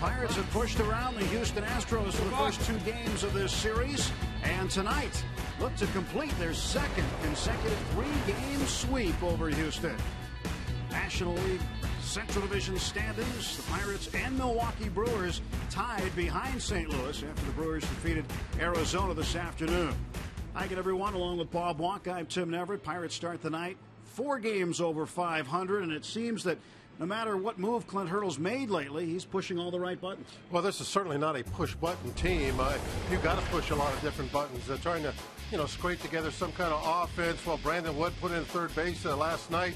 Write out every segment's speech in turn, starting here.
Pirates have pushed around the Houston Astros for the first 2 games of this series. And tonight, look to complete their second consecutive 3-game sweep over Houston. National League Central Division standings, the Pirates and Milwaukee Brewers tied behind St. Louis after the Brewers defeated Arizona this afternoon. Hi again, everyone. Along with Bob Walk, I'm Tim Neverett. Pirates start the night 4 games over 500, and it seems that no matter what move Clint Hurdle's made lately, he's pushing all the right buttons. Well, this is certainly not a push-button team. You've got to push a lot of different buttons. They're trying to, scrape together some kind of offense. Well, Brandon Wood put in third base last night,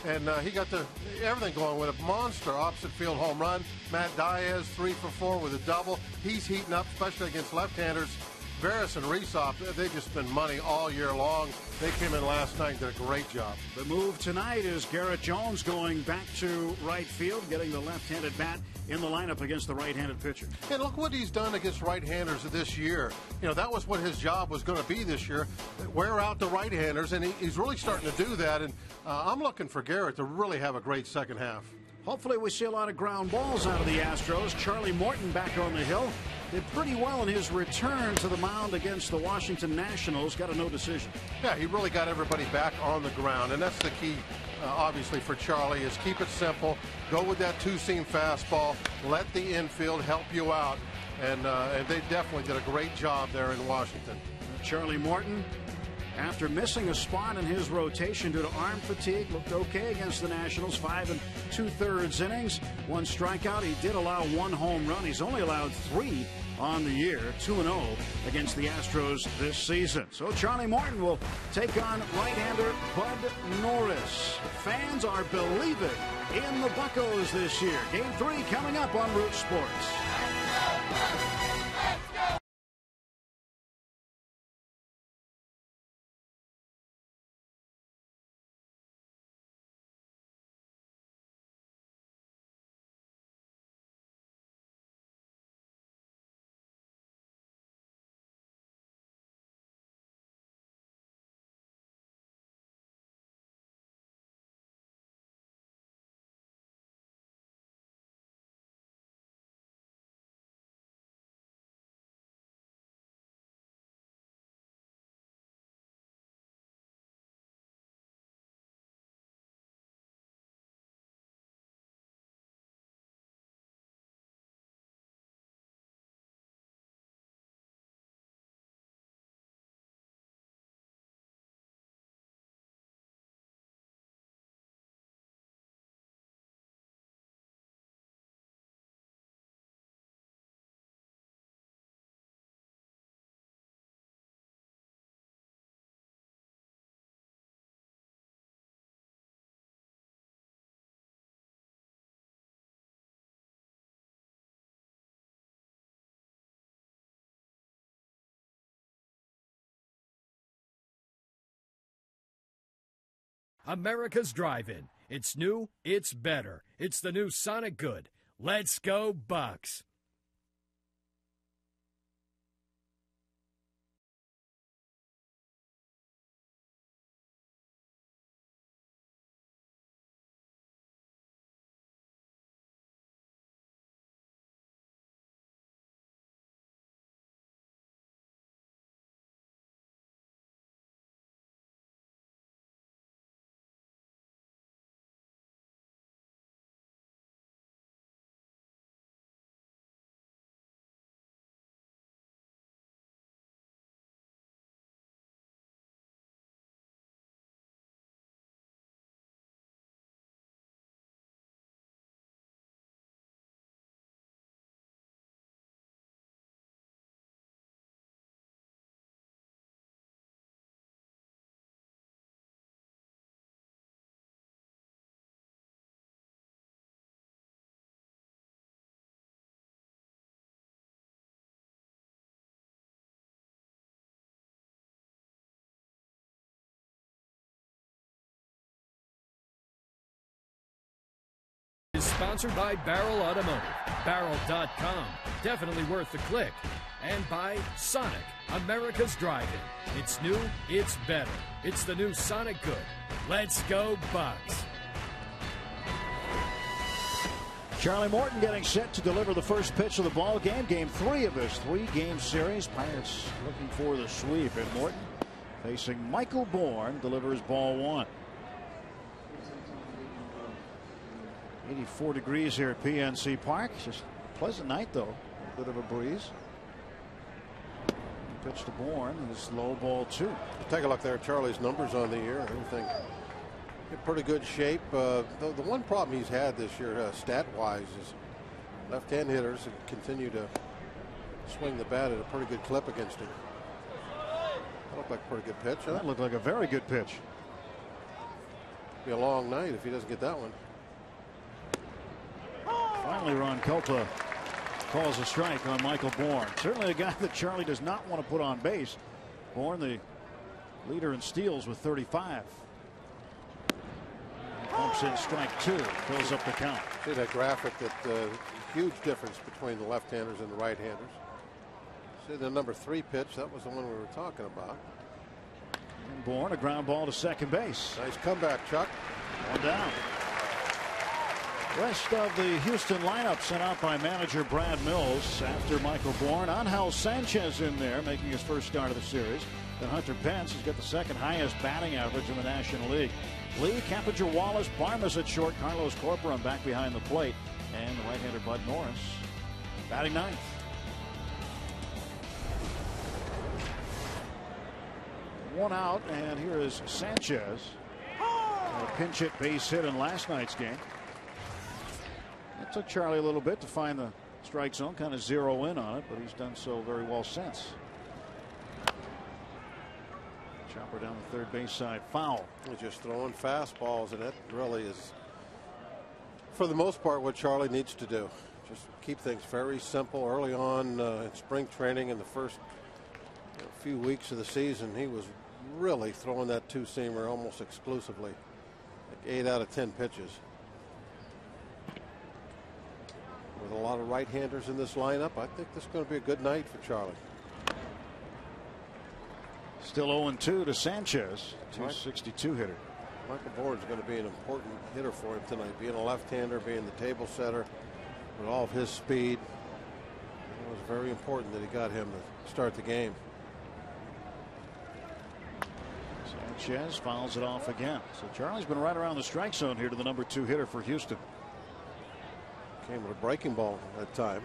and he got everything going with a monster opposite field home run. Matt Diaz, 3 for 4 with a double. He's heating up, especially against left-handers. Veras and Reesop, they've just been money all year long. They came in last night and did a great job. The move tonight is Garrett Jones going back to right field, getting the left-handed bat in the lineup against the right-handed pitcher. And look what he's done against right-handers this year. That was what his job was going to be this year, wear out the right-handers, and he's really starting to do that. And I'm looking for Garrett to really have a great second half. Hopefully we see a lot of ground balls out of the Astros. Charlie Morton back on the hill. Did pretty well in his return to the mound against the Washington Nationals. Got a no decision. Yeah, he really got everybody back on the ground, and that's the key, obviously, for Charlie, is keep it simple. Go with that 2-seam fastball. Let the infield help you out, and they definitely did a great job there in Washington. Charlie Morton, after missing a spot in his rotation due to arm fatigue, looked okay against the Nationals. 5 2/3 innings, 1 strikeout. He did allow 1 home run. He's only allowed 3 on the year, 2-0 against the Astros this season. So Charlie Morton will take on right-hander Bud Norris. Fans are believing in the Buccos this year. Game 3 coming up on Root Sports. America's Drive-In. It's new, it's better. It's the new Sonic Good. Let's go Bucks. Is sponsored by Barrel Automotive, Barrel.com, definitely worth the click, and by Sonic, America's Drive-In. It's new, it's better. It's the new Sonic Good. Let's go Bucks. Charlie Morton getting set to deliver the first pitch of the ball game. Game 3 of this 3-game series. Pirates looking for the sweep. And Morton facing Michael Bourne delivers ball 1. 84 degrees here at PNC Park. Just a pleasant night though. A bit of a breeze. Pitch to Bourne is low, ball 2. Take a look there at Charlie's numbers on the year. Everything in pretty good shape. The one problem he's had this year, stat-wise, is left-hand hitters that continue to swing the bat at a pretty good clip against him. That looked like a pretty good pitch, huh? That looked like a very good pitch. Be a long night if he doesn't get that one. Finally, Ron Kulpa calls a strike on Michael Bourne. Certainly a guy that Charlie does not want to put on base. Bourne, the leader in steals with 35. Pumps in strike 2, fills up the count. See that graphic, that huge difference between the left-handers and the right-handers. See the number 3 pitch, that was the one we were talking about. And Bourne, a ground ball to second base. Nice comeback, Chuck. 1 down. Rest of the Houston lineup sent out by manager Brad Mills after Michael Bourne. Angel Sanchez in there making his first start of the series. Then Hunter Pence has got the second highest batting average in the National League. Lee, Kempinger, Wallace, Barmas at short, Carlos Corporon back behind the plate, and the right-hander Bud Norris batting 9th. One out, and here is Sanchez. A pinch hit base hit in last night's game. It took Charlie a little bit to find the strike zone, kind of zero in on it, but he's done so very well since. Chopper down the third base side, foul. He's just throwing fastballs, and that really is, for the most part, what Charlie needs to do. Just keep things very simple early on in spring training. In the first few weeks of the season, he was really throwing that two-seamer almost exclusively, like 8 out of 10 pitches. With a lot of right-handers in this lineup, I think this is going to be a good night for Charlie. Still 0-2 to Sanchez, 262 hitter. Michael Bourne is going to be an important hitter for him tonight, being a left-hander, being the table setter with all of his speed. It was very important that he got him to start the game. Sanchez fouls it off again. So Charlie's been right around the strike zone here to the number 2 hitter for Houston. Came with a breaking ball that time.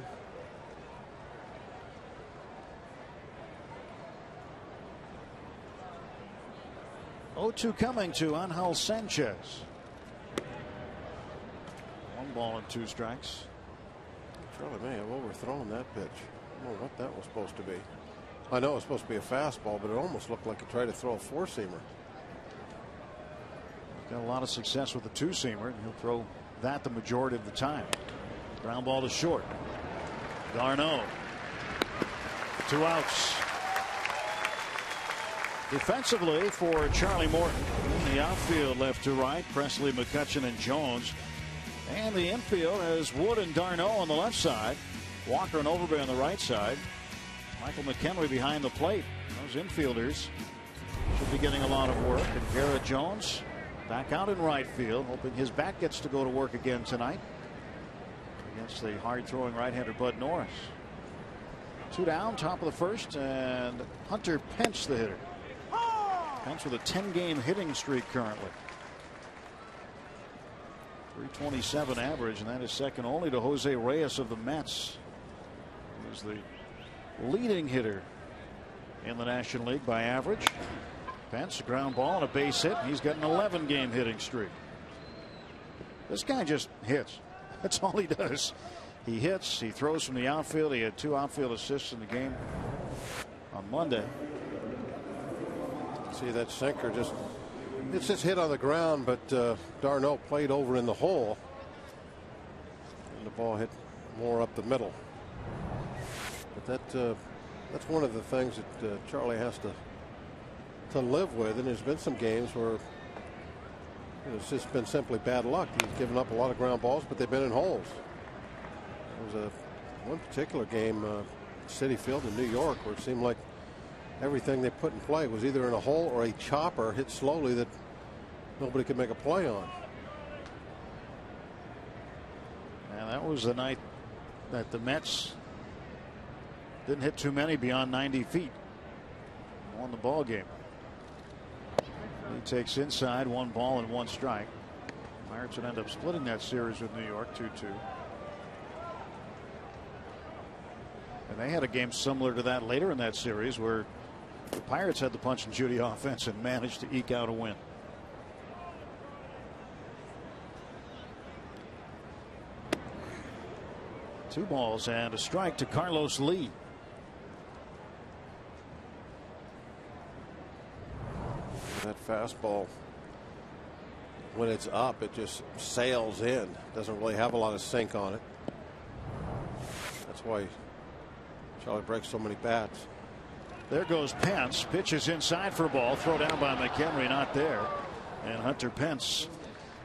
(0-2) coming to Angel Sanchez. 1 ball and 2 strikes. Charlie may have overthrown that pitch. I don't know what that was supposed to be. I know it was supposed to be a fastball, but it almost looked like he tried to throw a 4-seamer. Got a lot of success with the 2-seamer, and he'll throw that the majority of the time. Ground ball to short. Darno. 2 outs. Defensively for Charlie Morton. In the outfield left to right, Presley, McCutchen, and Jones. And the infield has Wood and Darno on the left side. Walker and Overby on the right side. Michael McKinley behind the plate. Those infielders should be getting a lot of work. And Garrett Jones back out in right field, hoping his bat gets to go to work again tonight against the hard-throwing right-hander Bud Norris. 2 down, top of the first, and Hunter Pence the hitter. Pence with a 10-game hitting streak currently. 327 average, and that is second only to Jose Reyes of the Mets. He's the leading hitter in the National League by average. Pence, a ground ball and a base hit. He's got an 11-game hitting streak. This guy just hits. That's all he does. He hits, he throws from the outfield. He had 2 outfield assists in the game on Monday. See that sinker, it's just hit on the ground, but Darno played over in the hole, and the ball hit more up the middle. But that's one of the things that Charlie has to live with, and there's been some games where it's just been simply bad luck. He's given up a lot of ground balls, but they've been in holes. There was one particular game, Citi Field in New York, where it seemed like everything they put in play was either in a hole or a chopper hit slowly that nobody could make a play on. And that was the night that the Mets didn't hit too many beyond 90 feet. Won the ball game. He takes inside, 1 ball and 1 strike. Pirates would end up splitting that series with New York 2-2. And they had a game similar to that later in that series where the Pirates had the punch and Judy offense and managed to eke out a win. Two balls and a strike to Carlos Lee. That fastball, when it's up, it just sails in. Doesn't really have a lot of sink on it. That's why Charlie breaks so many bats. There goes Pence. Pitches inside for a ball. Throw down by McHenry. Not there. And Hunter Pence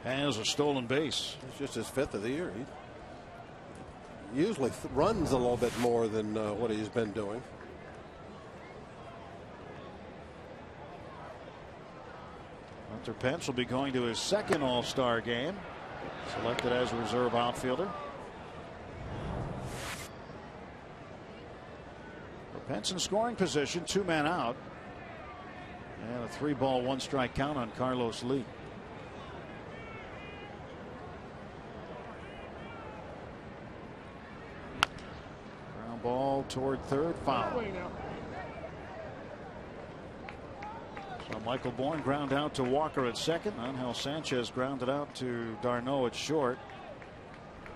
has a stolen base. It's just his 5th of the year. He usually runs a little bit more than what he's been doing. Hunter Pence will be going to his 2nd All-Star game. Selected as a reserve outfielder. Pence in scoring position, 2 men out. And a 3-ball, 1-strike count on Carlos Lee. Ground ball toward third, foul. So Michael Bourne ground out to Walker at second. Angel Sanchez grounded out to d'Arnaud at short.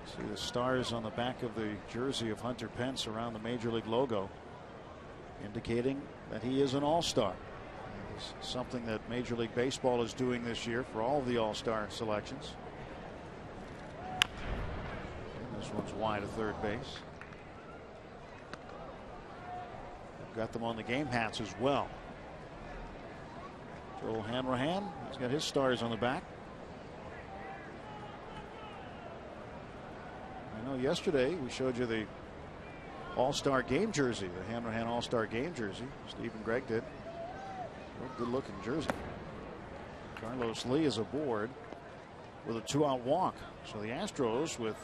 See the stars on the back of the jersey of Hunter Pence around the Major League logo, indicating that he is an all-star. It's something that Major League Baseball is doing this year for all of the all-star selections. And this one's wide of third base. They've got them on the game hats as well. Joel Hanrahan, he's got his stars on the back. I know yesterday we showed you the All-Star game jersey, the Hanrahan All-Star game jersey. Stephen Gregg did. Good looking jersey. Carlos Lee is aboard with a 2-out walk. So the Astros with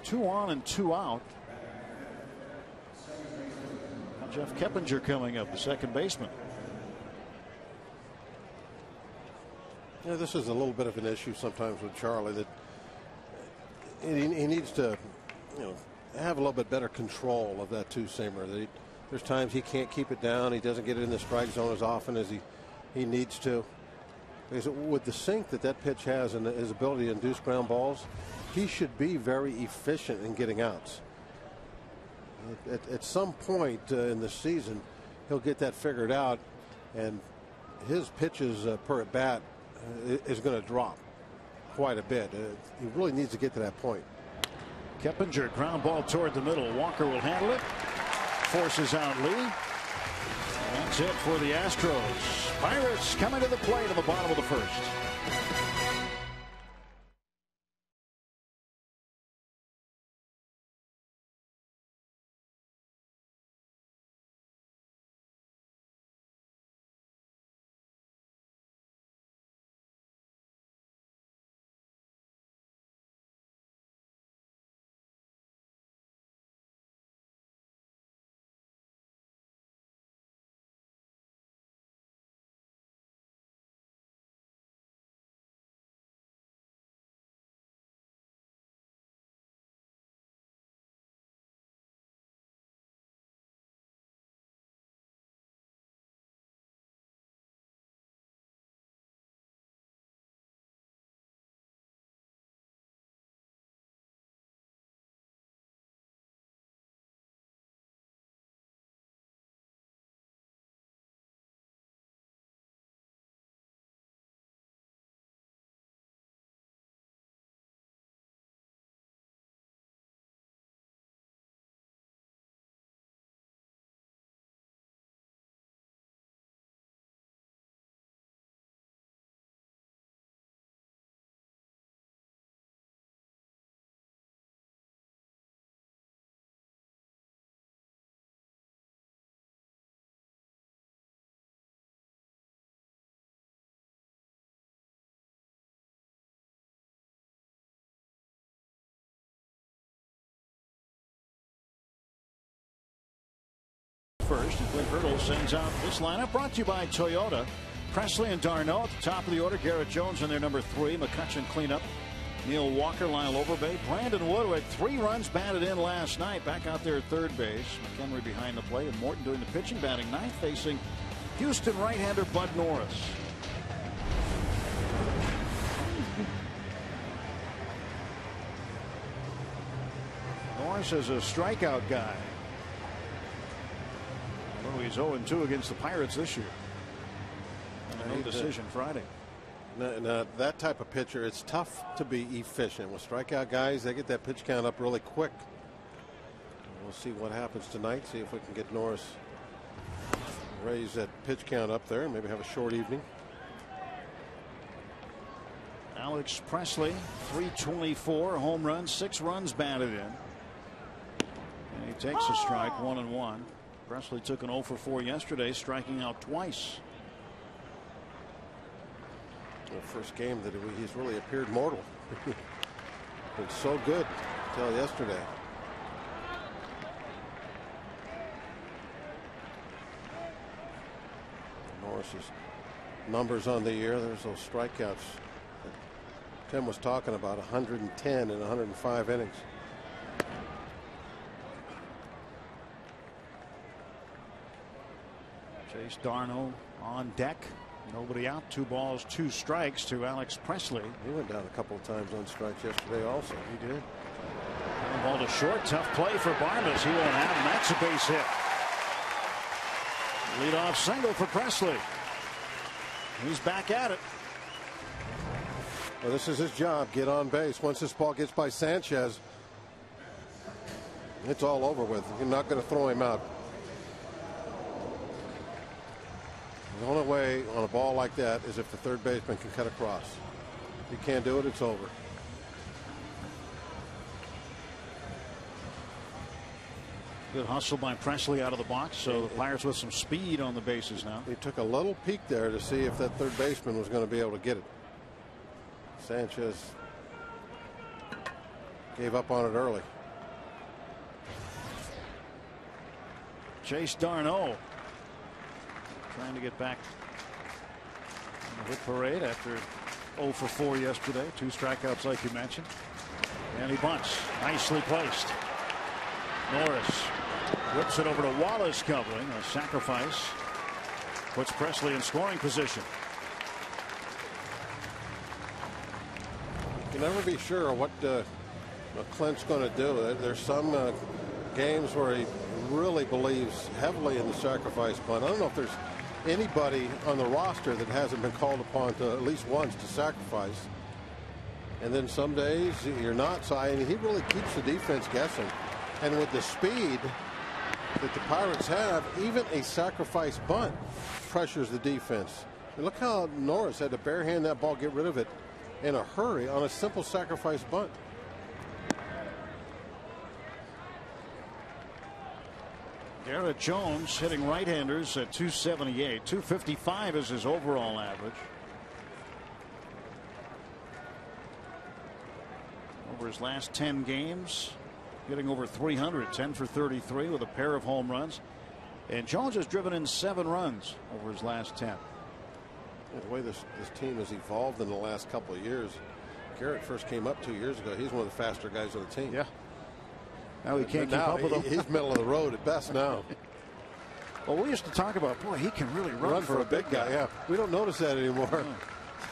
2 on and 2 out. Jeff Keppinger coming up, the second baseman. Yeah, this is a little bit of an issue sometimes with Charlie, that he needs to, have a little bit better control of that two-seamer. There's times he can't keep it down. He doesn't get it in the strike zone as often as he needs to. Because with the sink that pitch has and his ability to induce ground balls, he should be very efficient in getting outs. At some point in the season, he'll get that figured out, and his pitches per at bat is going to drop quite a bit. He really needs to get to that point. Keppinger, ground ball toward the middle. Walker will handle it. Forces out Lee. That's it for the Astros. Pirates coming to the plate in the bottom of the first. first. And Clint Hurdle sends out this lineup, brought to you by Toyota. Presley and d'Arnaud at the top of the order. Garrett Jones in their number 3. McCutchen cleanup. Neil Walker, Lyle Overbay. Brandon Wood, who had 3 runs batted in last night, back out there at third base. McHenry behind the plate, and Morton doing the pitching, batting ninth, facing Houston right-hander Bud Norris. Norris is a strikeout guy. Although he's 0-2 against the Pirates this year. No decision Friday. Now, that type of pitcher, it's tough to be efficient. With strikeout guys, they get that pitch count up really quick. We'll see what happens tonight. See if we can get Norris raise that pitch count up there and maybe have a short evening. Alex Presley, 324, home run, 6 runs batted in. And he takes a strike, 1-1. Presley took an 0 for 4 yesterday, striking out twice. The first game that he's really appeared mortal. Been so good until yesterday. Norris's numbers on the year, there's those strikeouts that Tim was talking about, 110 in 105 innings. Chase d'Arnaud on deck. Nobody out. 2 balls, 2 strikes to Alex Presley. He went down a couple of times on strikes yesterday also. He did. Ball to short. Tough play for Barnes. He won't have him. That's a base hit. Leadoff single for Presley. He's back at it. Well, this is his job. Get on base. Once this ball gets by Sanchez, it's all over with. You're not going to throw him out. The only way on a ball like that is if the third baseman can cut across. If he can't do it, it's over. Good hustle by Presley out of the box. So the Pirates with some speed on the bases now. He took a little peek there to see if that third baseman was going to be able to get it. Sanchez gave up on it early. Chase d'Arnaud trying to get back in the hit parade after 0 for 4 yesterday. 2 strikeouts like you mentioned. And he bunts. Nicely placed. Norris whips it over to Wallace covering. A sacrifice puts Presley in scoring position. You can never be sure what Clint's going to do. There's some games where he really believes heavily in the sacrifice bunt. I don't know if there's anybody on the roster that hasn't been called upon to at least once to sacrifice. And then some days you're not. So he really keeps the defense guessing. And with the speed that the Pirates have, even a sacrifice bunt pressures the defense. And look how Norris had to barehand that ball, get rid of it in a hurry on a simple sacrifice bunt. Garrett Jones hitting right-handers at 278. 255 is his overall average. Over his last 10 games, hitting over 300, 10 for 33 with a pair of home runs. And Jones has driven in 7 runs over his last 10. The way this team has evolved in the last couple of years. Garrett first came up 2 years ago. He's one of the faster guys on the team. Yeah. Now he can't keep up with him. He's middle of the road at best now. Well, we used to talk about, boy, he can really run for a big guy. Yeah, we don't notice that anymore.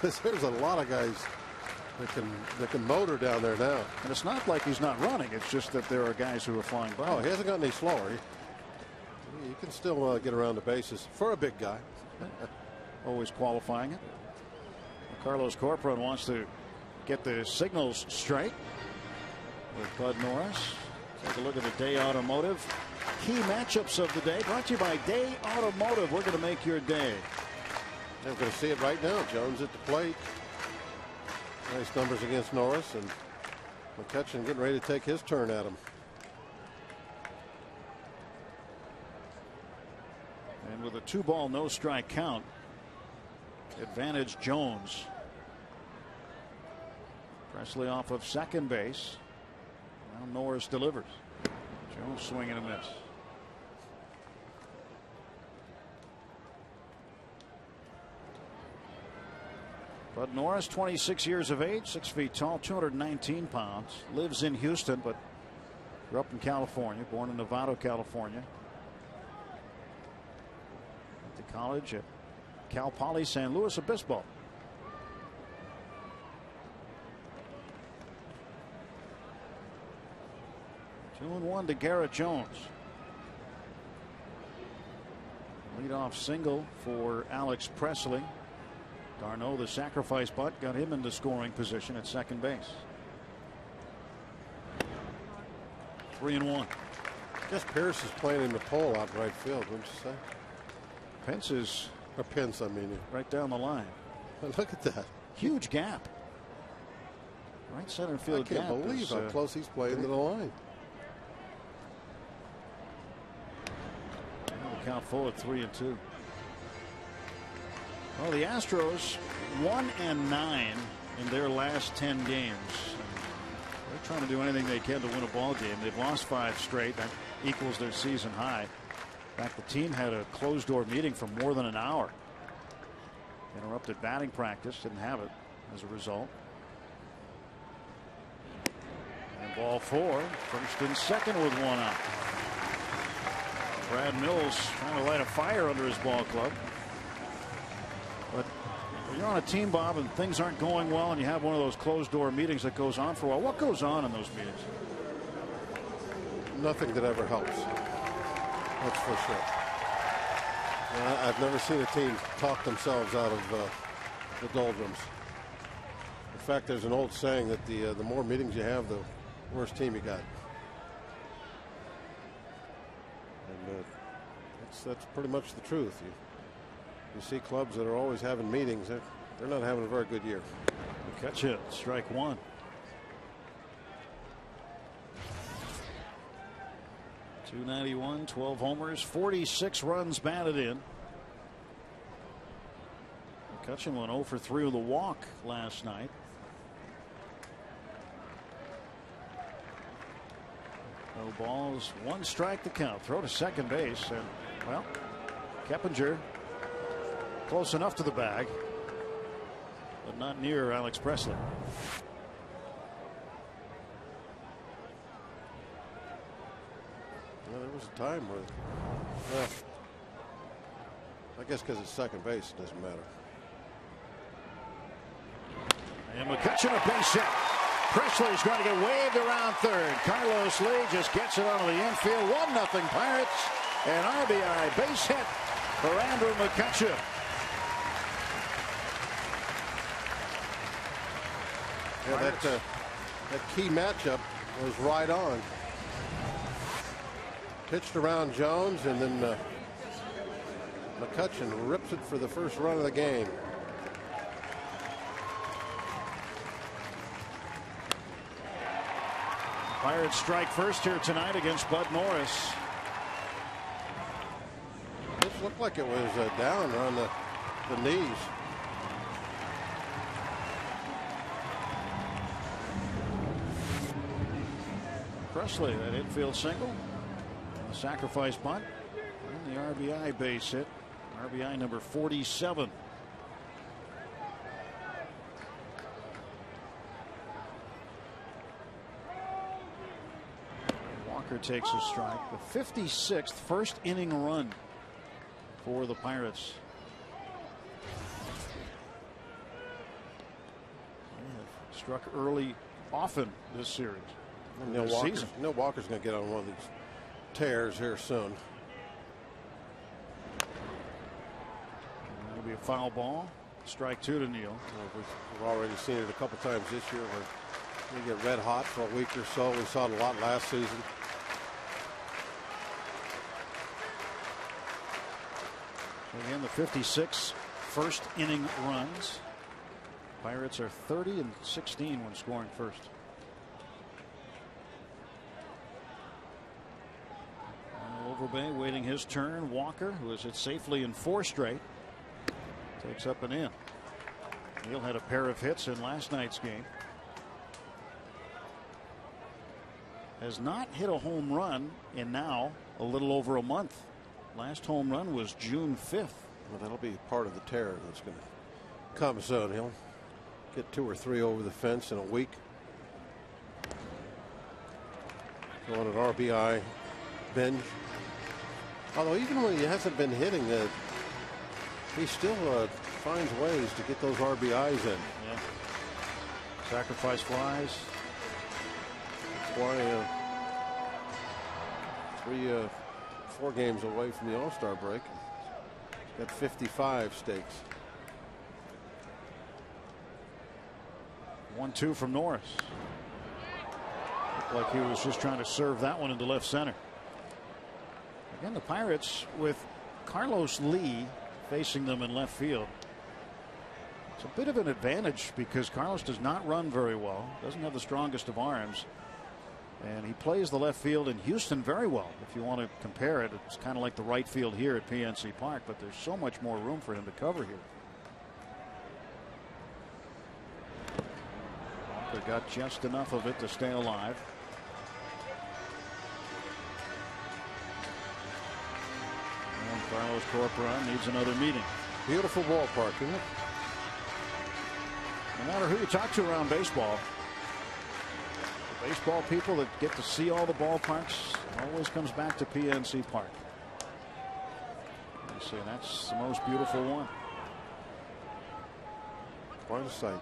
There's a lot of guys that can motor down there now. And it's not like he's not running. It's just that there are guys who are flying by. Oh, he hasn't gotten any slower. He can still get around the bases for a big guy. Always qualifying it. Carlos Corcoran wants to get the signals straight with Bud Norris. Take a look at the Day Automotive key matchups of the day, brought to you by Day Automotive. We're going to make your day. I'm going to see it right now. Jones at the plate. Nice numbers against Norris, and McCutchen getting ready to take his turn at him. And with a 2-ball no strike count, advantage Jones. Presley off of second base. Now Norris delivers. Jones swinging a miss. But Norris, 26 years of age, 6 feet tall, 219 pounds, lives in Houston, but grew up in California, born in Novato, California. Went to college at Cal Poly San Luis Obispo. Two and one to Garrett Jones. Leadoff single for Alex Presley. Darno, the sacrifice bunt, got him into scoring position at second base. 3-1. I guess Pierce is playing in the pole out in right field, wouldn't you say? Pence is. Or Pence, I mean. Right down the line. Look at that. Huge gap. Right center field gap. I can't believe how close he's playing to the line. Count full at 3-2. Well, the Astros 1-9 in their last 10 games. They're trying to do anything they can to win a ball game. They've lost 5 straight. That equals their season high. In fact, the team had a closed door meeting for more than an hour. Interrupted batting practice. Didn't have it as a result. And ball 4. First and second with 1 out. Brad Mills trying to light a fire under his ball club. But when you're on a team, Bob, and things aren't going well, and you have one of those closed door meetings that goes on for a while, what goes on in those meetings? Nothing that ever helps. That's for sure. I've never seen a team talk themselves out of the doldrums. In fact, there's an old saying that the more meetings you have, the worse team you got. And that's pretty much the truth. You see clubs that are always having meetings, they're not having a very good year. McCutcheon, strike 1. .291, 12 homers, 46 runs batted in. McCutcheon went 0 for 3 with a walk last night. No balls, 1 strike to count. Throw to second base, and well, Keppinger close enough to the bag, but not near Alex Presley. Well, there was a time where, well, I guess because it's second base, it doesn't matter. And McCutcheon a base hit. Presley's going to get waved around third. Carlos Lee just gets it onto the infield. 1-0 Pirates. An RBI base hit for Andrew McCutcheon. Yeah, that key matchup was right on. Pitched around Jones, and then McCutcheon rips it for the first run of the game. Pirates strike first here tonight against Bud Norris. This looked like it was down on the knees. Presley, that infield single, a sacrifice bunt, and the RBI base hit. RBI number 47. Walker takes a strike. The 56th first inning run for the Pirates. They have struck early often this series. Neil Walker's going to get on one of these tears here soon. It'll be a foul ball. Strike 2 to Neil. We've already seen it a couple times this year where we get red hot for a week or so. We saw it a lot last season. Again, the 56 first inning runs. Pirates are 30-16 when scoring first. Overbay waiting his turn. Walker, who has hit safely in 4 straight, takes up and in. Neil had a pair of hits in last night's game. Has not hit a home run in now a little over a month. Last home run was June 5th. Well, that'll be part of the tear that's going to come soon. He'll get 2 or 3 over the fence in a week. Go on an RBI binge. Although even when he hasn't been hitting, he still finds ways to get those RBIs in. Yeah. Sacrifice flies. That's why 4 games away from the All-Star break. He's got 55 stakes. 1-2 from Norris. Looked like he was just trying to serve that one into left center. Again, the Pirates with Carlos Lee facing them in left field. It's a bit of an advantage because Carlos does not run very well, doesn't have the strongest of arms, and he plays the left field in Houston very well. If you want to compare it, it's kind of like the right field here at PNC Park, but there's so much more room for him to cover here. They got just enough of it to stay alive. And Carlos Corcoran needs another meeting. Beautiful ballpark, isn't it? No matter who you talk to around baseball, the baseball people that get to see all the ballparks always comes back to PNC Park. They say that's the most beautiful one. Quite a sight.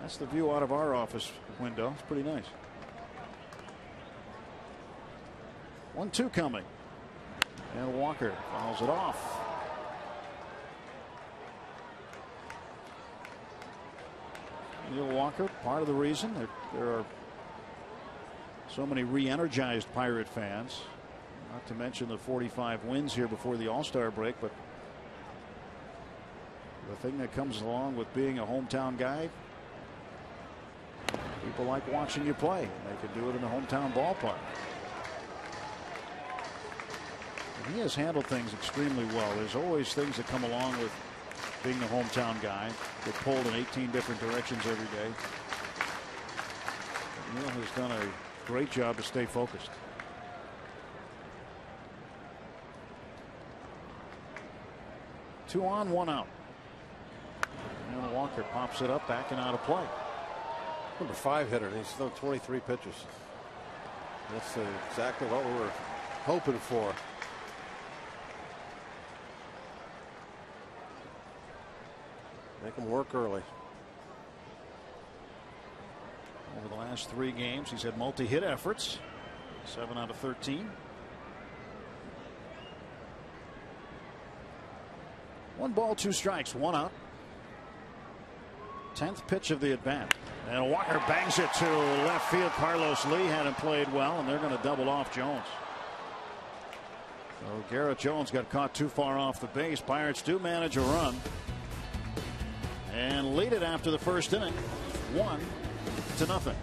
That's the view out of our office window. It's pretty nice. 1-2 coming. And Walker fouls it off. Neil Walker, part of the reason that there are so many re-energized Pirate fans, not to mention the 45 wins here before the All-Star break, but the thing that comes along with being a hometown guy, people like watching you play. They can do it in a hometown ballpark. And he has handled things extremely well. There's always things that come along with being the hometown guy. Get pulled in 18 different directions every day. But Neil has done a great job to stay focused. Two on, 1 out. And Walker pops it up, back and out of play. Number 5 hitter, and he's thrown 23 pitches. That's exactly what we were hoping for. Make him work early. Over the last 3 games, he's had multi-hit efforts. 7 out of 13. 1 ball, 2 strikes, 1 out. 10th pitch of the at bat. And Walker bangs it to left field. Carlos Lee hadn't played well, and they're going to double off Jones. So Garrett Jones got caught too far off the base. Pirates do manage a run and lead it after the first inning, 1-0.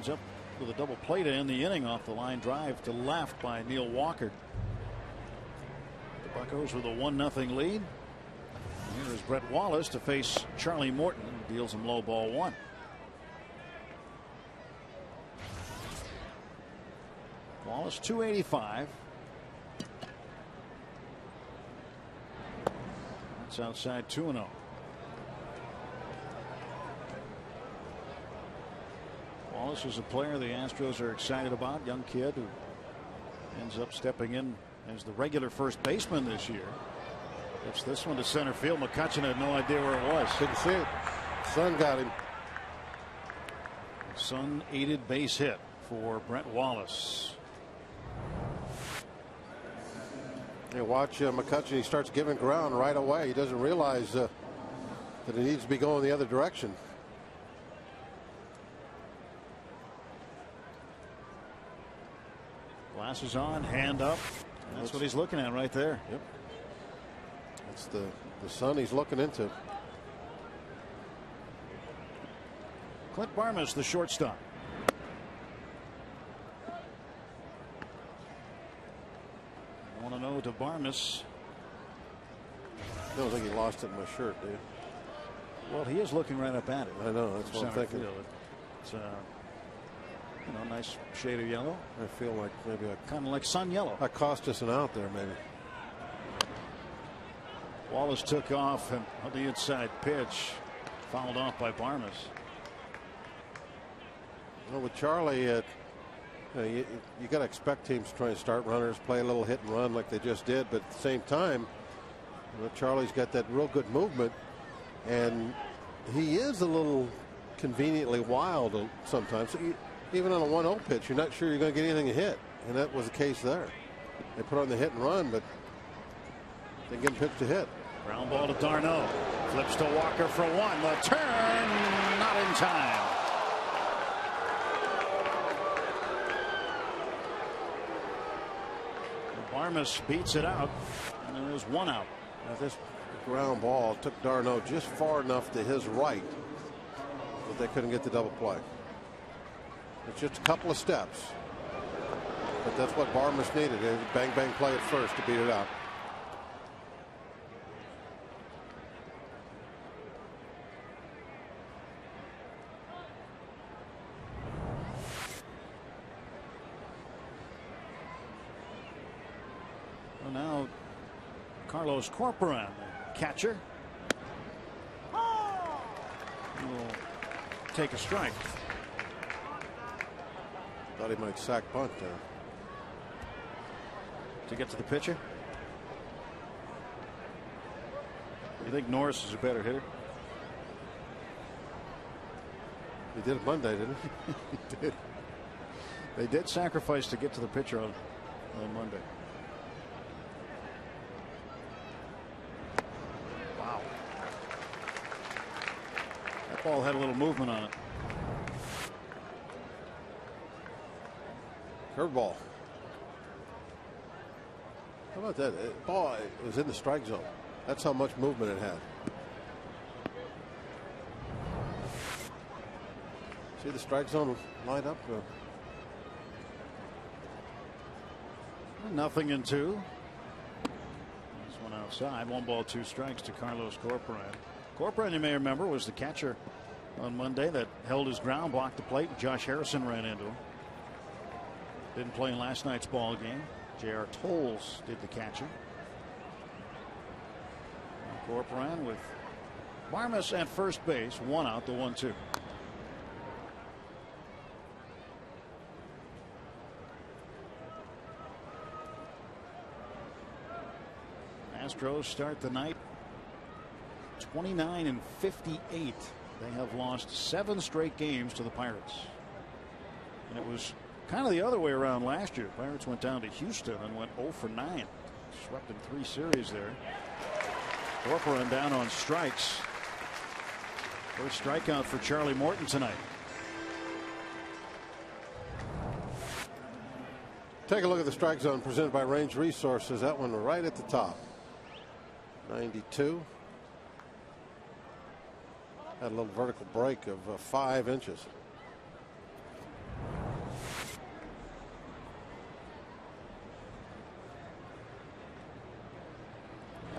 Ends up with a double play to end the inning off the line drive to left by Neil Walker. The Buccos with a 1-0 lead. Here is Brett Wallace to face Charlie Morton. Deals him low, ball 1. Wallace 285. That's outside 2-0. Wallace is a player the Astros are excited about. Young kid who ends up stepping in as the regular first baseman this year. It's this one to center field. McCutchen had no idea where it was. Couldn't see it. Sun got him. Sun aided base hit for Brett Wallace. You watch McCutchen. He starts giving ground right away. He doesn't realize that he needs to be going the other direction. Glasses on, hand up. That's what he's looking at right there. Yep. That's the sun he's looking into. Clint Barmas, the shortstop. I want to know to Barmas. I don't think he lost it in my shirt, dude. Well, he is looking right up at it. I know. That's what I'm thinking. It's nice shade of yellow. I feel like maybe kind of like sun yellow. I cost us an out there, maybe. Wallace took off and on the inside pitch, fouled off by Barmas. Well, with Charlie, you got to expect teams to try and start runners, play a little hit and run like they just did. But at the same time, Charlie's got that real good movement, and he is a little conveniently wild sometimes. So even on a 1-0 pitch, you're not sure you're going to get anything to hit, and that was the case there. They put on the hit and run, but they get him pitched to hit. Ground ball to d'Arnaud. Flips to Walker for 1. The turn, not in time. Barmas beats it out, and there is 1 out. Now this ground ball took d'Arnaud just far enough to his right that they couldn't get the double play. It's just a couple of steps, but that's what Barmas needed. A bang bang play at first to beat it out. Well, now Carlos Corporan, the catcher, will take a strike. Thought he might sack bunt there. To get to the pitcher. You think Norris is a better hitter? He did it Monday, didn't he? He did. They did sacrifice to get to the pitcher on Monday. Wow. That ball had a little movement on it. Curveball. How about that? Ball was in the strike zone. That's how much movement it had. See the strike zone line up? 0-2. This one outside. 1 ball, 2 strikes to Carlos Corporan. Corporan, you may remember, was the catcher on Monday that held his ground, blocked the plate. Josh Harrison ran into him. Didn't play in last night's ball game. J.R. Tolles did the catching. Corporan with Barmas at first base. 1 out, the 1-2. Astros start the night 29-58. They have lost 7 straight games to the Pirates. And it was kind of the other way around last year. Pirates went down to Houston and went 0-9. Swept in 3 series there. Corporan down on strikes. First strikeout for Charlie Morton tonight. Take a look at the strike zone presented by Range Resources. That one right at the top. 92. Had a little vertical break of 5 inches.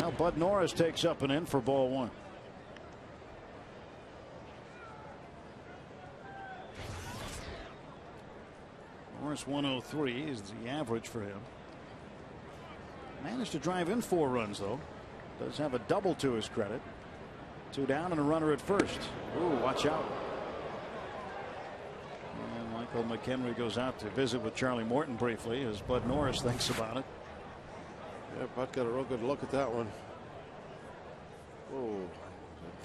Now Bud Norris takes up and in for ball one. Norris 103 is the average for him. Managed to drive in 4 runs though. Does have a double to his credit. 2 down and a runner at first. Ooh, watch out. And Michael McHenry goes out to visit with Charlie Morton briefly as Bud Norris thinks about it. Yeah, Bud got a real good look at that one. Oh,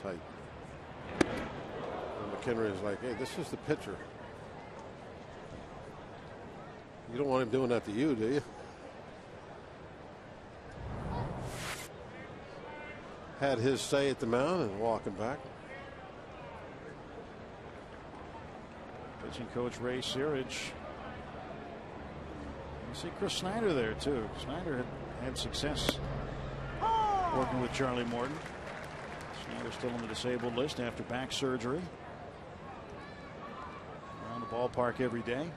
tight. And McHenry is like, hey, this is the pitcher. You don't want him doing that to you, do you? Had his say at the mound and walking back. Pitching coach Ray Searage. You see Chris Snyder there too. Snyder had success working with Charlie Morton. Snyder still on the disabled list after back surgery. Around the ballpark every day.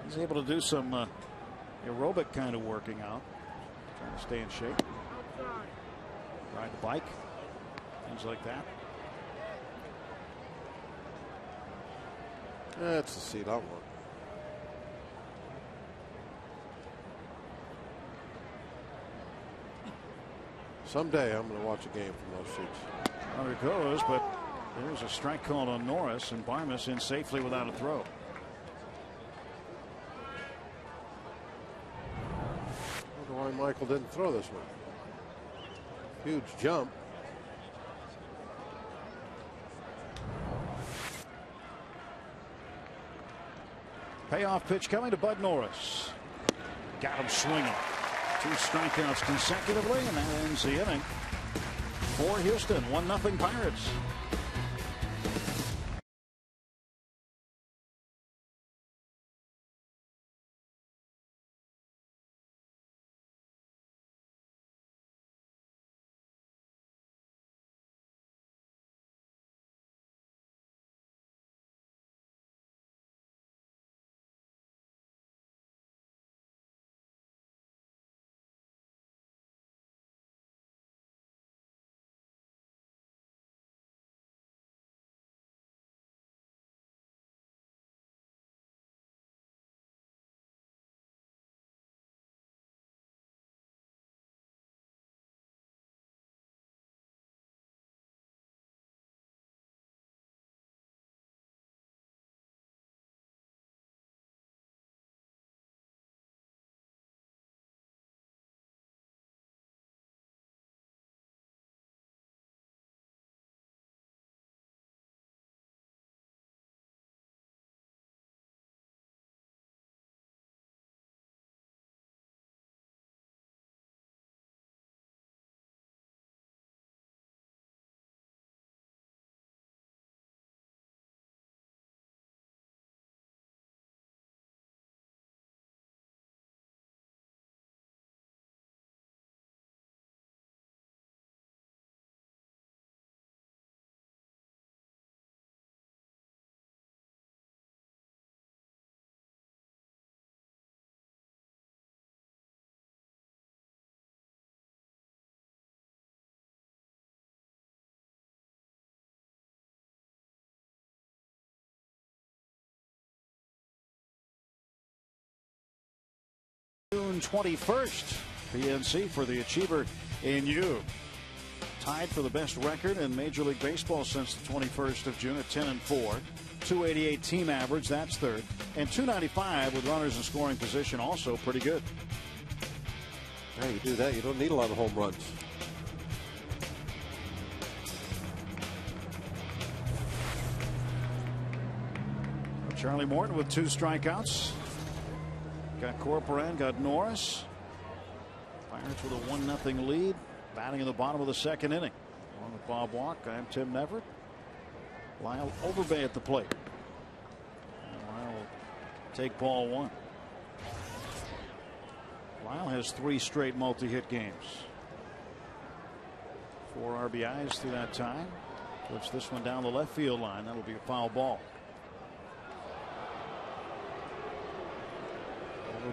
He's able to do some aerobic kind of working out, trying to stay in shape. Ride the bike, things like that. That's the seat I want. Someday I'm going to watch a game from those seats. Runner goes, but there's a strike called on Norris, and Barmas in safely without a throw. I wonder why Michael didn't throw this one. Huge jump. Payoff pitch coming to Bud Norris. Got him swinging. 2 strikeouts consecutively, and that ends the inning for Houston. 1-0 Pirates. June 21st, PNC for the Achiever in U. Tied for the best record in Major League Baseball since the 21st of June at 10-4. 288 team average, that's third. And 295 with runners in scoring position, also pretty good. Yeah, you do that, you don't need a lot of home runs. Charlie Morton with 2 strikeouts. Got Corporan, got Norris. Pirates with a 1-0 lead. Batting in the bottom of the 2nd inning. Along with Bob Walk, I'm Tim Neverett. Lyle Overbay at the plate. And Lyle will take ball 1. Lyle has 3 straight multi-hit games. 4 RBIs through that time. Puts this one down the left field line. That'll be a foul ball.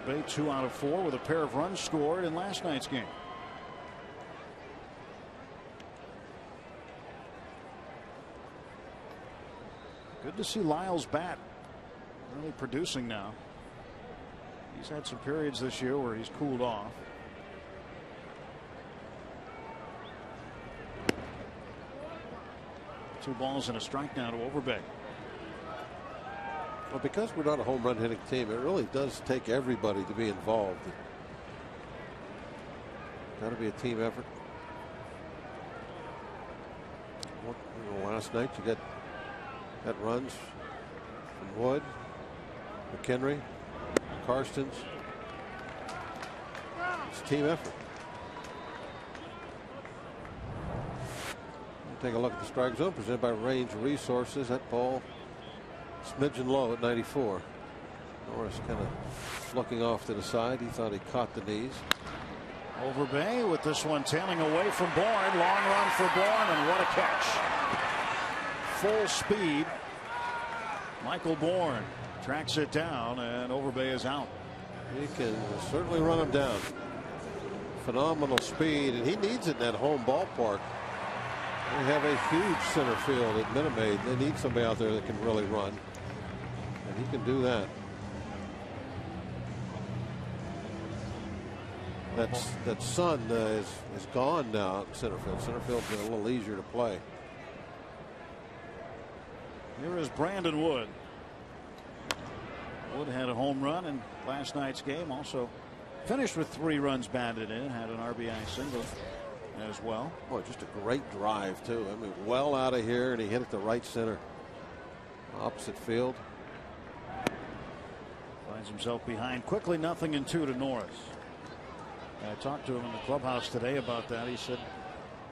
Overbay 2 out of 4 with a pair of runs scored in last night's game. Good to see Lyle's bat really producing now. He's had some periods this year where he's cooled off. Two balls and a strike now to Overbay. Well, because we're not a home run hitting team, it really does take everybody to be involved. Got to be a team effort. Last night you got runs from Wood, McHenry, Karstens. It's a team effort. Take a look at the strike zone presented by Range Resources. That ball smidgen low at 94. Norris kind of looking off to the side. He thought he caught the knees. Overbay with this one tailing away from Bourne. Long run for Bourne, and what a catch. Full speed. Michael Bourne tracks it down, and Overbay is out. He can certainly run him down. Phenomenal speed, and he needs it in that home ballpark. They have a huge center field at Minute Maid. They need somebody out there that can really run, and he can do that. That sun is gone now in center field. Center field's been a little easier to play. Here is Brandon Wood. Wood had a home run in last night's game. Also finished with 3 runs batted in. Had an RBI single as well. Boy, just a great drive too. I mean, well out of here, and he hit it to right center. Opposite field. Finds himself behind quickly. 0-2 to Norris. I talked to him in the clubhouse today about that. He said,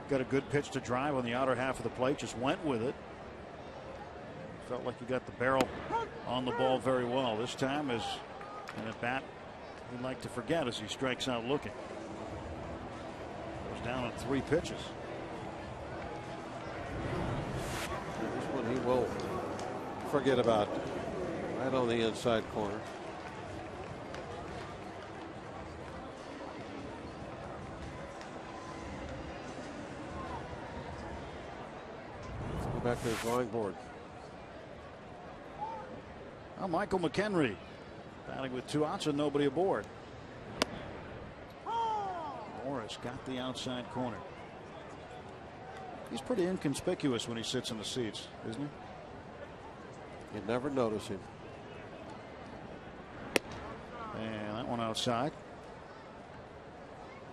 got a good pitch to drive on the outer half of the plate. Just went with it. Felt like he got the barrel on the ball very well. This time is an at bat he'd like to forget as he strikes out looking. Goes down on 3 pitches. This one he will forget about. Right on the inside corner. Let's go back to the drawing board. Well, Michael McHenry batting with 2 outs and nobody aboard. Norris got the outside corner. He's pretty inconspicuous when he sits in the seats, isn't he? You never notice him. And that one outside.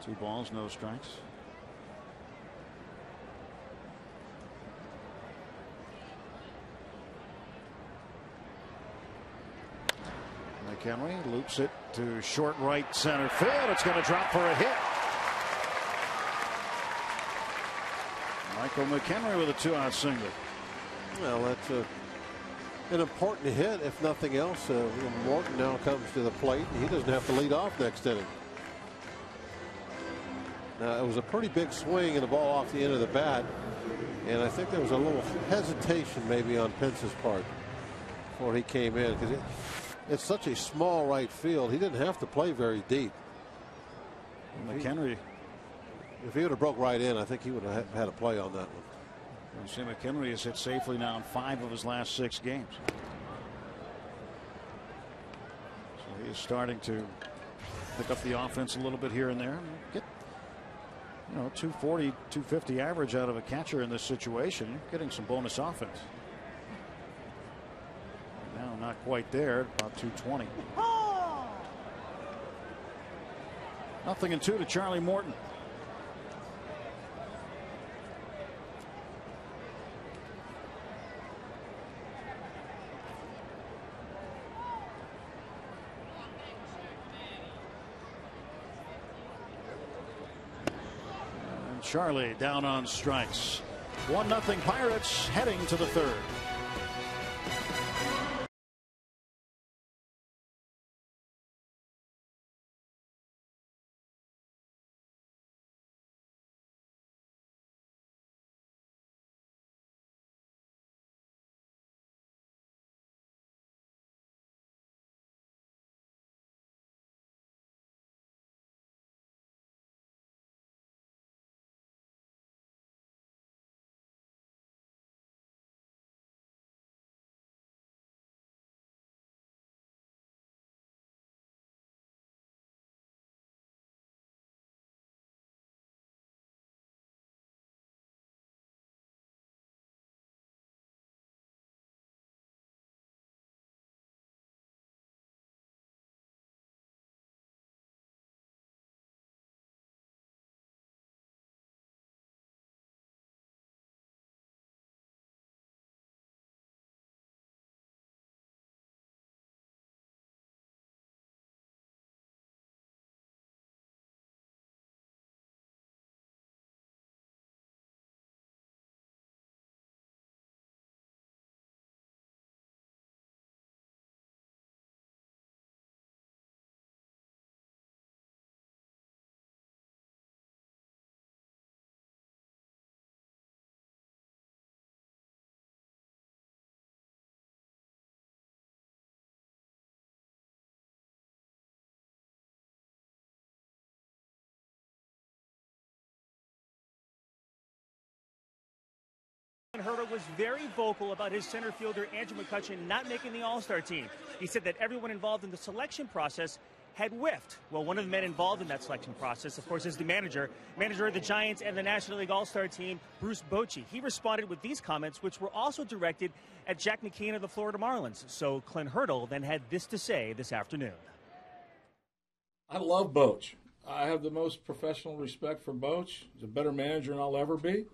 2 balls, no strikes. McHenry loops it to short right center field. It's going to drop for a hit. Michael McHenry with a 2-out single. Well, that's an important hit, if nothing else. Morton now comes to the plate, and he doesn't have to lead off next inning. Now, it was a pretty big swing and the ball off the end of the bat, and I think there was a little hesitation maybe on Pence's part before he came in, because it's such a small right field. He didn't have to play very deep. McHenry. If he would have broke right in, I think he would have had a play on that one. You see McHenry has hit safely now in 5 of his last 6 games. So he is starting to pick up the offense a little bit here and there. Get 240, 250 average out of a catcher in this situation. Getting some bonus offense. Now not quite there, about 220. 0-2 to Charlie Morton. And Charlie down on strikes. 1-0 Pirates heading to the 3rd. Herter was very vocal about his center fielder Andrew McCutchen not making the All-Star team. He said that everyone involved in the selection process had whiffed. Well, one of the men involved in that selection process, of course, is the manager of the Giants and the National League All-Star team, Bruce Bochy. He responded with these comments, which were also directed at Jack McKeon of the Florida Marlins. So Clint Hurdle then had this to say this afternoon. I love Boch. I have the most professional respect for Boch. He's a better manager than I'll ever be.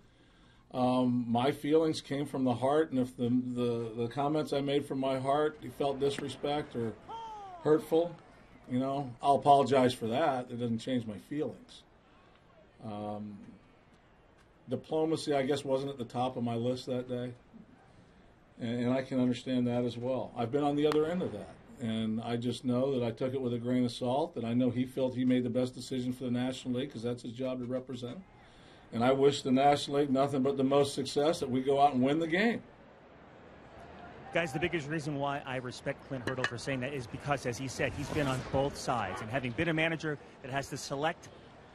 My feelings came from the heart, and if the comments I made from my heart, he felt disrespect or hurtful, I'll apologize for that. It doesn't change my feelings. Diplomacy, I guess, wasn't at the top of my list that day, and I can understand that as well. I've been on the other end of that, and I just know that I took it with a grain of salt, that I know he felt he made the best decision for the National League because that's his job to represent. And I wish the National League nothing but the most success, that we go out and win the game. Guys, the biggest reason why I respect Clint Hurdle for saying that is because, as he said, he's been on both sides. And having been a manager that has to select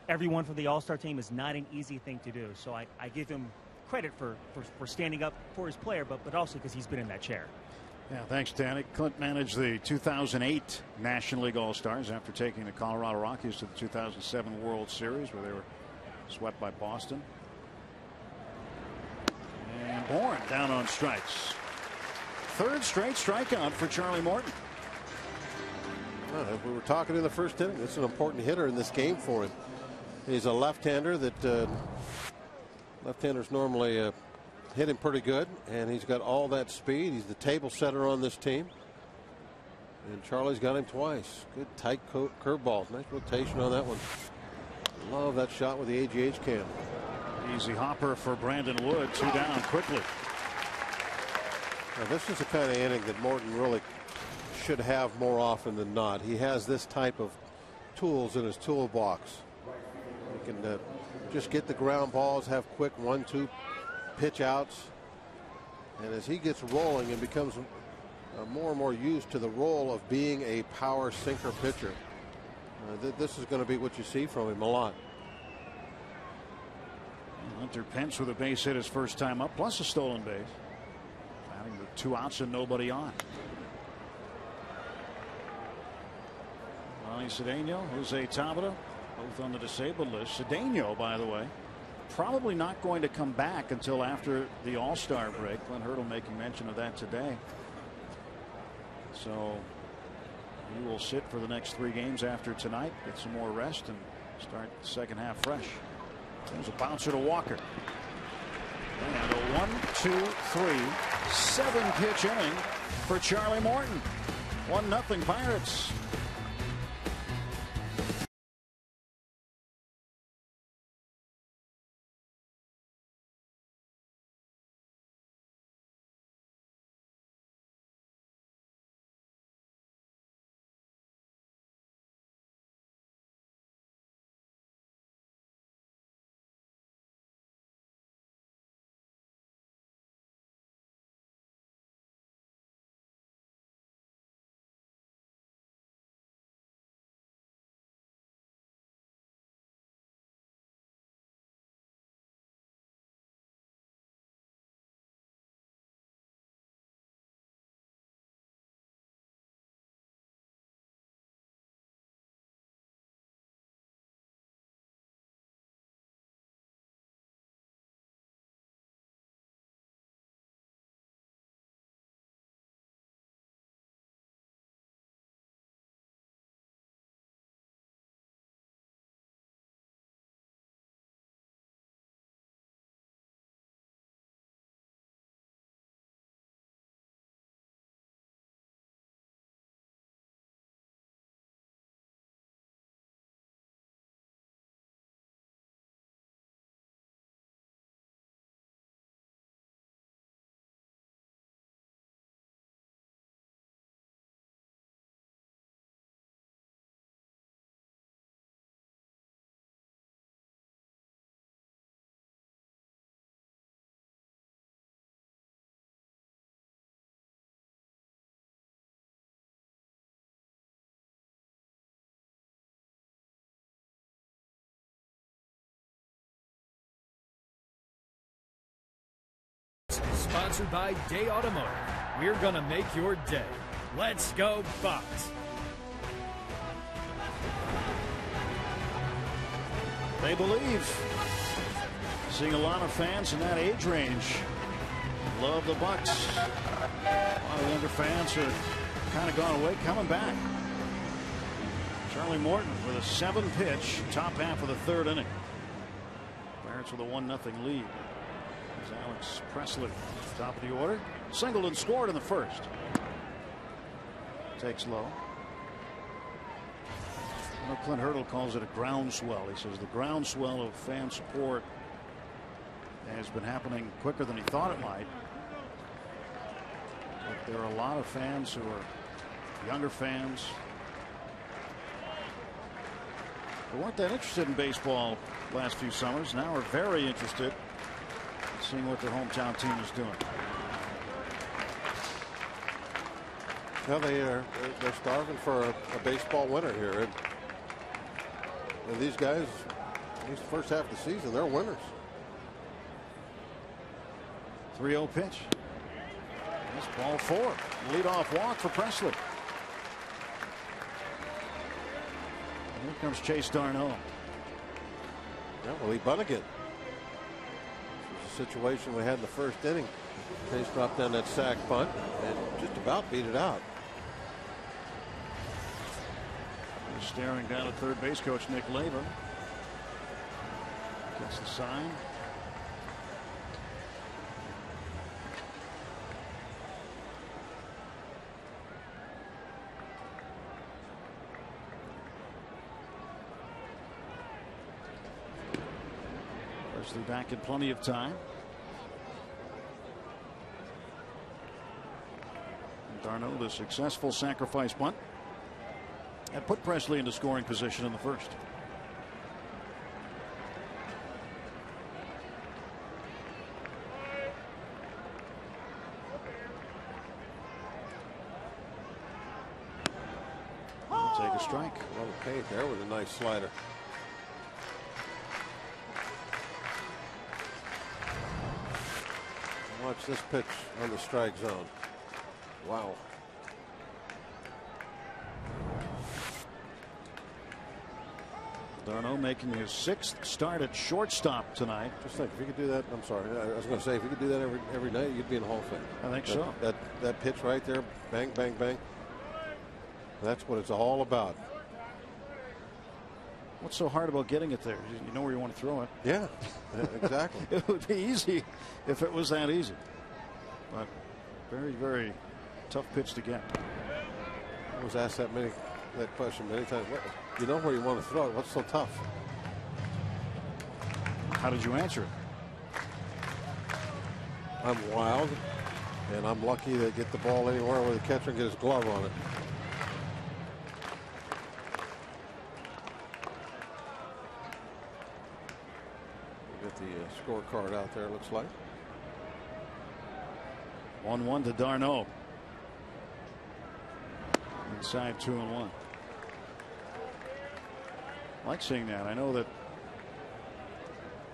everyone for the All-Star team is not an easy thing to do. So I give him credit for standing up for his player, but also because he's been in that chair. Yeah, thanks, Danny. Clint managed the 2008 National League All-Stars after taking the Colorado Rockies to the 2007 World Series, where they were swept by Boston. And Bourne down on strikes. Third straight strikeout for Charlie Morton. We were talking in the first inning. It's an important hitter in this game for him. He's a left-hander that left-handers normally hit him pretty good, and he's got all that speed. He's the table setter on this team. And Charlie's got him twice. Good tight curveball. Nice rotation on that one. Love that shot with the AGH cam. Easy hopper for Brandon Wood. 2 down quickly. Now, this is the kind of inning that Morton really should have more often than not. He has this type of tools in his toolbox. He can just get the ground balls, have quick 1-2 pitch outs. And as he gets rolling and becomes more and more used to the role of being a power sinker pitcher, this is going to be what you see from him a lot. Hunter Pence with a base hit his first time up, plus a stolen base. Batting with 2 outs and nobody on. Ronnie Cedeno, Jose Tabata, both on the disabled list. Cedeno, by the way, probably not going to come back until after the All-Star break. Clint Hurdle making mention of that today. So he will sit for the next 3 games after tonight, get some more rest, and start the second half fresh. There's a bouncer to Walker. And a 1-2-3 7-pitch inning for Charlie Morton. 1-0 Pirates. sponsored by Day Automotive. We're going to make your day. Let's go Bucks. They believe. Seeing a lot of fans in that age range love the Bucks. A lot of younger fans who have kind of gone away, coming back. Charlie Morton with a 7-pitch top half of the 3rd inning. Pirates with a 1-0 lead. There's Alex Presley, top of the order. Singled and scored in the 1st. Takes low. Clint Hurdle calls it a groundswell. He says the groundswell of fan support has been happening quicker than he thought it might. But there are a lot of fans who are younger fans who weren't that interested in baseball last few summers. Now are very interested in seeing what their hometown team is doing. Well, they're starving for a baseball winner here. And these guys, at least the first half of the season, they're winners. 3-0 pitch. This ball 4. Leadoff walk for Presley. And here comes Chase Darno. Yeah, well, he bunt again. This was a situation we had in the 1st inning. Chase dropped down that sac bunt and just about beat it out. Staring down at third base coach Nick Leva. Gets the sign. Presley back in plenty of time. And Darno, the successful sacrifice bunt, and put Presley into scoring position in the 1st. We'll take a strike. Well, okay, there was a nice slider. Watch this pitch on the strike zone. Wow. Darno making his 6th start at shortstop tonight. Just think, if you could do that, I'm sorry, I was going to say, if you could do that every night, you'd be in the Hall of Fame. I think so. That pitch right there, bang, bang, bang. That's what it's all about. What's so hard about getting it there? You know where you want to throw it. Yeah, exactly. It would be easy if it was that easy. But very, very tough pitch to get. I was asked that question many times. You know where you want to throw it. What's so tough? How did you answer it? I'm wild, and I'm lucky to get the ball anywhere where the catcher can get his glove on it. We'll get the scorecard out there, it looks like. 1-1 to Darno. Inside 2-1. I like seeing that. I know that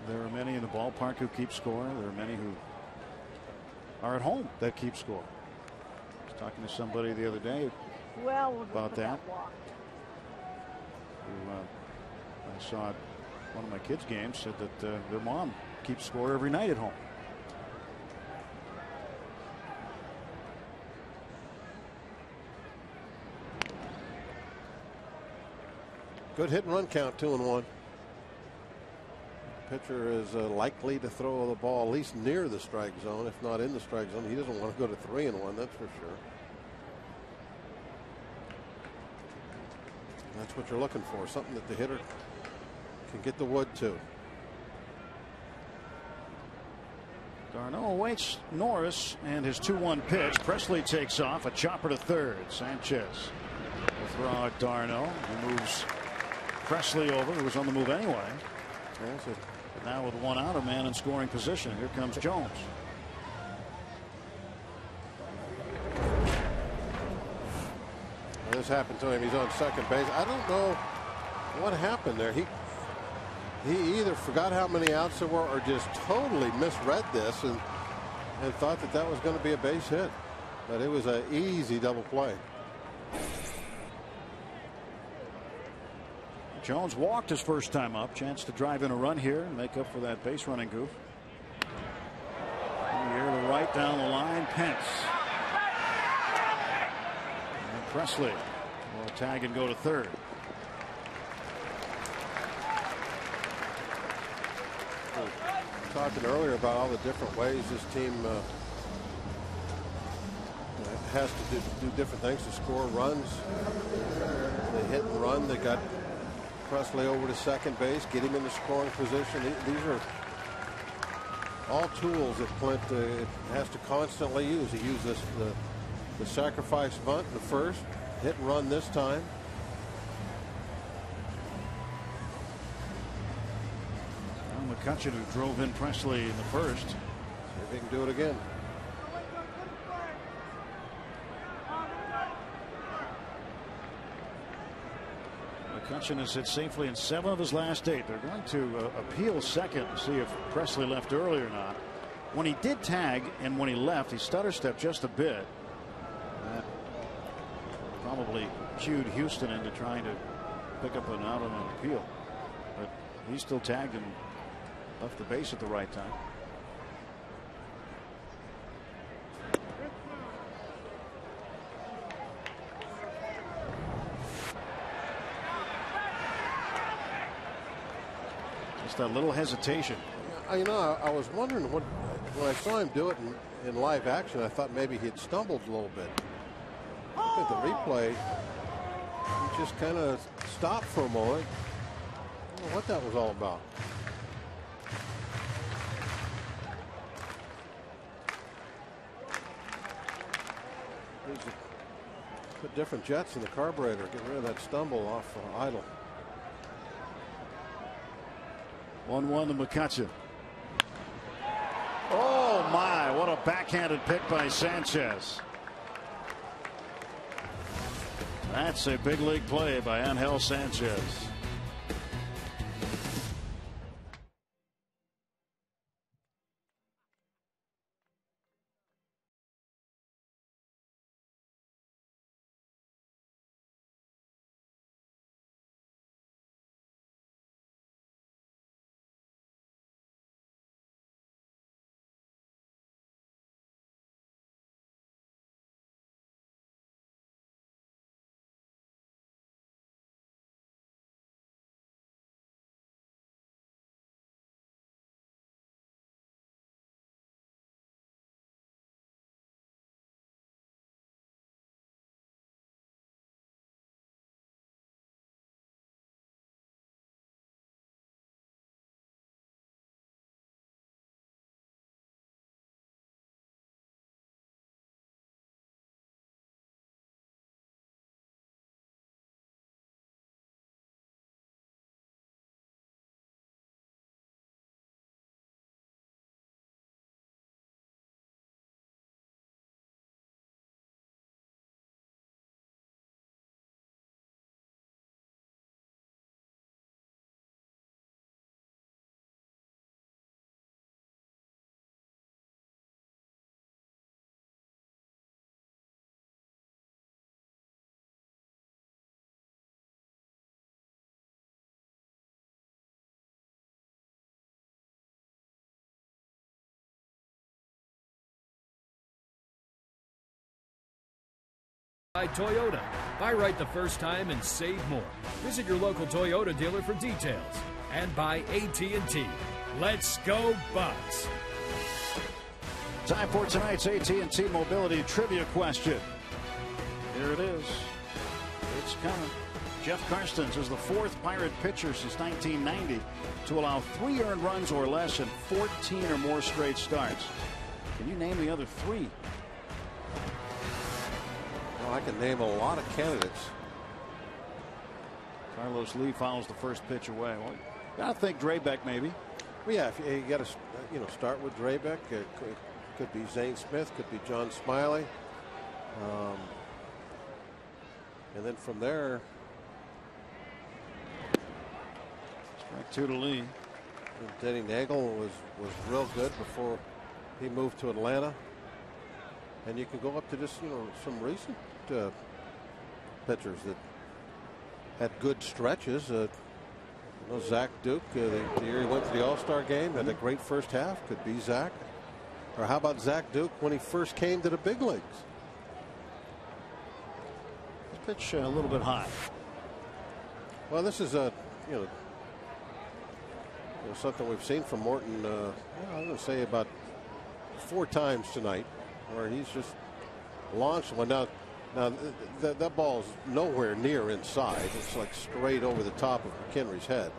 there are many in the ballpark who keep score. There are many who are at home that keep score. I was talking to somebody the other day about that. Who I saw at one of my kids' games said that their mom keeps score every night at home. Good hit and run count, 2-1. Pitcher is likely to throw the ball at least near the strike zone, if not in the strike zone. He doesn't want to go to 3-1, that's for sure. That's what you're looking for, something that the hitter can get the wood to. Darno awaits Norris and his 2-1 pitch. Presley takes off, a chopper to third. Sanchez will throw out Darno. He moves Presley over, who was on the move anyway. Yeah, now with 1 out, a man in scoring position. Here comes Jones. Well, this happened to him. He's on second base. I don't know what happened there. He either forgot how many outs there were or just totally misread this, and and thought that that was going to be a base hit, but it was an easy double play. Jones walked his first time up. Chance to drive in a run here and make up for that base running goof. Here to right down the line, Pence. And Presley will tag and go to third. Talking earlier about all the different ways this team has to do different things to score runs. They hit and run. They got Presley over to second base, get him in the scoring position. These are all tools that Clint has to constantly use. He used the sacrifice bunt in the first, hit and run this time. McCutchen, who drove in Presley in the first. See if he can do it again. McCutchen has hit safely in 7 of his last 8. They're going to appeal second to see if Presley left early or not. When he did tag and when he left, he stutter stepped just a bit. That probably cued Houston into trying to pick up an out on an appeal. But he still tagged and left the base at the right time. Just a little hesitation. You know, I was wondering when I saw him do it in live action, I thought maybe he'd stumbled a little bit. Look at the replay. He just kind of stopped for a moment. I don't know what that was all about. Put different jets in the carburetor, get rid of that stumble off idle. 1-1 to McCutchen. Oh my, what a backhanded pick by Sanchez. That's a big league play by Angel Sanchez. By Toyota. Buy right the first time and save more. Visit your local Toyota dealer for details. And by AT&T. Let's go Bucks. Time for tonight's AT&T Mobility Trivia question. Here it is. It's coming. Jeff Karstens is the 4th Pirate pitcher since 1990 to allow 3 earned runs or less in 14 or more straight starts. Can you name the other 3? Well, I can name a lot of candidates. Carlos Lee fouls the first pitch away. Well, gotta think Drabek maybe. Well, yeah, if you got to start with Drabek. It could be Zane Smith, could be John Smiley, and then from there, strike 2 to Lee. Denny Nagel was real good before He moved to Atlanta, and you can go up to just some recent pitchers that had good stretches. Zach Duke, the year he went to the All-Star game, had a great first half. Could be Zach. Or how about Zach Duke when he first came to the big leagues? Pitch a little bit high. Well, this is something we've seen from Morton. I'm going to say about 4 times tonight, where he's just launched one. Now that ball's nowhere near inside. It's like straight over the top of McHenry's head.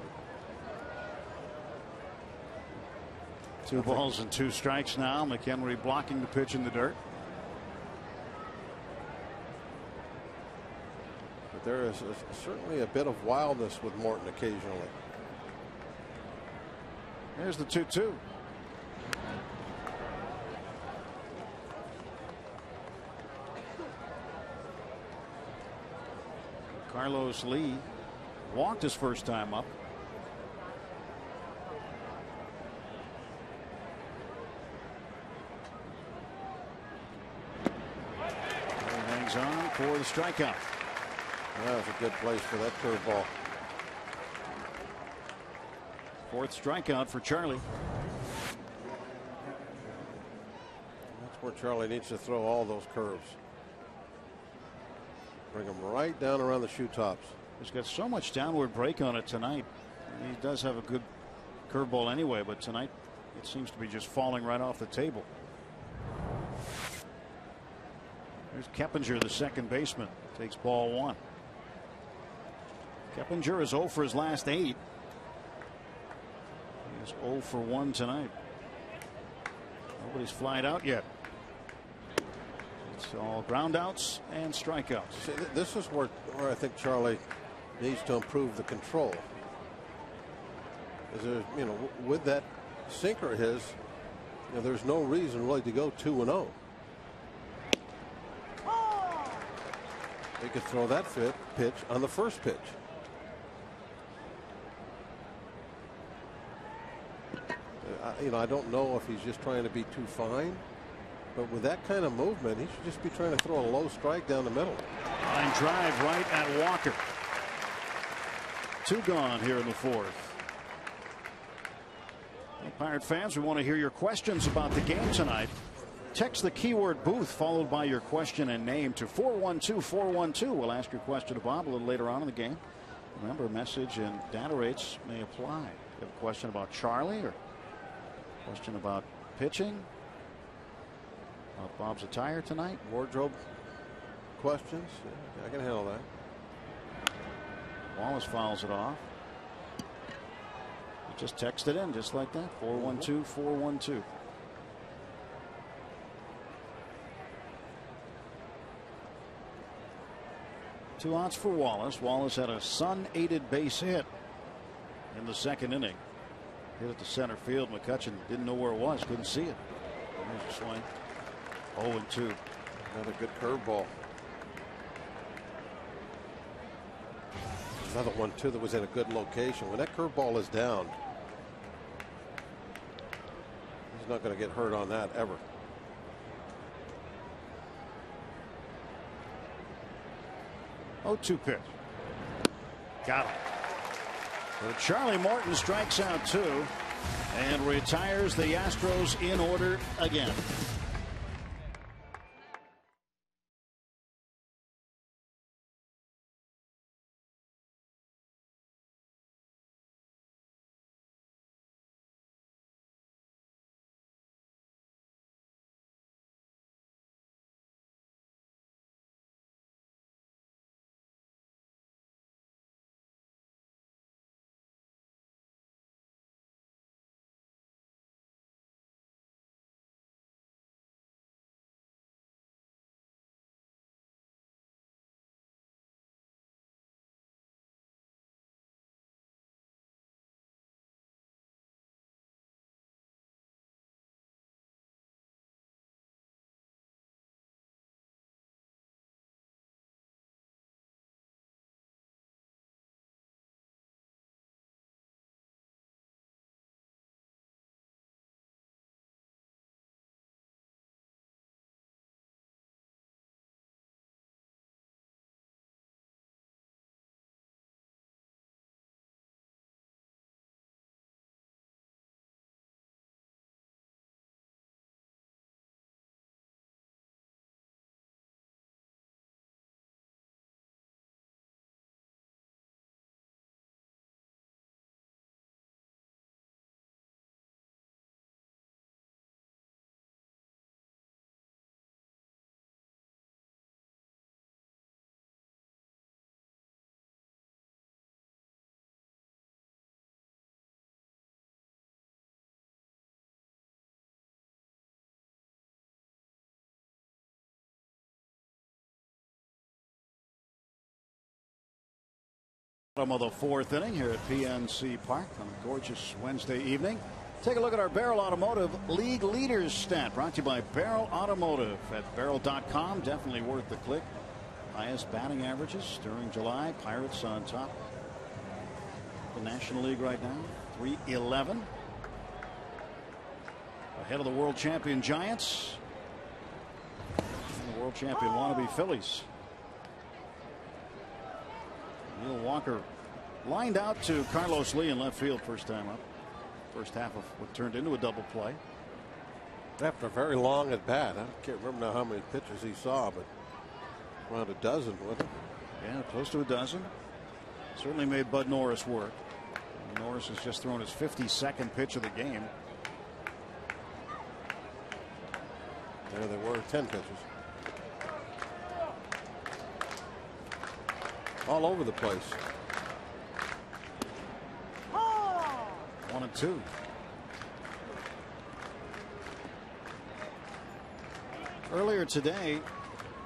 2 balls and 2 strikes now. McHenry blocking the pitch in the dirt. But there is certainly a bit of wildness with Morton occasionally. There's the 2-2. Carlos Lee walked his first time up. And hangs on for the strikeout. That was a good place for that curveball. 4th strikeout for Charlie. That's where Charlie needs to throw all those curves. Bring them right down around the shoe tops. He's got so much downward break on it tonight. He does have a good curveball anyway, but tonight it seems to be just falling right off the table. There's Keppinger, the second baseman, takes ball 1. Keppinger is 0 for his last 8. He is 0 for 1 tonight. Nobody's flied out yet. It's all ground outs and strikeouts. See, this is where I think Charlie needs to improve the control. Is there, with that sinker of his, there's no reason really to go 2-0. He could throw that pitch on the first pitch. I don't know if he's just trying to be too fine, but with that kind of movement, he should just be trying to throw a low strike down the middle. Line drive right at Walker. 2 gone here in the 4th. Hey, Pirate fans, we want to hear your questions about the game tonight. Text the keyword booth followed by your question and name to 412-412. We'll ask your question to Bob a little later on in the game. Remember, message and data rates may apply. You have a question about Charlie or a question about pitching? About Bob's attire tonight? Wardrobe questions? Yeah, I can handle that. Wallace fouls it off. He just texted in just like that. 412-412. Two outs for Wallace. Wallace had a Sun-aided base hit in the 2nd inning. Hit it to center field. McCutchen didn't know where it was. Couldn't see it. There's a swing. 0-2. Another good curveball. Another one too that was in a good location. When that curveball is down, he's not going to get hurt on that ever. 0-2 pitch. Got him. So Charlie Morton strikes out 2 and retires the Astros in order again. Bottom of the fourth inning here at PNC Park on a gorgeous Wednesday evening. Take a look at our Barrel Automotive League Leaders stat, brought to you by Barrel Automotive at Barrel.com. Definitely worth the click. Highest batting averages during July. Pirates on top. The National League right now, 311. Ahead of the world champion Giants. And the world champion wannabe Phillies. Neil Walker lined out to Carlos Lee in left field first time up. First half of what turned into a double play. After a very long at bat. I can't remember now how many pitches he saw, but around a dozen, wasn't it? Yeah, close to a dozen. Certainly made Bud Norris work. Norris has just thrown his 52nd pitch of the game. There they were, 10 pitches. All over the place. 1-2. Earlier today,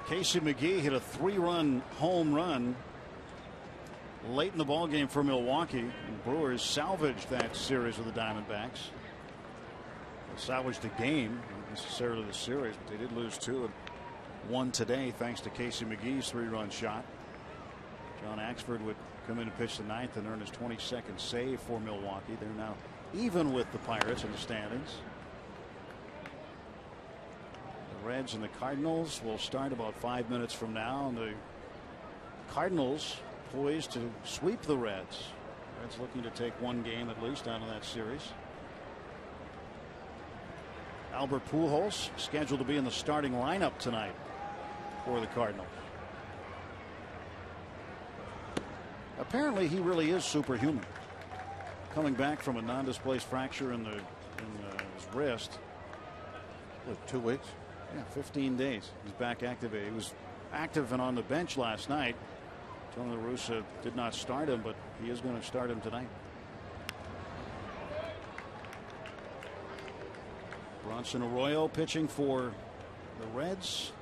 Casey McGee hit a 3-run home run late in the ball game for Milwaukee. And Brewers salvaged that series with the Diamondbacks. They salvaged the game, not necessarily the series, but they did lose 2 and won today thanks to Casey McGee's 3-run shot. John Axford would come in and pitch the 9th and earn his 22nd save for Milwaukee. They're now even with the Pirates in the standings. The Reds and the Cardinals will start about 5 minutes from now, and the Cardinals poised to sweep the Reds. Reds looking to take 1 game at least out of that series. Albert Pujols scheduled to be in the starting lineup tonight for the Cardinals. Apparently he really is superhuman. Coming back from a non-displaced fracture in his wrist. What, 2 weeks? Yeah, 15 days. He's back activated. He was active and on the bench last night. Tony La Russa did not start him, but he is going to start him tonight. Bronson Arroyo pitching for the Reds.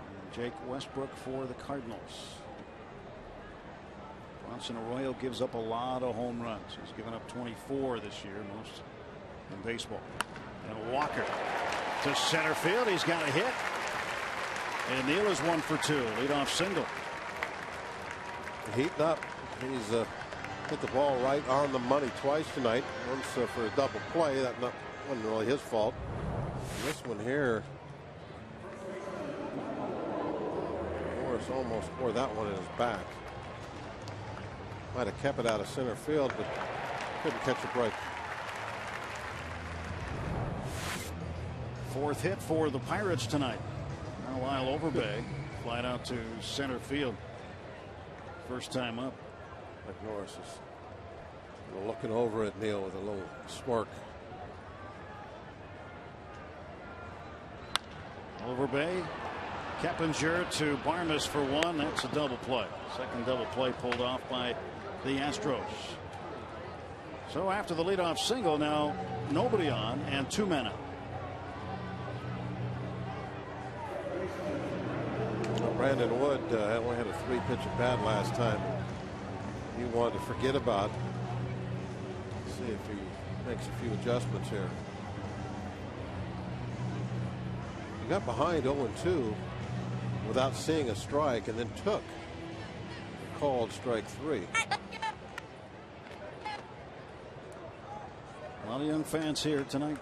And Jake Westbrook for the Cardinals. Bronson Arroyo gives up a lot of home runs. He's given up 24 this year, most in baseball. And Walker to center field. He's got a hit. And Neal is 1 for 2. Leadoff single. Heating up. He's hit the ball right on the money twice tonight. Once for a double play. That wasn't really his fault. This one here, Norris almost wore that one in his back. Might have kept it out of center field, but couldn't catch a break. 4th hit for the Pirates tonight. Now Lyle Overbay flied out to center field. First time up. Like Norris is looking over at Neal with a little smirk. Overbay, Keppinger to Barmes for 1. That's a double play. Second double play pulled off by the Astros. So after the leadoff single, now nobody on and 2 men out. Brandon Wood only had a 3-pitch at bat last time. He wanted to forget about. See if he makes a few adjustments here. He got behind 0-2 without seeing a strike, and then took a called strike 3. A lot of young fans here tonight.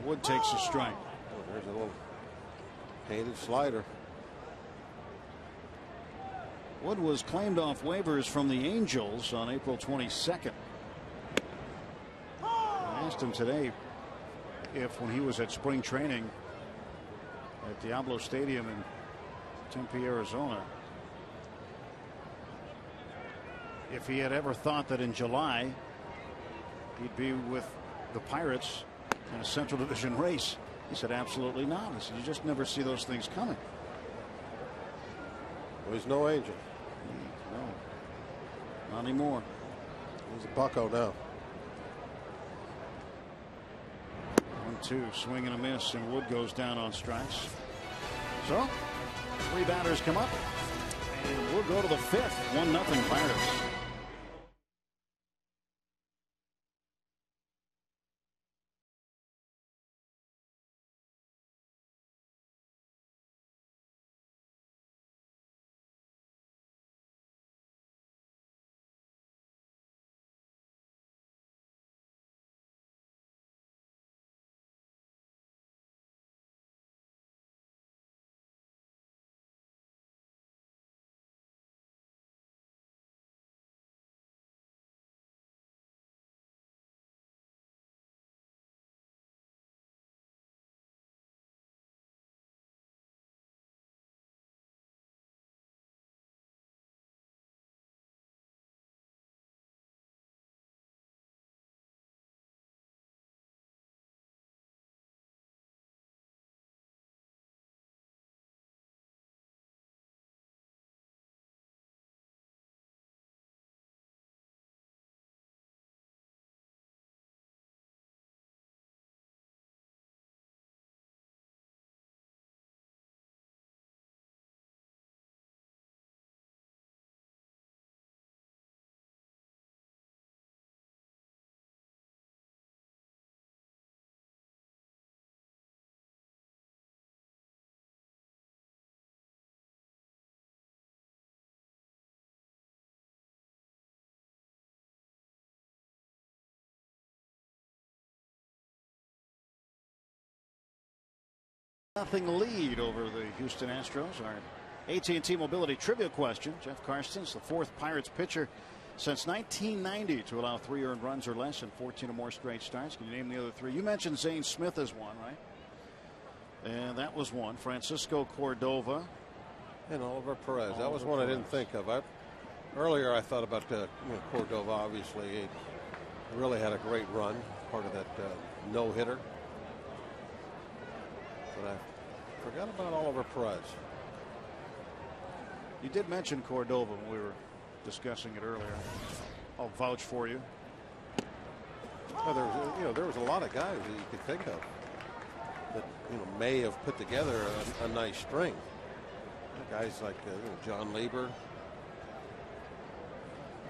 Wood takes a strike. Oh, there's a little painted slider. Wood was claimed off waivers from the Angels on April 22nd. I asked him today if, when he was at spring training at Diablo Stadium in Tempe, Arizona, if he had ever thought that in July he'd be with the Pirates in a Central Division race. He said absolutely not. He said you just never see those things coming. Well, he's no Angel. No, not anymore. He's a bucko now. 1-2, swing and a miss, and Wood goes down on strikes. So 3 batters come up. And we'll go to the fifth. 1-0 Pirates. Nothing lead over the Houston Astros. Our AT&T Mobility Trivia question. Jeff Karstens, the fourth Pirates pitcher since 1990 to allow 3 earned runs or less in 14 or more straight starts. Can you name the other 3? You mentioned Zane Smith as one, right? And that was one. Francisco Cordova. And Oliver Perez. That was one I didn't think of. Earlier I thought about Cordova. Obviously, he really had a great run. Part of that no-hitter. But I forgot about Oliver Perez. You did mention Cordova when we were discussing it earlier. I'll vouch for you. Well, there was a lot of guys that you could think of that may have put together a nice string. Guys like John Lieber.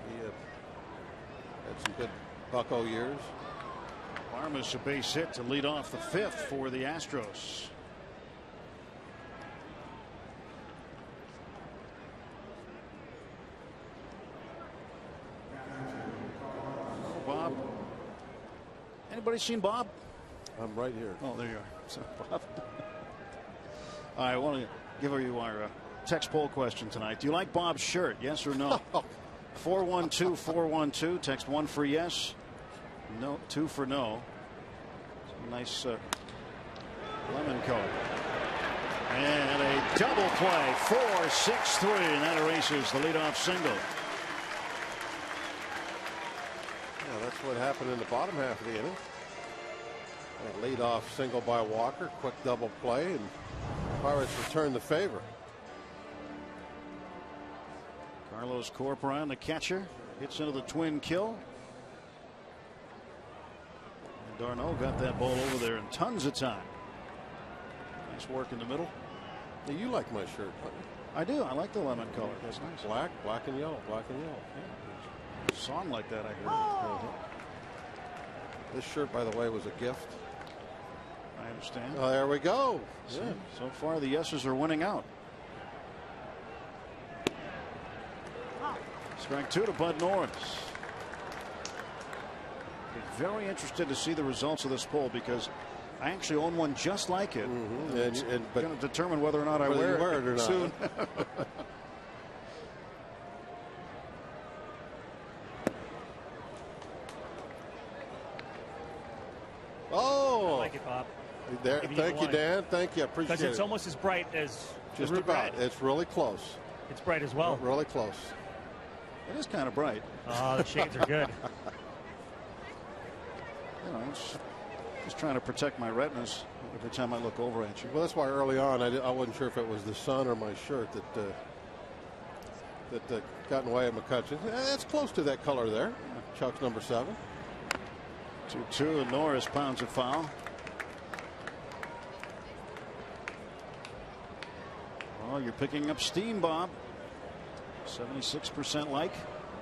He had some good Bucko years. Armas a base hit to lead off the fifth for the Astros. Bob. Anybody seen Bob? I'm right here. Oh, there you are. So, Bob. All right, I want to give you our text poll question tonight. Do you like Bob's shirt? Yes or no? 412-412. Text 1 for yes. No, 2 for no. Nice lemon color. And a double play. 4-6-3. And that erases the leadoff single. Yeah, that's what happened in the bottom half of the inning. A leadoff single by Walker. Quick double play. And Pirates return the favor. Carlos Corporan, the catcher, hits into the twin kill. Darno got that ball over there in tons of time. Nice work in the middle. Hey, you like my shirt, buddy. I do. I like the lemon color. That's nice. Black and yellow. Black and yellow. Yeah. A song like that, I heard. This shirt, by the way, was a gift. I understand. Oh, there we go. Yeah. So far, the yeses are winning out. Strike 2 to Bud Norris. Very interested to see the results of this poll because I actually own one just like it. But going to determine whether or not I wear it or not. Soon. Oh, I like it, Bob. There, thank you, Dan. Thank you. I appreciate it. Because it's almost as bright as just the about. red. It's really close. It's bright as well. Really close. It is kind of bright. Oh, the shades are good. You know, just trying to protect my retinas every time I look over at you. Well, that's why early on I wasn't sure if it was the sun or my shirt that got in the way of McCutchen. That's close to that color there. Chuck's number 7. 2-2 and Norris pounds it foul. Oh, you're picking up steam, Bob. 76% like,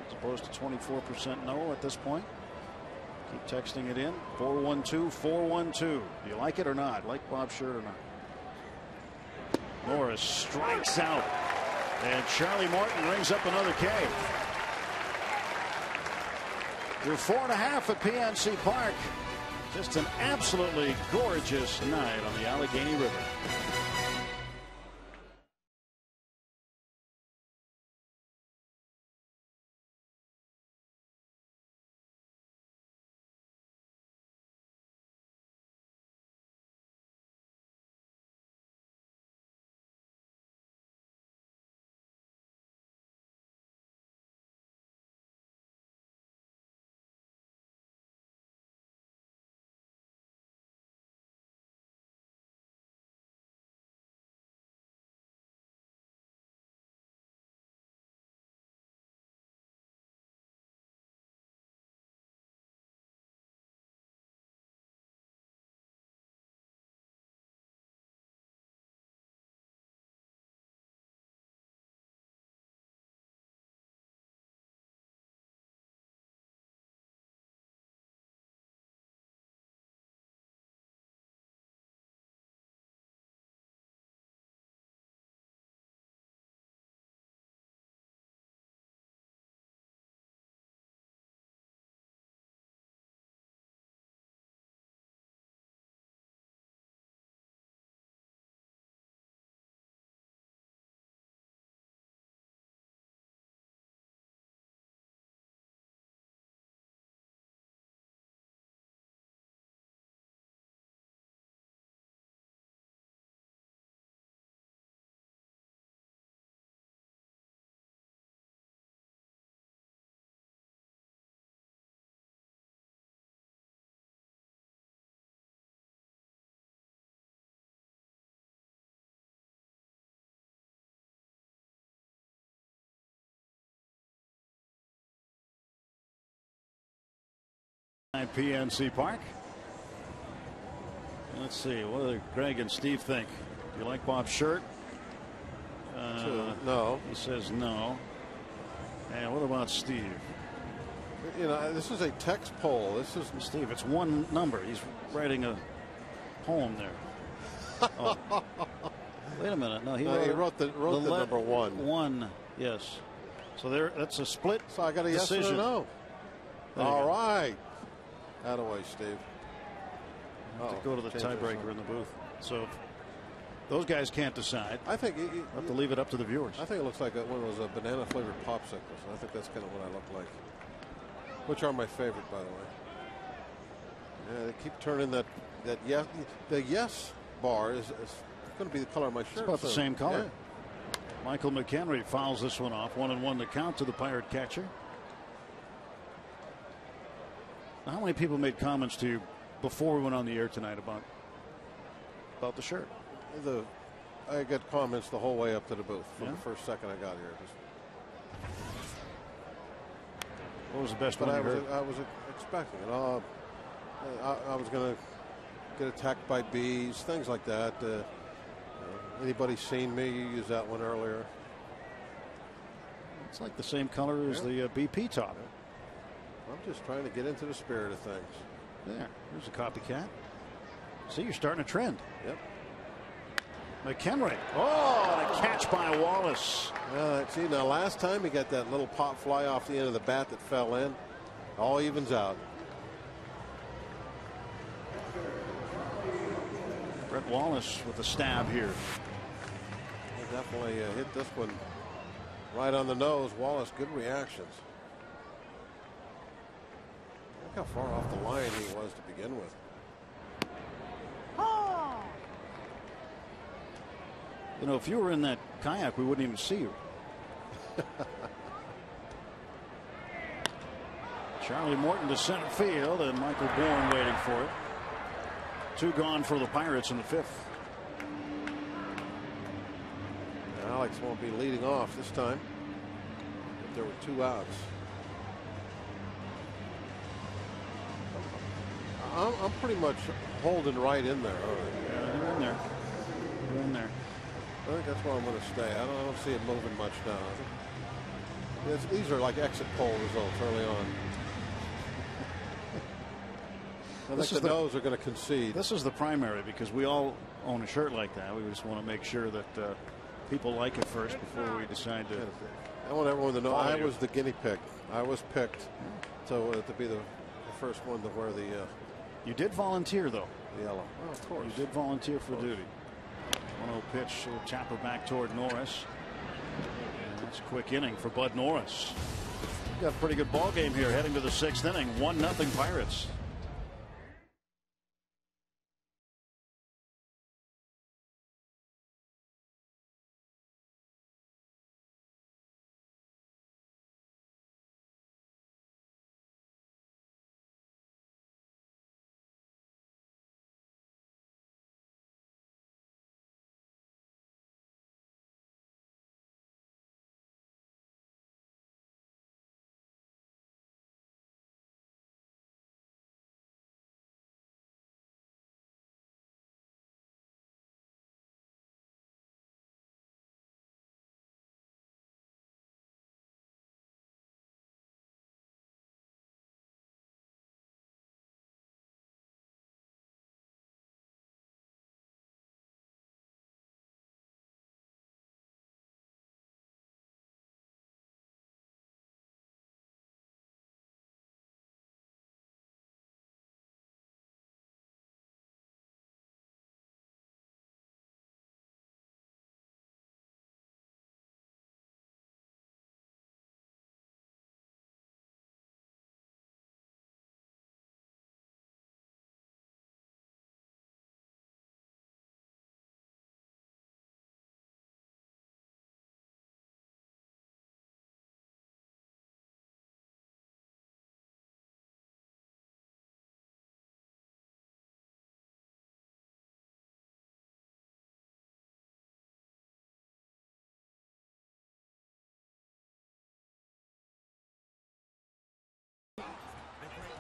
as opposed to 24% no at this point. Keep texting it in. 412-412. Do you like it or not? Like Bob Shirt or not? Norris strikes out. And Charlie Morton rings up another K. Through 4.5 at PNC Park. Just an absolutely gorgeous night on the Allegheny River. At PNC Park. Let's see, what do Greg and Steve think? Do you like Bob's shirt? No. He says no. And what about Steve? You know, this is a text poll. This is Steve. It's one number. He's writing a poem there. Oh. Wait a minute. No, he wrote the number one. One. Yes. So there. That's a split. So I got a yes decision. or a no. All right. Attaboy, Steve. To go to the tiebreaker in the booth. So if those guys can't decide, I think you have to leave it up to the viewers. I think it looks like one of those banana flavored popsicles. I think that's kind of what I look like. Which are my favorite, by the way. Yeah, they keep turning that yes. The yes bar is going to be the color of my shirt. It's about the same color. Yeah. Michael McHenry fouls this one off. 1-1 to count to the Pirate catcher. Now, how many people made comments to you before we went on the air tonight about the shirt? I got comments the whole way up to the booth from the first second I got here. What was the best one you heard? I was expecting it. I was going to get attacked by bees, things like that. Anybody seen me use that one earlier? It's like the same color as the BP top. I'm just trying to get into the spirit of things. There's a copycat. See, you're starting a trend. Yep. McHenry. Oh, and a catch by Wallace. See, now last time he got that little pop fly off the end of the bat that fell in. All evens out. Brett Wallace with a stab here. He definitely hit this one right on the nose. Wallace, good reactions. Look how far off the line he was to begin with. You know, if you were in that kayak, we wouldn't even see you. Charlie Morton to center field, and Michael Bourne waiting for it. 2 gone for the Pirates in the 5th. Alex won't be leading off this time. But there were 2 outs. I'm pretty much holding right in there. Yeah, you're in there. You're in there. I think that's where I'm going to stay. I don't see it moving much now. These are like exit poll results early on. I think the No's are going to concede. This is the primary because we all own a shirt like that. We just want to make sure that people like it first before we decide to. I want everyone to know I was the guinea pig. I was picked to be the first one to wear the. You did volunteer though. The yellow. Well, of course. You did volunteer for duty. 1-0 pitch. Chapter back toward Norris. It's a quick inning for Bud Norris. Got a pretty good ball game here heading to the 6th inning. 1-0 Pirates.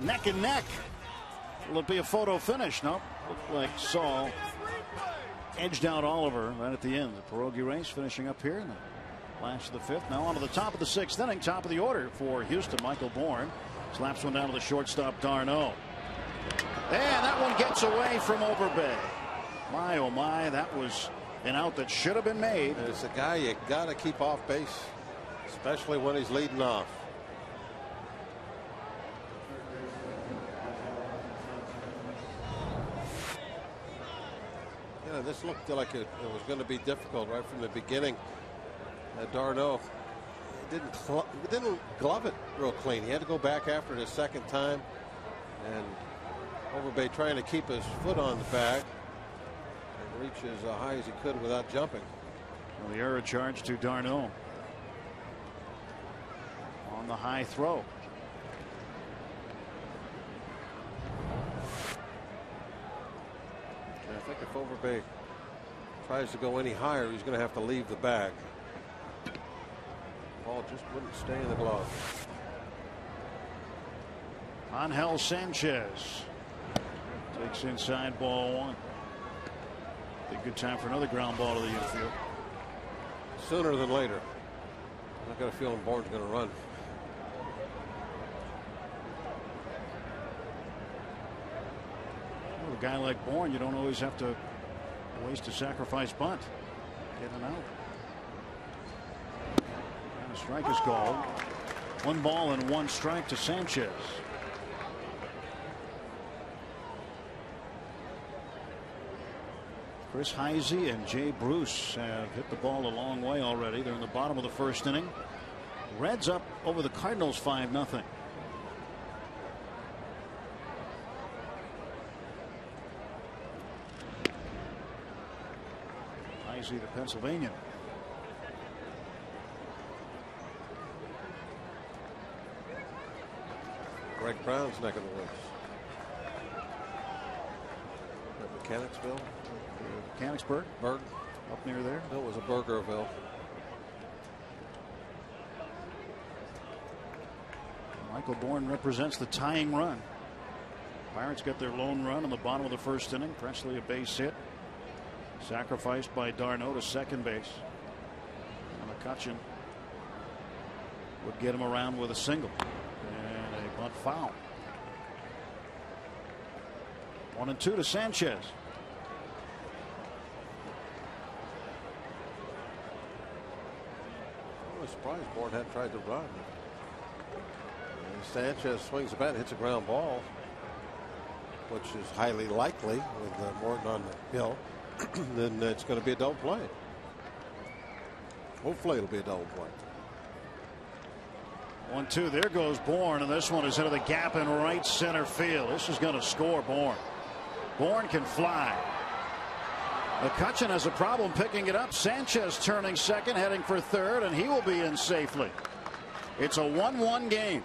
Neck and neck. Will it be a photo finish? Nope. Looked like Saul edged out Oliver right at the end. The pierogi race finishing up here in the last of the 5th. Now on to the top of the 6th inning. Top of the order for Houston. Michael Bourne slaps one down to the shortstop d'Arnaud. And that one gets away from Overbay. My oh my, that was an out that should have been made. It's a guy you got to keep off base, especially when he's leading off. This looked like it was going to be difficult right from the beginning. d'Arnaud didn't glove it real clean. He had to go back after it a second time, and Overbay trying to keep his foot on the bag and reach as high as he could without jumping. Well, the error charge to d'Arnaud on the high throw. I think if Overbay tries to go any higher, he's going to have to leave the bag. Ball just wouldn't stay in the glove. Angel Sanchez takes inside, ball 1. Be a good time for another ground ball to the infield. Sooner than later. I got a feeling Bourne's going to run. A guy like Bourne, you don't always have to waste a sacrifice bunt. Get him out. And a strike is called. 1 ball and 1 strike to Sanchez. Chris Heisey and Jay Bruce have hit the ball a long way already. They're in the bottom of the 1st inning. Reds up over the Cardinals 5-0. The Pennsylvanian. Greg Brown's neck of the woods. Mechanicsville? Mechanicsburg? Berg? Up near there? No, it was a Burgerville. Michael Bourne represents the tying run. Pirates get their lone run in the bottom of the 1st inning. Presley a base hit. Sacrificed by d'Arnaud to second base. MCCUTCHEN would get him around with a single and a bunt foul. 1-2 to Sanchez. I was surprised Bourne hadn't tried to run. And Sanchez swings the bat and hits a ground ball, which is highly likely with Morton on the hill. Then it's going to be a double play. Hopefully it'll be a double play. 1-2. There goes Bourne, and this one is into the gap in right center field. This is going to score Bourne. Bourne can fly. McCutchen has a problem picking it up. Sanchez turning second, heading for third, and he will be in safely. It's a 1-1 game.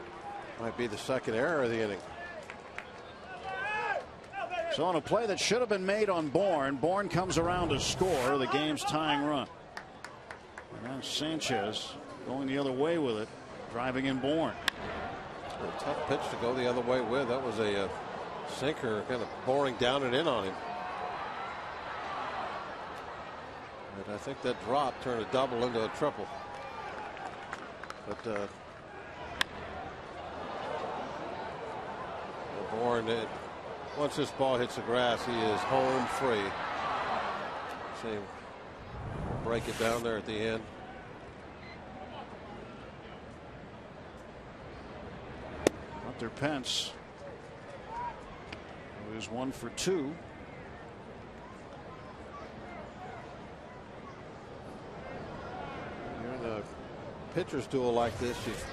Might be the second error of the inning. So on a play that should have been made on Bourne, Bourne comes around to score the game's tying run. And now Sanchez going the other way with it, driving in Bourne. A tough pitch to go the other way with. That was a sinker, kind of boring down and in on him. And I think that drop turned a double into a triple. But Bourne, once this ball hits the grass, he is home free. See him break it down there at the end. Hunter Pence, who is 1 for 2. You're in a pitcher's duel like this, you've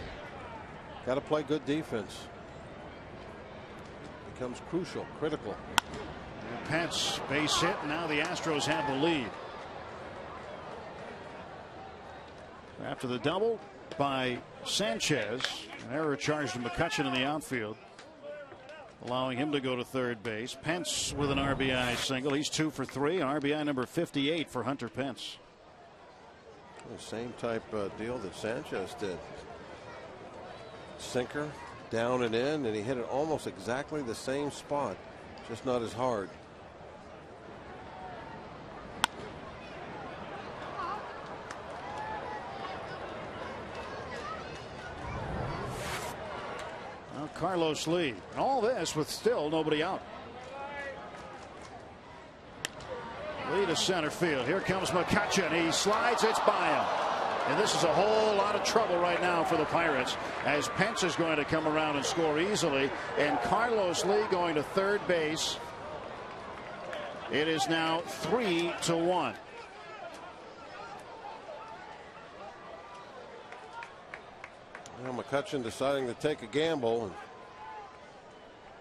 got to play good defense. Becomes crucial, critical. And Pence base hit. Now the Astros have the lead. After the double by Sanchez, an error charged to McCutchen in the outfield, allowing him to go to third base. Pence with an RBI single. He's 2 for 3. RBI number 58 for Hunter Pence. The same type deal that Sanchez did. Sinker down and in, and he hit it almost exactly the same spot, just not as hard. Now Carlos Lee, and all this with still nobody out. Lee to center field. Here comes McCutchen. He slides. It's by him. And this is a whole lot of trouble right now for the Pirates, as Pence is going to come around and score easily, and Carlos Lee going to third base. It is now 3-1. Well, McCutchen deciding to take a gamble and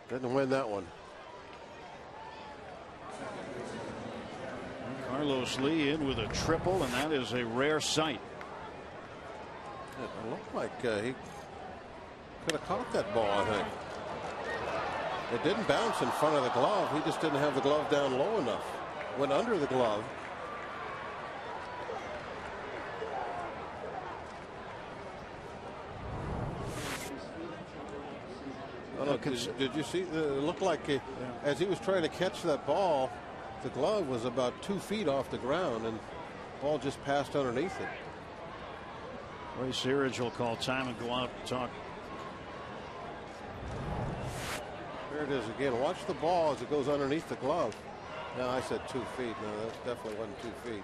didn't win that one. Carlos Lee in with a triple, and that is a rare sight. It looked like he could have caught that ball, I think. It didn't bounce in front of the glove. He just didn't have the glove down low enough. Went under the glove. Did you see? It looked like as he was trying to catch that ball, the glove was about 2 feet off the ground, and the ball just passed underneath it. Ray Searage will call time and go out and talk. There it is again. Watch the ball as it goes underneath the glove. No, I said 2 feet. No, that definitely wasn't 2 feet.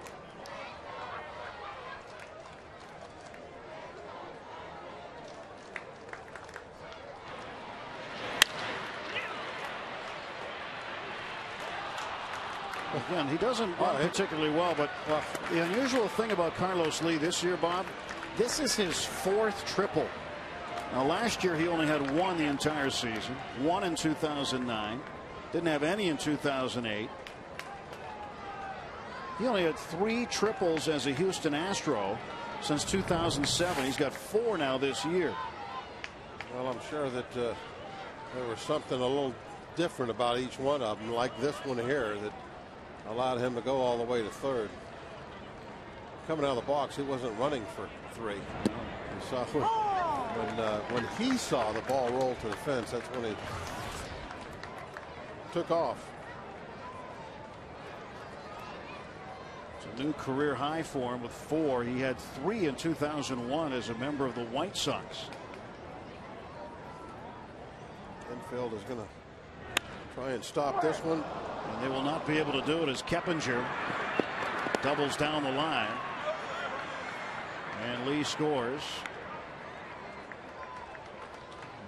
Again, he doesn't run particularly well, but the unusual thing about Carlos Lee this year, Bob, this is his 4th triple. Now, last year he only had 1 the entire season, 1 in 2009, didn't have any in 2008. He only had 3 triples as a Houston Astro since 2007. He's got 4 now this year. Well, I'm sure that there was something a little different about each one of them, like this one here, that allowed him to go all the way to third. Coming out of the box, he wasn't running for 3. You saw when he saw the ball roll to the fence, that's when he took off. It's a new career high for him with 4. He had 3 in 2001 as a member of the White Sox. Infield is going to try and stop this one. And they will not be able to do it as Keppinger doubles down the line. And Lee scores.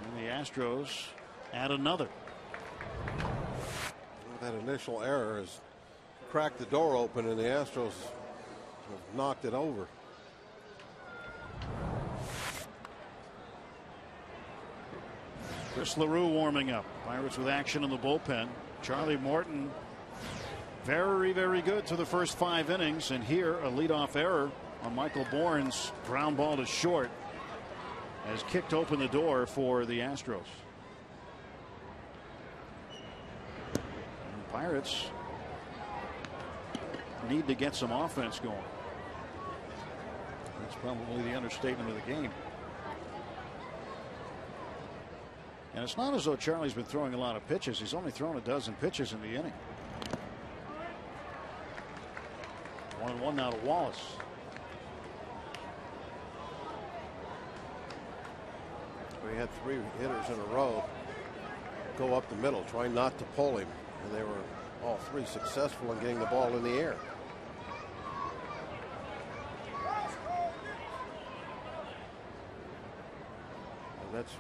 And the Astros add another. That initial error has cracked the door open, and the Astros have knocked it over. Chris LaRue warming up. Pirates with action in the bullpen. Charlie Morton very, very good to the first 5 innings, and here a leadoff error on Michael Bourne's ground ball to short has kicked open the door for the Astros. And the Pirates need to get some offense going. That's probably the understatement of the game. And it's not as though Charlie's been throwing a lot of pitches. He's only thrown a dozen pitches in the inning. 1-1 now to Wallace. We had 3 hitters in a row go up the middle, trying not to pull him, and they were all 3 successful in getting the ball in the air. And that's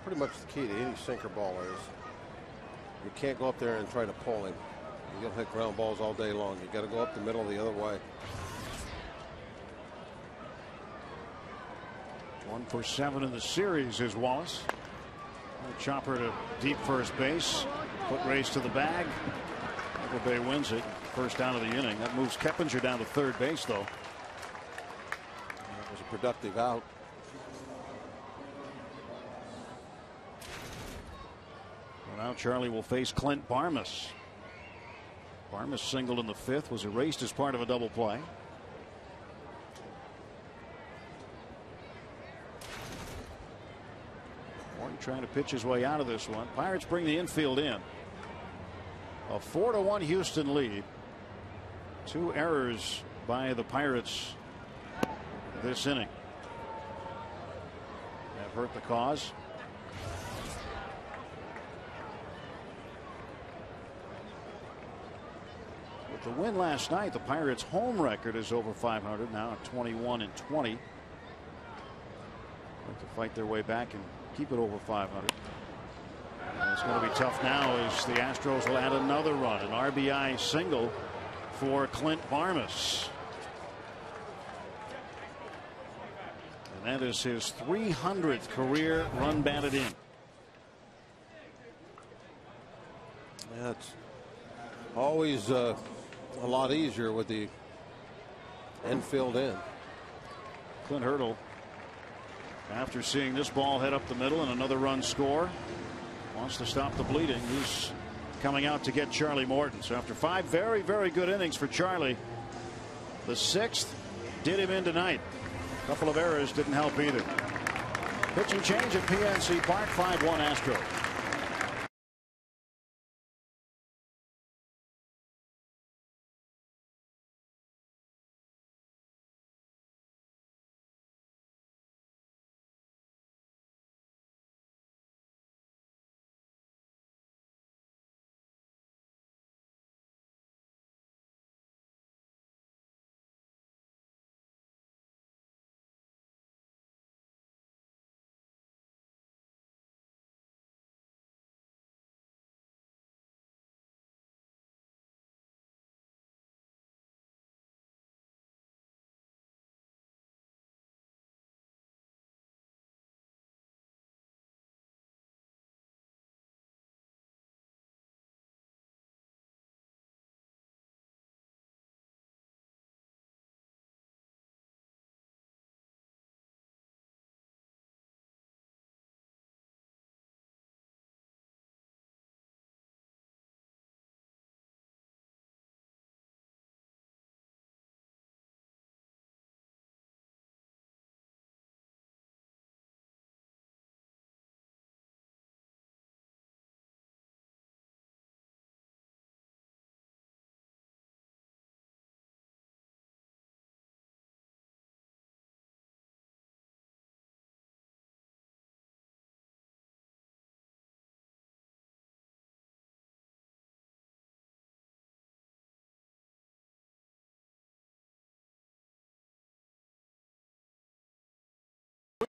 pretty much the key to any sinker baller is you can't go up there and try to pull him. You'll hit ground balls all day long. You got to go up the middle the other way. 1 for 7 in the series is Wallace. Chopper to deep first base. Foot race to the bag. Tampa Bay wins it. First down of the inning. That moves Keppinger down to third base, though. That was a productive out. Well, now Charlie will face Clint Barmas. Barmas singled in the 5th, was erased as part of a double play. Morton trying to pitch his way out of this one. Pirates bring the infield in. A 4-1 Houston lead. 2 errors by the Pirates this inning have hurt the cause. With the win last night, the Pirates' home record is over 500 now at 21-20. Like to fight their way back and keep it over 500. And it's going to be tough now as the Astros will add another run, an RBI single for Clint Barmas. And that is his 300th career run batted in. Yeah, it's always a lot easier with the infield in. Clint Hurdle, after seeing this ball head up the middle and another run score, wants to stop the bleeding. He's coming out to get Charlie Morton. So after 5 very, very good innings for Charlie, the 6th did him in tonight. A couple of errors didn't help either. Pitching change at PNC Park, 5-1 Astros.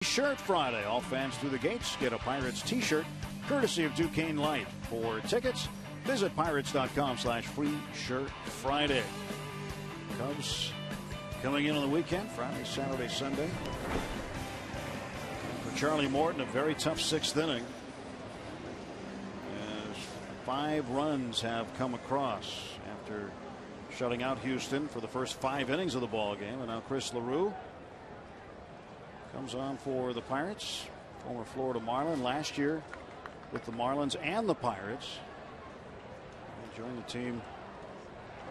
Shirt Friday. All fans through the gates get a Pirates t-shirt courtesy of Duquesne Light. For tickets, visit pirates.com/free shirt Friday. Cubs coming in on the weekend, Friday, Saturday, Sunday. For Charlie Morton, a very tough 6th inning. As 5 runs have come across after shutting out Houston for the first 5 innings of the ball game. And now Chris LaRue comes on for the Pirates, former Florida Marlin, last year with the Marlins and the Pirates. He joined the team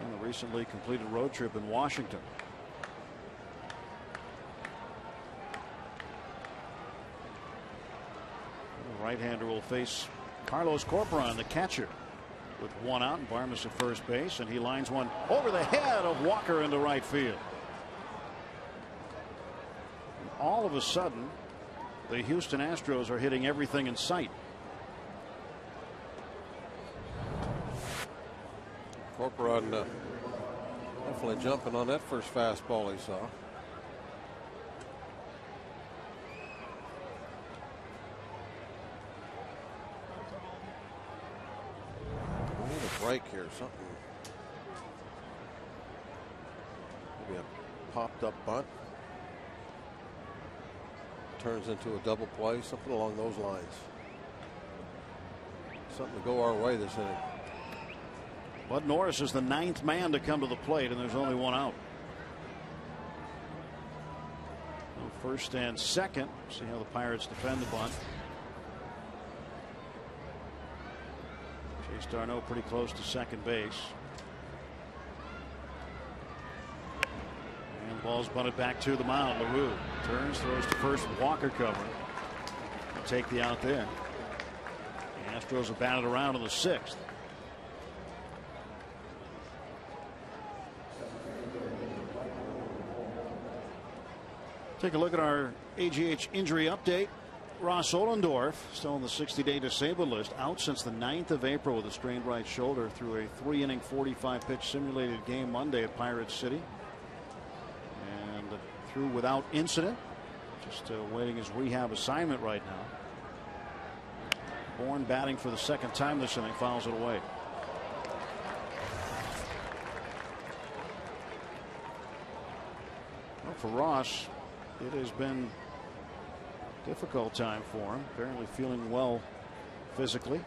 on the recently completed road trip in Washington. The right-hander will face Carlos Corporon, the catcher, with 1 out and Varmus at first base, and he lines one over the head of Walker into right field. And all of a sudden, the Houston Astros are hitting everything in sight. Corporon definitely jumping on that first fastball he saw. We need a break here, something. Maybe a popped up bunt. Turns into a double play, something along those lines. Something to go our way this inning. Bud Norris is the 9th man to come to the plate, and there's only 1 out. First and second. See how the Pirates defend the bunt. Chase Darno pretty close to second base. And the ball's bunted back to the mound. LaRue turns, throws to first. Walker covering. He'll take the out there. The Astros are batted around in the 6th. Take a look at our AGH injury update. Ross Ohlendorf, still on the 60-day disabled list, out since the 9th of April with a strained right shoulder through a 3-inning 45-pitch simulated game Monday at Pirate City. And through without incident. Just awaiting his rehab assignment right now. Bourne batting for the 2nd time this inning, fouls it away. Well, for Ross, it has been a difficult time for him. Apparently feeling well physically.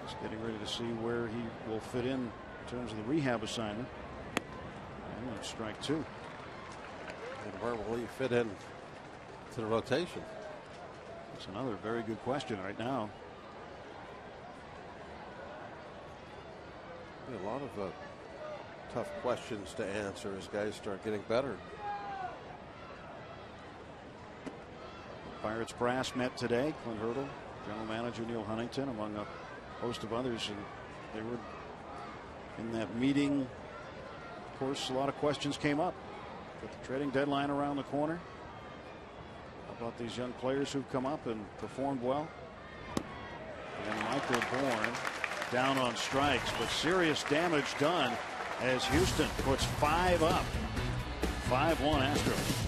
Just getting ready to see where he will fit in terms of the rehab assignment. And that's strike 2. And where will he fit in to the rotation? That's another very good question right now. A lot of tough questions to answer as guys start getting better. Pirates brass met today. Clint Hurdle, general manager Neil Huntington, among a host of others, and they were in that meeting. Of course, a lot of questions came up. With the trading deadline around the corner, how about these young players who've come up and performed well? And Michael Bourne down on strikes, but serious damage done as Houston puts 5 up. 5-1 Astros.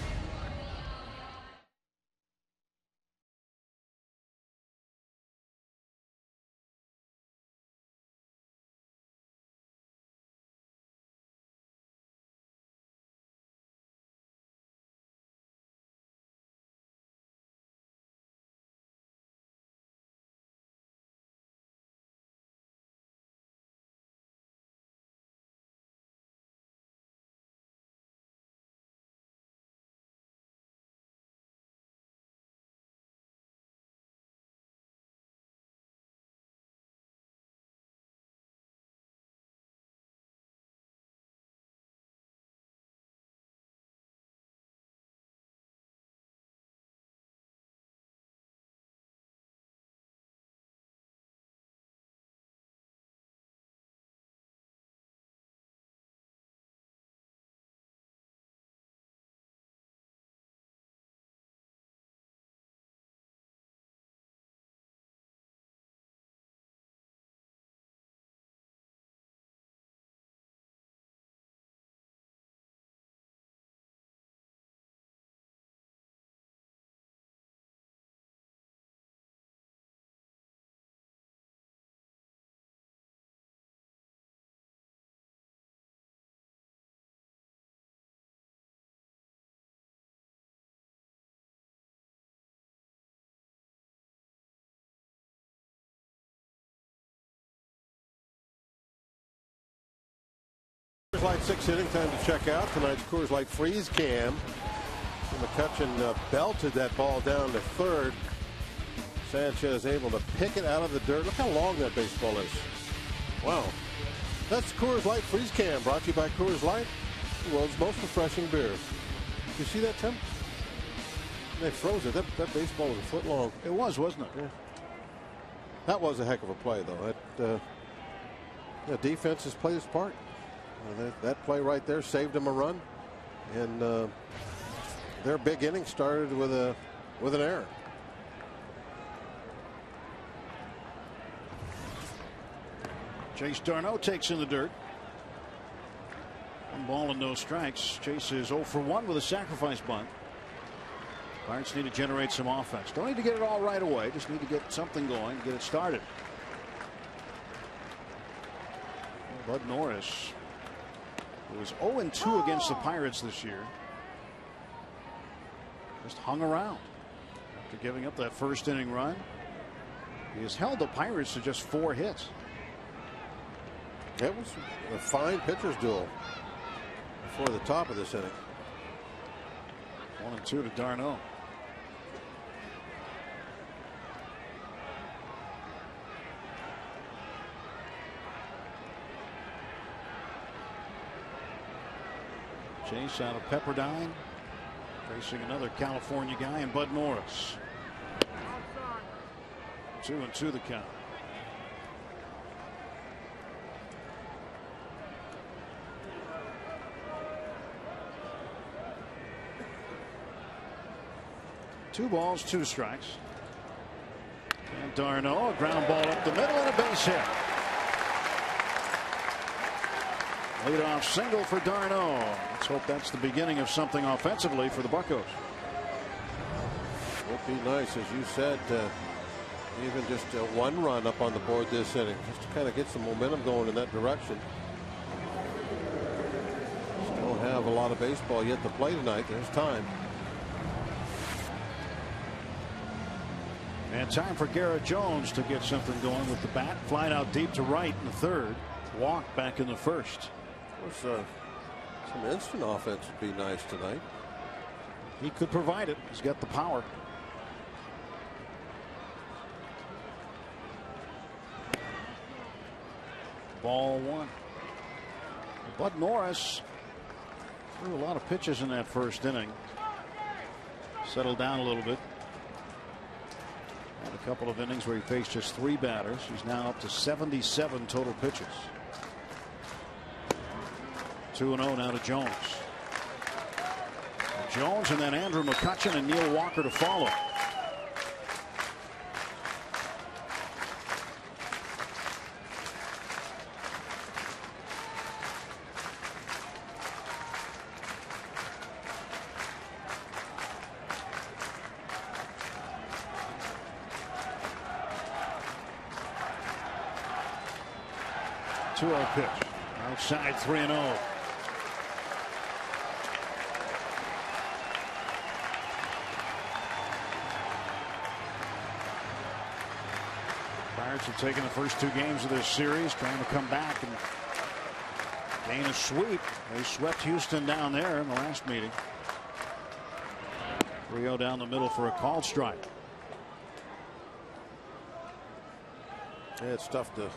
Coors Light 6th inning, time to check out tonight's Coors Light Freeze Cam. McCutchen belted that ball down to third. Sanchez able to pick it out of the dirt. Look how long that baseball is. Wow. That's Coors Light Freeze Cam, brought to you by Coors Light, the world's most refreshing beer. You see that, Tim? They froze it. That baseball was a foot long. It was, wasn't it? Yeah. That was a heck of a play, though. The defense has played its part. That play right there saved them a run, and their big inning started with an error. Chase d'Arnaud takes in the dirt. 1 ball and no strikes. Chase is 0 for 1 with a sacrifice bunt. Pirates need to generate some offense. Don't need to get it all right away. Just need to get something going, get it started. Bud Norris, who was 0-2 against the Pirates this year, just hung around after giving up that first inning run. He has held the Pirates to just 4 hits. It was a fine pitcher's duel before the top of this inning. 1-2 to d'Arnaud. Chase out of Pepperdine, facing another California guy in Bud Norris. 2-2 the count. Two balls, 2 strikes. And d'Arnaud, a ground ball up the middle and a base hit. Leadoff single for d'Arnaud. Let's hope that's the beginning of something offensively for the Buccos. Would be nice, as you said, even just 1 run up on the board this inning, just to kind of get some momentum going in that direction. Still have a lot of baseball yet to play tonight. There's time. And time for Garrett Jones to get something going with the bat. Flying out deep to right in the third. Walk back in the first. Of course, some instant offense would be nice tonight. He could provide it. He's got the power. Ball 1. Bud Norris threw a lot of pitches in that first inning. Settled down a little bit. Had a couple of innings where he faced just 3 batters. He's now up to 77 total pitches. 2-0 now to Jones. Jones and then Andrew McCutchen and Neil Walker to follow. Pitch outside 3-0. Pirates have taken the first 2 games of this series, trying to come back and gain a sweep. They swept Houston down there in the last meeting. 3-0 down the middle for a called strike. Yeah, it's tough to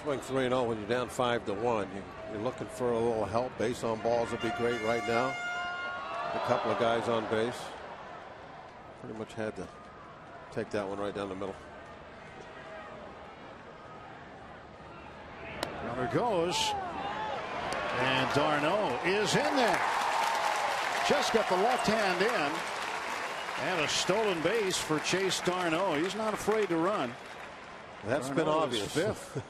swing 3-0 when you're down 5-1. You're looking for a little help. Base on balls would be great right now. A couple of guys on base. Pretty much had to take that one right down the middle. Runner goes. And d'Arnaud is in there. Just got the left hand in. And a stolen base for Chase d'Arnaud. He's not afraid to run. That's been obvious. 5th.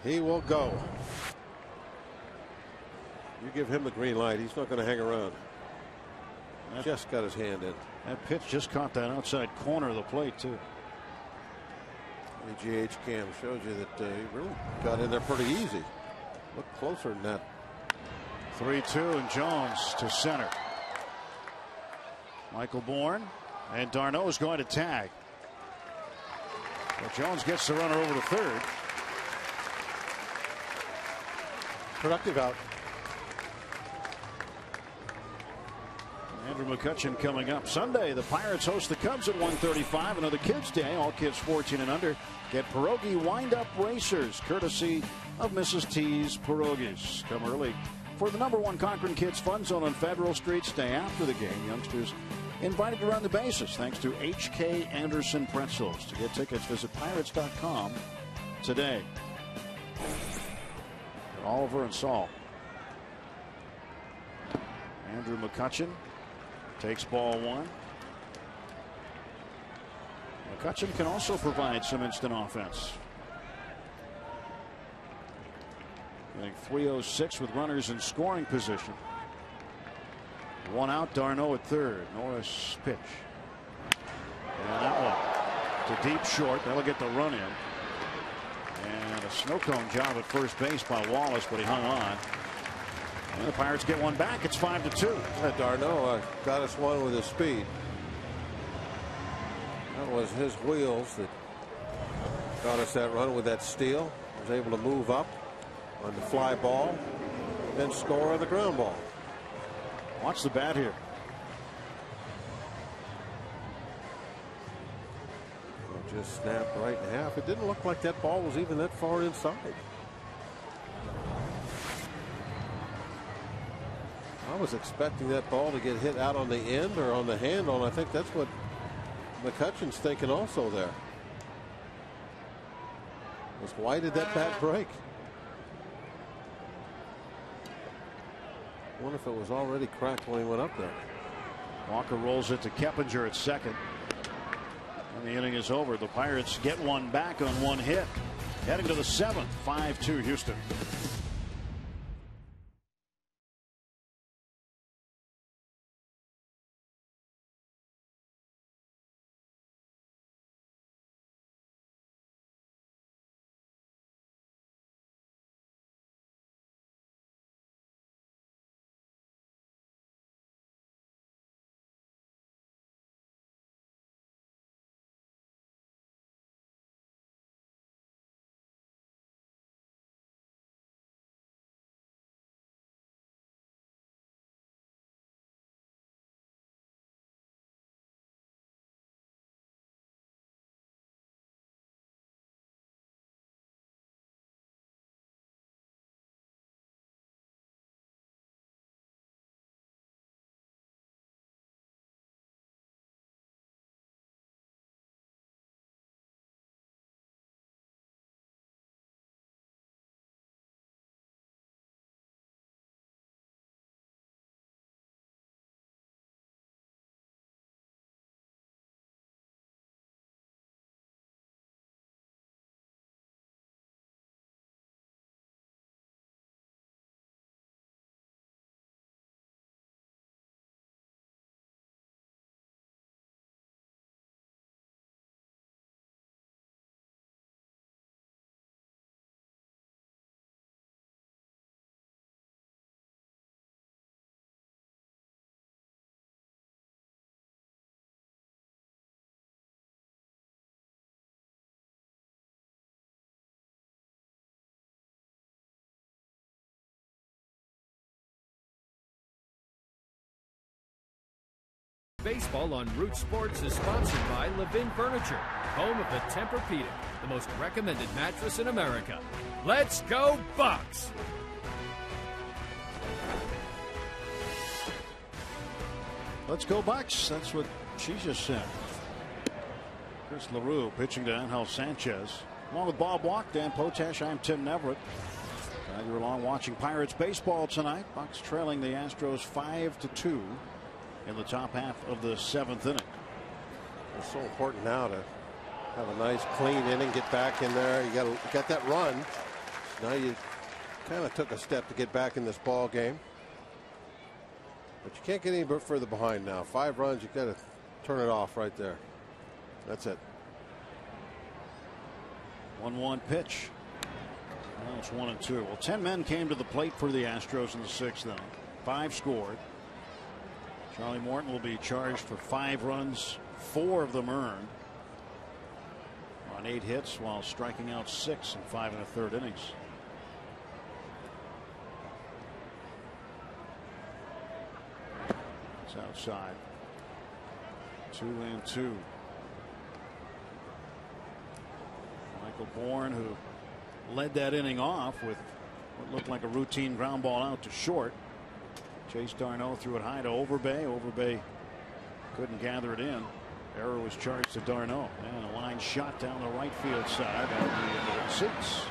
He will go. You give him the green light, he's not going to hang around. Just got his hand in. That pitch just caught that outside corner of the plate, too. The GH cam shows you that he really got in there pretty easy. Look closer than that. 3-2 and Jones to center. Michael Bourne and d'Arnaud is going to tag. Well, Jones gets the runner over to third. productive out. Andrew McCutchen coming up Sunday. The Pirates host the Cubs at 1:35. Another Kids Day. All kids 14 and under get pierogi wind-up racers, courtesy of Mrs. T's Pierogies. Come early for the #1 Conklin Kids Fun Zone on Federal Street. Stay after the game. Youngsters invited to run the bases thanks to H.K. Anderson Pretzels. To get tickets, visit Pirates.com today. Oliver and Saul. Andrew McCutchen takes ball one. McCutchen can also provide some instant offense. Getting 3:06 with runners in scoring position. One out, Darno at third. Norris pitch. And that one to deep short. That'll get the run in. And a snow cone job at first base by Wallace, but he hung on. And the Pirates get one back. It's 5-2. Darno got us one with his speed. That was his wheels that got us that run with that steal. Was able to move up on the fly ball, then score on the ground ball. Watch the bat here. It just snapped right in half. It didn't look like that ball was even that far inside. I was expecting that ball to get hit out on the end or on the handle, and I think that's what McCutchen's thinking also there. Why did that bat break? I wonder if it was already cracked when he went up there. Walker rolls it to Keppinger at second. And the inning is over. The Pirates get one back on one hit. Heading to the seventh. 5-2 Houston. Baseball on Root Sports is sponsored by Levin Furniture, home of the Tempur-Pedic, the most recommended mattress in America. Let's go Bucks! Let's go Bucks. That's what she just said. Chris LaRue pitching to Angel Sanchez. Along with Bob Walk, Dan Potash, I'm Tim Neverett. You're along watching Pirates baseball tonight. Bucks trailing the Astros 5-2 in the top half of the seventh inning. It's so important now to have a nice clean inning, get back in there. You got that run. Now you kind of took a step to get back in this ball game. But you can't get any further behind now. 5 runs, you got to turn it off right there. That's it. 1-1 pitch. Well, it's 1-2. Well, 10 men came to the plate for the Astros in the 6th inning. 5 scored. Charlie Morton will be charged for 5 runs, 4 of them earned on 8 hits while striking out 6 in 5 1/3 innings. It's outside. 2-2. Michael Bourne, who led that inning off with what looked like a routine ground ball out to short. Chase Darno threw it high to Overbay. Overbay couldn't gather it in. Error was charged to Darno, and a line shot down the right field side of the seats.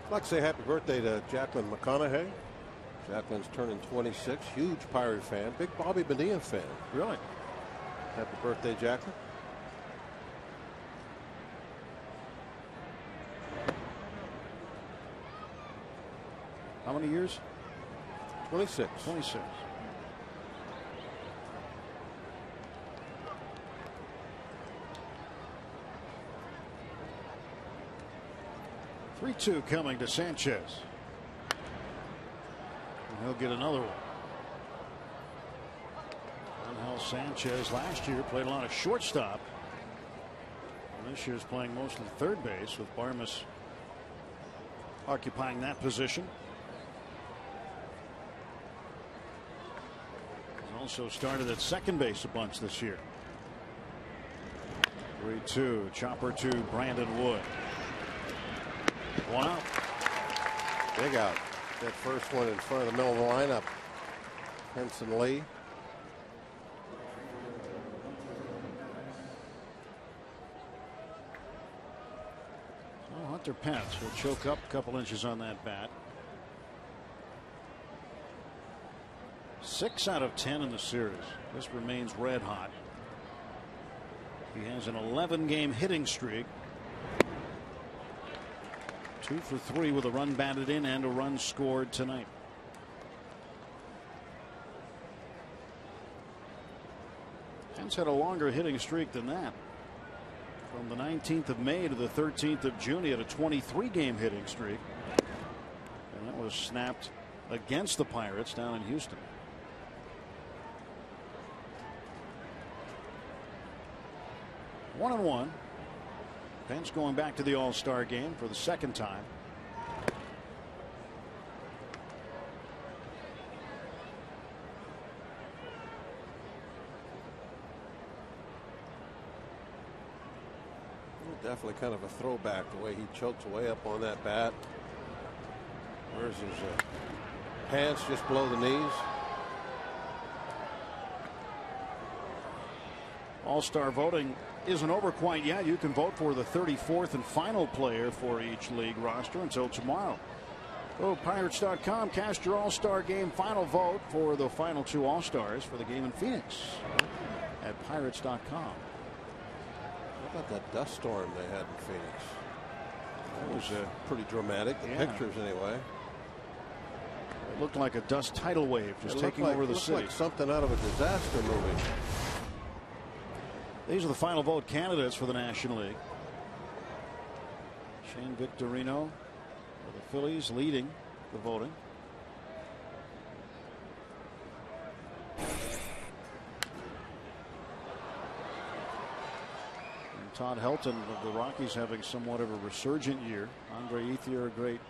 I'd like to say happy birthday to Jacqueline McConaughey. Jacqueline's turning 26. Huge Pirate fan. Big Bobby Bonilla fan. Really? Happy birthday, Jacqueline. How many years? 26. 26. Three-two coming to Sanchez. And he'll get another one. Angel Sanchez last year played a lot of shortstop. And this year's playing mostly third base, with Barmas occupying that position. He's also started at second base a bunch this year. 3-2. Chopper to Brandon Wood. One out. Big out. That first one in front of the middle of the lineup. PENCE and Lee. Well, Hunter PENCE will choke up a couple inches on that bat. 6 out of 10 in the series. This remains red hot. He has an 11-game hitting streak. 2 for 3 with a run batted in and a run scored tonight. PENCE had a longer hitting streak than that. From the 19th of May to the 13th of June, he had a 23-game hitting streak. And that was snapped against the Pirates down in Houston. 1-1. PENCE going back to the All-Star game for the second time. Definitely kind of a throwback, the way he chokes away up on that bat. Where's his pants just below the knees? All-Star voting isn't over quite yet. You can vote for the 34th and final player for each league roster until tomorrow. Go to Pirates.com, cast your All-Star game final vote for the final 2 All-Stars for the game in Phoenix at Pirates.com. How about that dust storm they had in Phoenix? That was pretty dramatic. The pictures, anyway. It looked like a dust tidal wave just taking over the city. Like something out of a disaster movie. These are the final vote candidates for the National League. Shane Victorino of the Phillies leading the voting. And Todd Helton of the Rockies having somewhat of a resurgent year. Andre Ethier, a great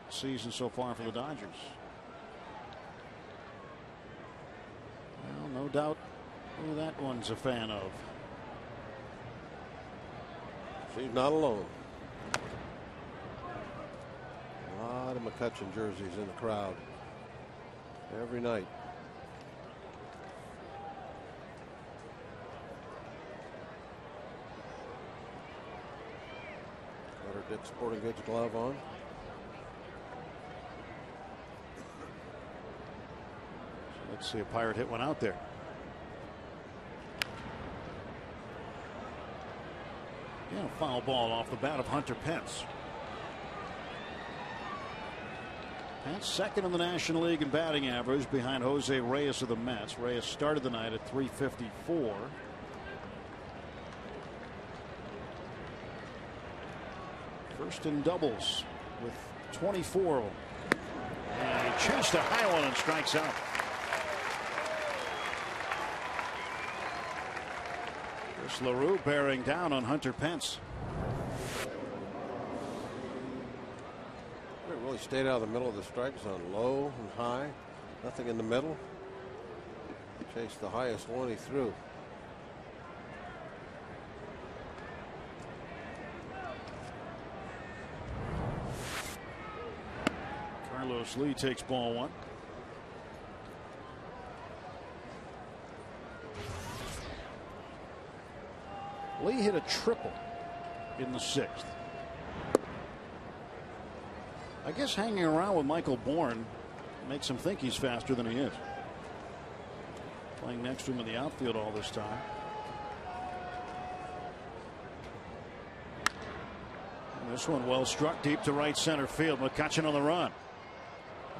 season so far for the Dodgers. Well, no doubt who that one's a fan of. She's not alone. A lot of McCutchen jerseys in the crowd every night. Got her Dick's Sporting Goods glove on. So let's see a Pirate hit one out there. Yeah, foul ball off the bat of Hunter PENCE. PENCE second in the National League in batting average behind Jose Reyes of the Mets. Reyes started the night at .354. First in doubles with 24. And he chased a high one and strikes out. Chris LaRue bearing down on Hunter PENCE. It really stayed out of the middle of the strike zone, low and high. Nothing in the middle. Chased the highest one he threw. Carlos Lee takes ball one. Lee hit a triple in the 6th. I guess hanging around with Michael Bourne makes him think he's faster than he is. Playing next to him in the outfield all this time. And this one well struck deep to right center field. McCutchen on the run.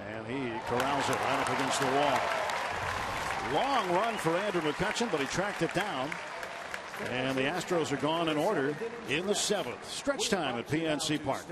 And he corrals it right up against the wall. Long run for Andrew McCutchen, but he tracked it down. And the Astros are gone in order in the 7th. Stretch time at PNC Park.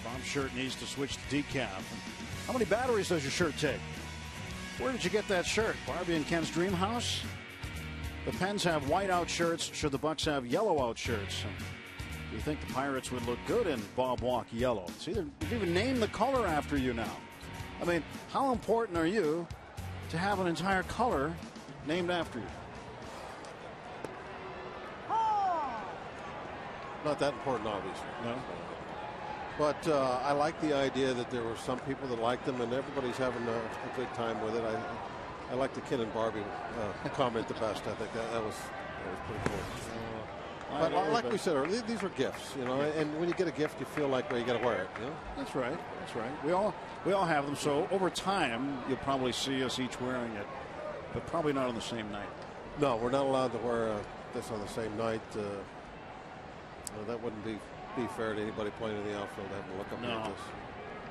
Bob's shirt needs to switch to decaf. How many batteries does your shirt take? Where did you get that shirt? Barbie and Ken's Dream House? The Pens have white-out shirts. Should the Bucks have yellow-out shirts? Do you think the Pirates would look good in Bob Walk yellow? See, they've even named the color after you now. I mean, how important are you to have an entire color named after you? Not that important, obviously. No. But I like the idea that there were some people that liked them, and everybody's having a good time with it. I like the Ken and Barbie comment the best. I think that was pretty cool. But like we said earlier, these were gifts, you know. And when you get a gift, you feel like, well, you got to wear it. You know? That's right. That's right. We all have them. So over time, you'll probably see us each wearing it, but probably not on the same night. No, we're not allowed to wear this on the same night. That wouldn't be fair to anybody playing in the outfield to have to look up like this.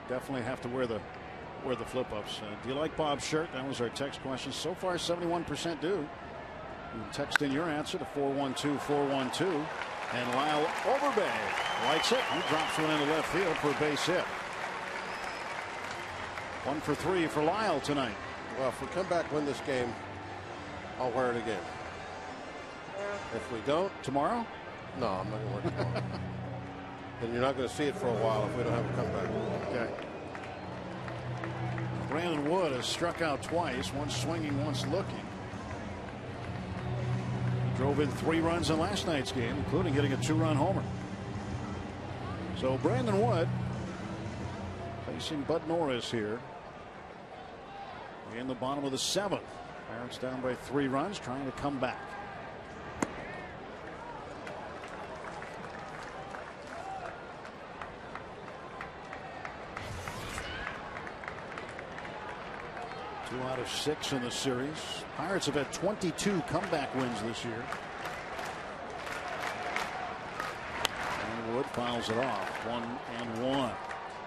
Definitely have to wear the flip-ups. Do you like Bob's shirt? That was our text question. So far, 71% do. You can text in your answer to 412-412. And Lyle Overbay likes it. He drops one into left field for a base hit. 1 for 3 for Lyle tonight. Well, if we come back, win this game, I'll wear it again. If we don't, tomorrow? No, I'm not going to wear it tomorrow. And you're not going to see it for a while if we don't have a comeback. Okay. Brandon Wood has struck out twice, once swinging, once looking. He drove in 3 runs in last night's game, including hitting a 2-run homer. So Brandon Wood facing Bud Norris here in the bottom of the 7th. Pirates down by 3 runs, trying to come back. Two out of 6 in the series. Pirates have had 22 comeback wins this year. And Wood fouls it off. 1-1.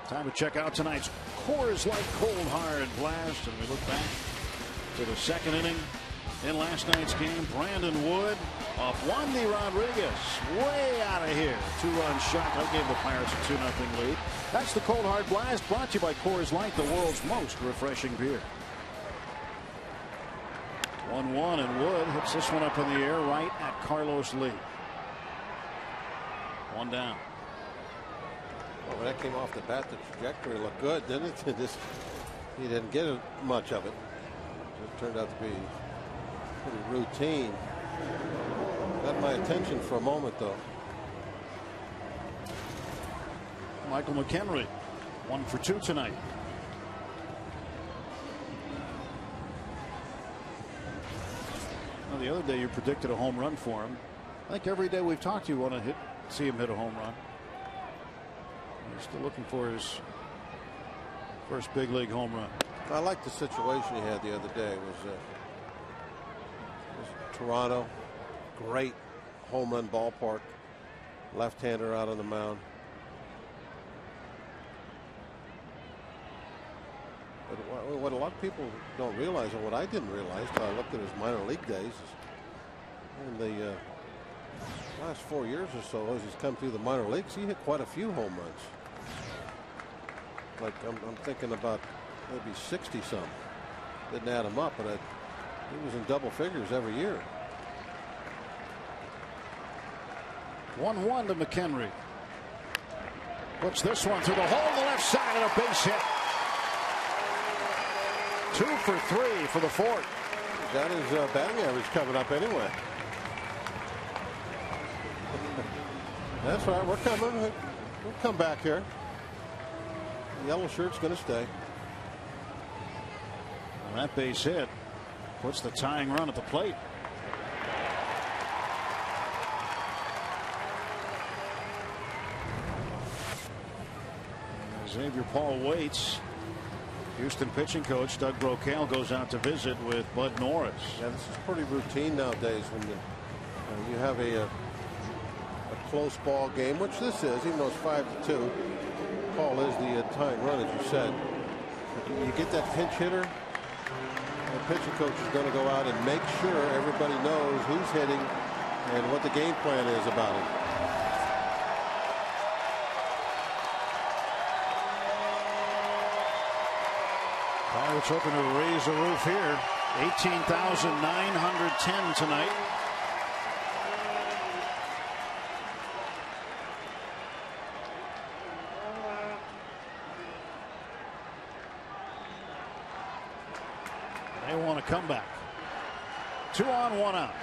Time to check out tonight's Coors Light Cold Hard Blast. And we look back to the second inning in last night's game. Brandon Wood off Wandy Rodriguez. Way out of here. 2-run shot. That gave the Pirates a 2-0 lead. That's the Cold Hard Blast, brought to you by Coors Light, the world's most refreshing beer. 1-1, and Wood hits this one up in the air right at Carlos Lee. One down. Well, when that came off the bat, the trajectory looked good, didn't it? He didn't get much of it. It turned out to be pretty routine. Got my attention for a moment, though. Michael McHenry, 1 for 2 tonight. Well, the other day you predicted a home run for him. I think every day we've talked to you want to see him hit a home run. He's still looking for his first big league home run. I like the situation he had the other day. It was Toronto, great home run ballpark, left-hander out on the mound. But what a lot of people don't realize, and what I didn't realize until I looked at his minor league days, is in the last 4 years or so, as he's come through the minor leagues, he hit quite a few home runs. Like I'm thinking about maybe 60-some. Didn't add them up, but he was in double figures every year. 1-1 to McHenry. Puts this one through the hole on the left side and a base hit. 2 for 3 for the Fort. Got his batting average coming up anyway. That's right. We're coming. We'll come back here. The yellow shirt's going to stay. And that base hit puts the tying run at the plate. Xavier Paul waits. Houston pitching coach Doug Brocail goes out to visit with Bud Norris. Yeah, this is pretty routine nowadays when you have a close ball game, which this is, even though it's 5-2. Paul is the tying run, as you said. You get that pinch hitter, the pitching coach is going to go out and make sure everybody knows who's hitting and what the game plan is about him. Pirates hoping to raise the roof here. 18,910 tonight. They want a comeback. 2 on, 1 out.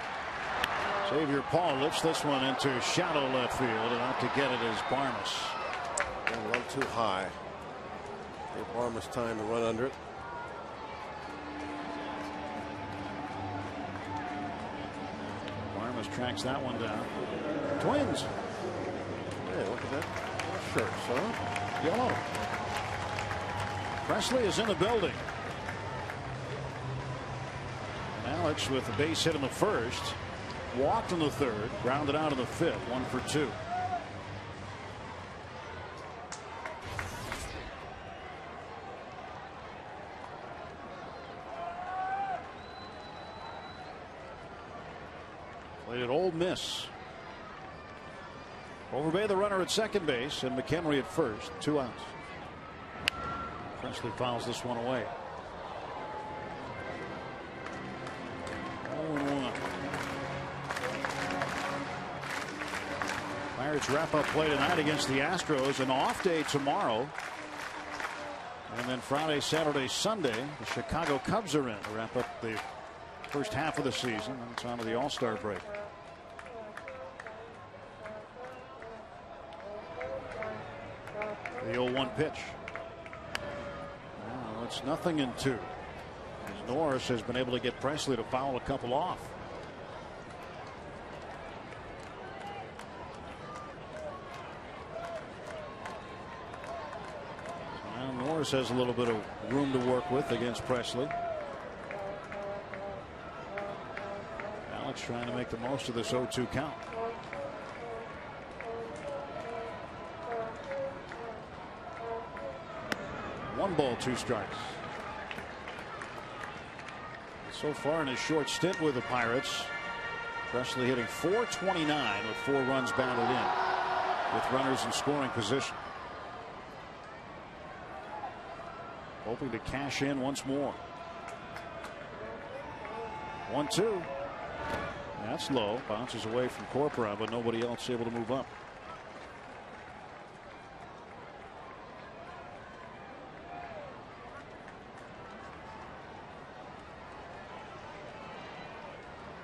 Xavier Paul lifts this one into shallow left field, and out to get it is Barnes. A little too high. Gave Barnes time to run under it. Barnes tracks that one down. Twins. Hey, look at that shirt, son. Yellow. Presley is in the building. Alex with the base hit in the first, walked in the third, grounded out in the fifth. 1 for 2. Played at Ole Miss. Overbay the runner at second base and McHenry at first. 2 outs. Presley fouls this one away. 0-1. Pirates wrap up play tonight against the Astros. An off day tomorrow. And then Friday, Saturday, Sunday, the Chicago Cubs are in to wrap up the first half of the season. And it's on to the All-Star break. The 0-1 pitch. Well, it's 0-2. As Norris has been able to get Presley to foul a couple off. Well, Norris has a little bit of room to work with against Presley. Alex trying to make the most of this 0-2 count. 1 ball, 2 strikes. So far in his short stint with the Pirates, Presley hitting .429 with 4 runs batted in with runners in scoring position. Hoping to cash in once more. 1-2. That's low. Bounces away from Corpora, but nobody else able to move up.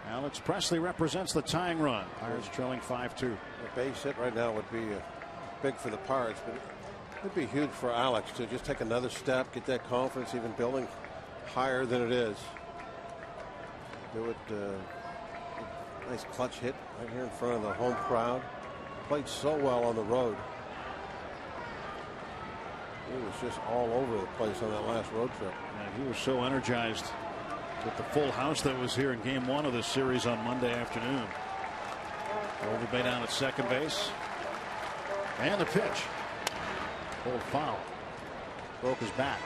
Alex Presley represents the tying run. Pirates trailing 5-2. A base hit right now would be big for the Pirates, but it would be huge for Alex to just take another step, get that confidence, even building higher than it is. Do it. Nice clutch hit right here in front of the home crowd. Played so well on the road. He was just all over the place on that last road trip. And he was so energized with the full house that was here in game 1 of this series on Monday afternoon. Overbay down at second base. And the pitch. Pulled foul. Broke his back.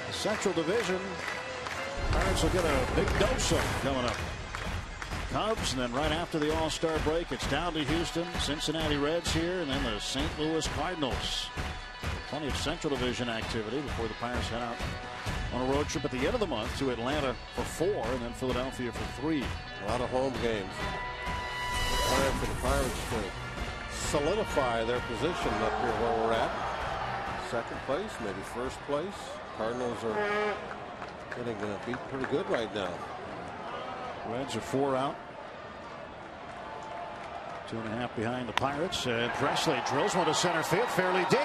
The Central Division, Pirates will get a big dose of coming up. Cubs, and then right after the All-Star break, it's down to Houston, Cincinnati Reds here, and then the St. Louis Cardinals. Plenty of Central Division activity before the Pirates head out on a road trip at the end of the month to Atlanta for 4 and then Philadelphia for 3. A lot of home games. Time for the Pirates to solidify their position up here where we're at. Second place, maybe first place. Cardinals are getting beat pretty good right now. Reds are 4 out. 2.5 behind the Pirates. And Presley drills one to center field, fairly deep.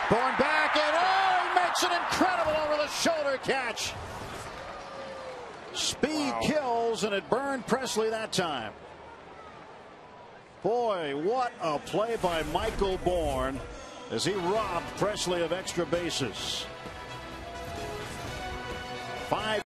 Going back, and he makes an incredible over the shoulder catch. Speed kills, and it burned Presley that time. Boy, what a play by Michael Bourne as he robbed Presley of extra bases. 5.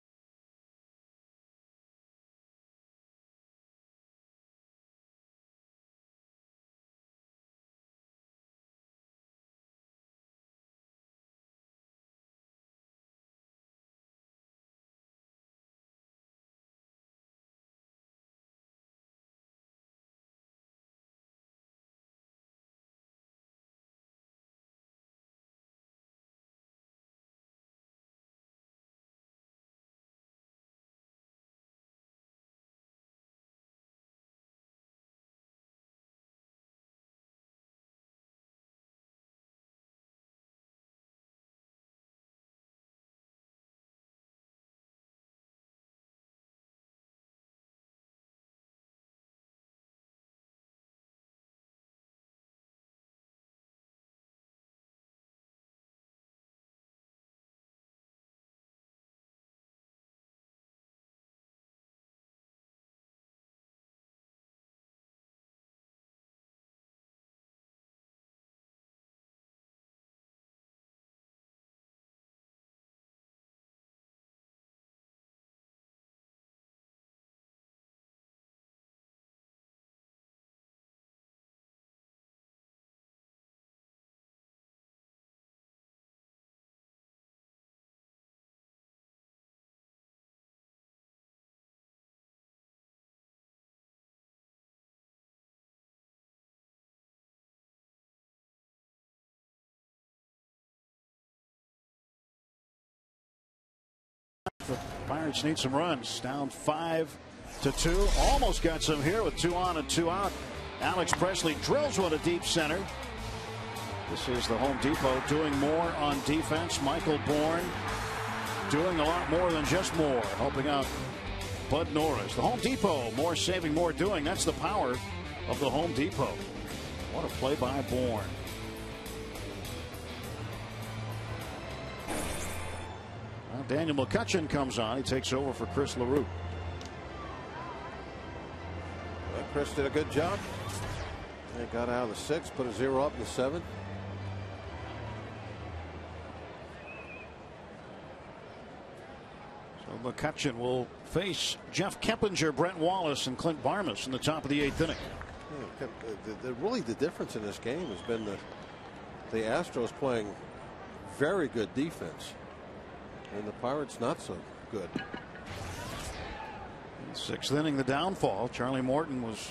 The Pirates need some runs. Down 5-2. Almost got some here with 2 on and 2 out. Alex Presley drills one to deep center. This is the Home Depot doing more on defense. Michael Bourne doing a lot more than just more, helping out Bud Norris. The Home Depot, more saving, more doing. That's the power of the Home Depot. What a play by Bourne. Well, Daniel McCutchen comes on. He takes over for Chris LaRue. Well, Chris did a good job. They got out of the 6th, put a 0 up in the 7th. So McCutchen will face Jeff Keppinger, Brent Wallace, and Clint Barmas in the top of the 8th inning. Yeah, really, the difference in this game has been the Astros playing very good defense, and the Pirates not so good. Sixth inning, the downfall. Charlie Morton was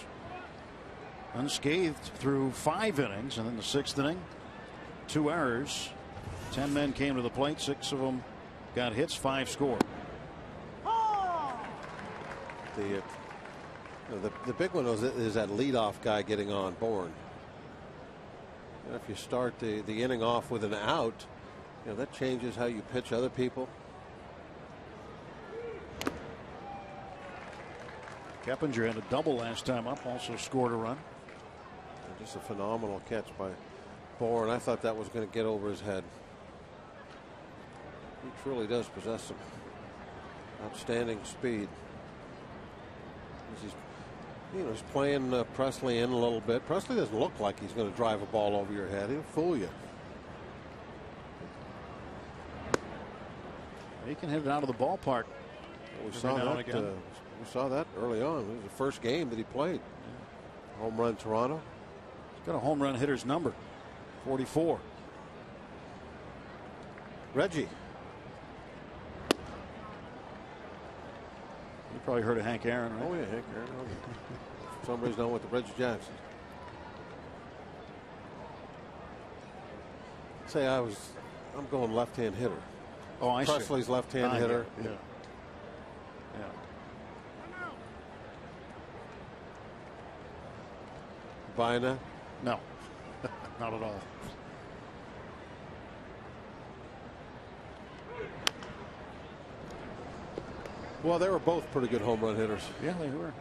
unscathed through 5 innings, and then the 6th inning, 2 errors. 10 men came to the plate. 6 of them got hits. 5 scored. The big one is that leadoff guy getting on Bourne. And if you start the inning off with an out, that changes how you pitch other people. Keppinger had a double last time up, also scored a run. And just a phenomenal catch by Bourne. I thought that was going to get over his head. He truly does possess some outstanding speed. He's playing Presley in a little bit. Presley doesn't look like he's going to drive a ball over your head. He'll fool you. He can hit it out of the ballpark. We saw that early on. It was the first game that he played. Home run Toronto. He's got a home run hitter's number, 44. Reggie. You probably heard of Hank Aaron, right? Oh yeah, Hank Aaron. For some reason I went to Reggie Jackson. Say I'm going left-hand hitter. Oh, I see. Presley's left-hand hitter. Yeah. Buying that? No, not at all. Well, they were both pretty good home run hitters. Yeah, they were.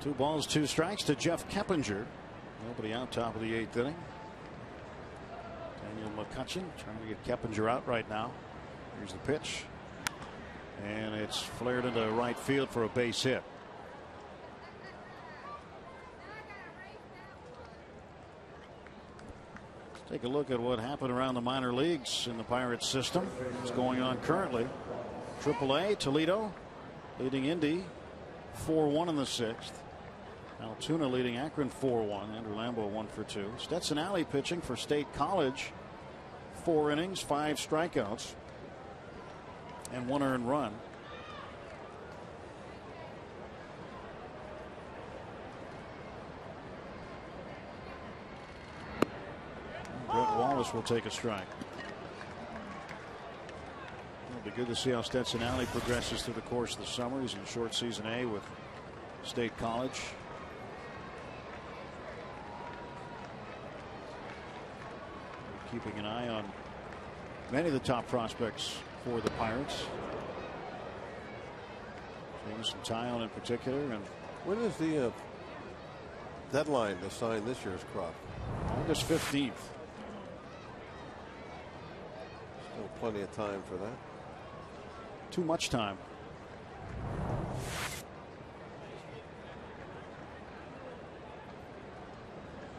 Two balls, 2 strikes to Jeff Keppinger. Nobody out, top of the 8th inning. Daniel McCutchen trying to get Keppinger out right now. Here's the pitch. And it's flared into right field for a base hit. Let's take a look at what happened around the minor leagues in the Pirates system. What's going on currently. AAA, Toledo leading Indy 4-1 in the 6th. Altoona leading Akron 4-1. Andrew Lambeau 1 for 2. Stetson Alley pitching for State College. 4 innings, 5 strikeouts, and 1 earned run. Brett Wallace will take a strike. It'll be good to see how Stetson Alley progresses through the course of the summer. He's in short season A with State College. We're keeping an eye on many of the top prospects for the Pirates. Jameson Tyon in particular. And when is the deadline to sign this year's crop? August 15th. Still plenty of time for that. Too much time.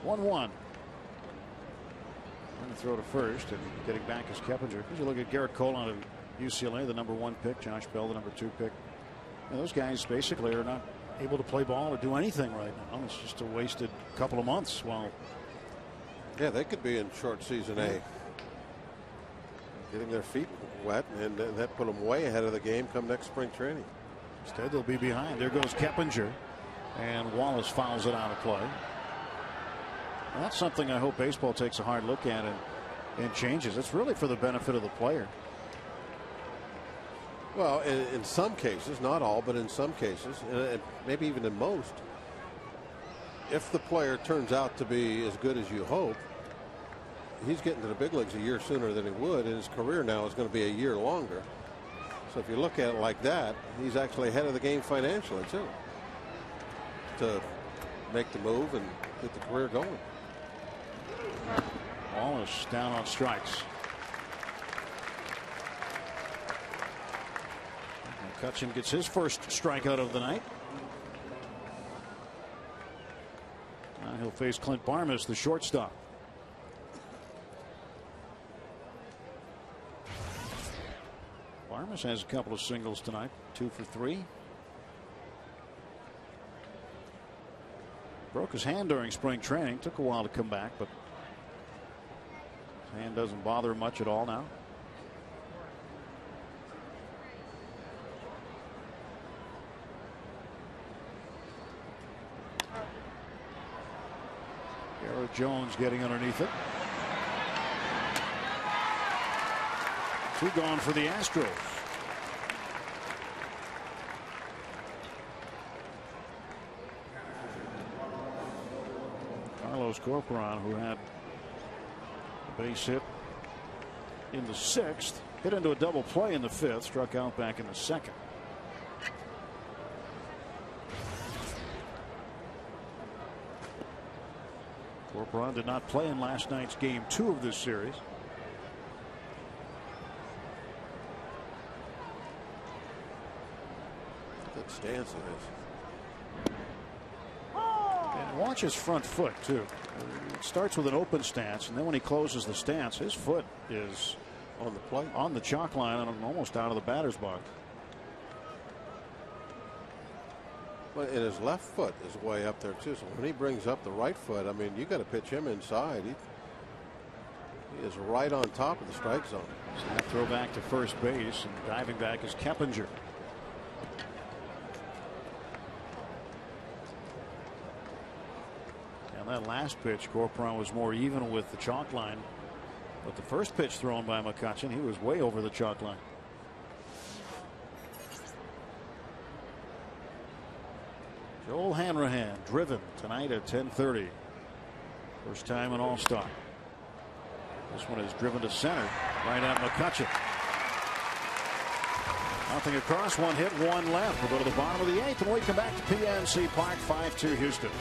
One. Going to throw to first, and getting back is Keppinger. As you look at Garrett Cole out of UCLA, the #1 pick, Josh Bell, the #2 pick. And those guys basically are not able to play ball or do anything right now. It's just a wasted couple of months. Well, yeah, they could be in short season A, getting their feet wet, and that put them way ahead of the game come next spring training. Instead, they'll be behind. There goes Keppinger, and Wallace fouls it out of play. And that's something I hope baseball takes a hard look at and changes. It's really for the benefit of the player. Well, in some cases, not all, but in some cases, and maybe even in most, if the player turns out to be as good as you hope, he's getting to the big leagues a year sooner than he would, and his career now is going to be a year longer. So if you look at it like that, he's actually ahead of the game financially too, to make the move and get the career going. Wallace down on strikes. McCutchen gets his first strikeout of the night. Now he'll face Clint Barmas, the shortstop. Barmas has a couple of singles tonight, 2 for 3. Broke his hand during spring training. Took a while to come back, but his hand doesn't bother him much at all now. Garrett Jones getting underneath it. 2 gone for the Astros. Carlos Corcoran, who had a base hit in the 6th, hit into a double play in the 5th, struck out back in the 2nd. Corcoran did not play in last night's game 2 of this series. Good stance it is. And watch his front foot too. It starts with an open stance, and then when he closes the stance, his foot is on the plate, on the chalk line, and almost out of the batter's box. And his left foot is way up there too. So when he brings up the right foot, I mean, you got to pitch him inside. He is right on top of the strike zone. So that throw back to first base, and diving back is Keppinger. And that last pitch, Corcoran was more even with the chalk line, but the first pitch thrown by McCutchen, he was way over the chalk line. Joel Hanrahan driven tonight at 10:30. First time in All-Star. This one is driven to center, right at McCutchen. Nothing across, 1 hit, 1 left. We'll go to the bottom of the 8th, and we come back to PNC Park, 5-2 Houston.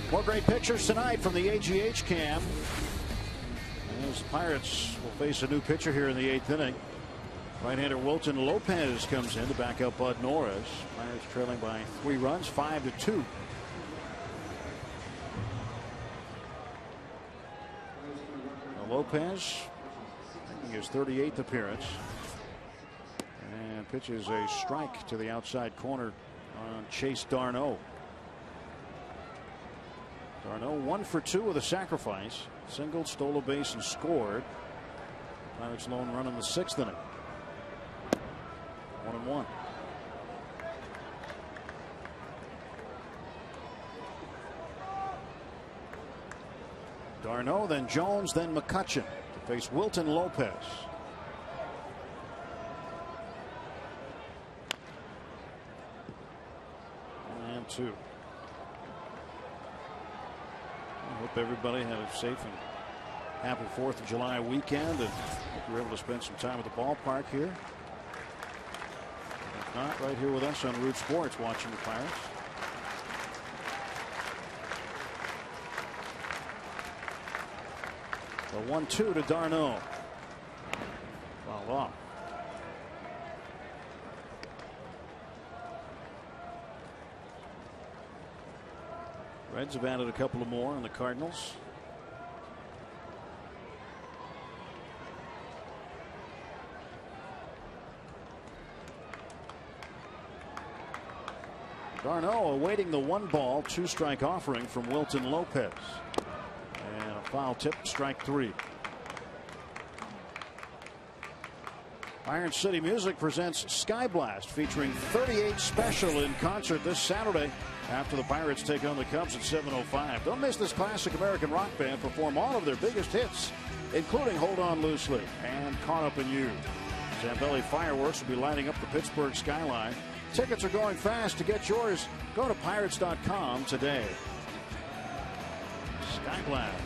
More great pictures tonight from the AGH cam. As the Pirates will face a new pitcher here in the 8th inning. Right-hander Wilton Lopez comes in to back up Bud Norris. Pirates trailing by 3 runs, 5-2. Now Lopez making his 38th appearance. And pitches a strike to the outside corner on Chase Darno. Darno 1 for 2 with a sacrifice. Singled, stole a base, and scored. Pirates' lone run in the 6th inning. 1-1. Darno, then Jones, then McCutchen to face Wilton Lopez. And 2. I hope everybody had a safe and happy 4th of July weekend, and hope you were able to spend some time at the ballpark here. If not, right here with us on Root Sports watching the Pirates. The 1-2 to Darno. Fouled off. Reds have added a couple of more on the Cardinals. Darno awaiting the 1-ball, 2-strike offering from Wilton Lopez. And a foul tip, strike 3. Iron City Music presents Sky Blast, featuring 38 Special in concert this Saturday after the Pirates take on the Cubs at 7:05. Don't miss this classic American rock band perform all of their biggest hits, including Hold On Loosely and Caught Up in You. Zambelli Fireworks will be lighting up the Pittsburgh skyline. Tickets are going fast. To get yours, go to Pirates.com today. Sky Blast,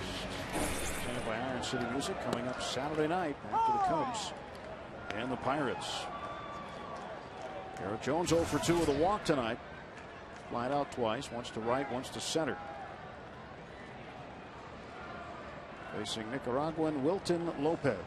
presented by Iron City Music, coming up Saturday night after the Cubs and the Pirates. Garrett Jones 0 for 2 with a walk tonight. Flied out twice, once to right, once to center. Facing Nicaraguan Wilton Lopez.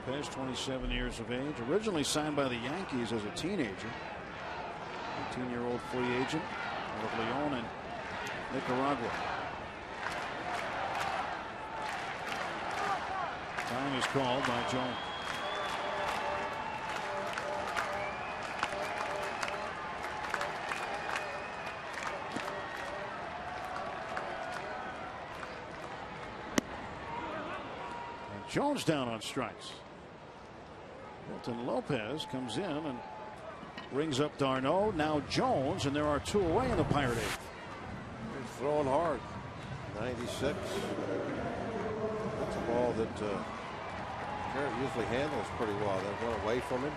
Lopez, 27 years of age, originally signed by the Yankees as a teenager. 18-year-old free agent out of Leon and Nicaragua. Time is called by Jones. And Jones down on strikes. Wilton Lopez comes in and rings up Darno. Now Jones, and there are 2 away in the Pirate 8th. He's throwing hard. 96. That's a ball that Garrett usually handles pretty well. They run away from him.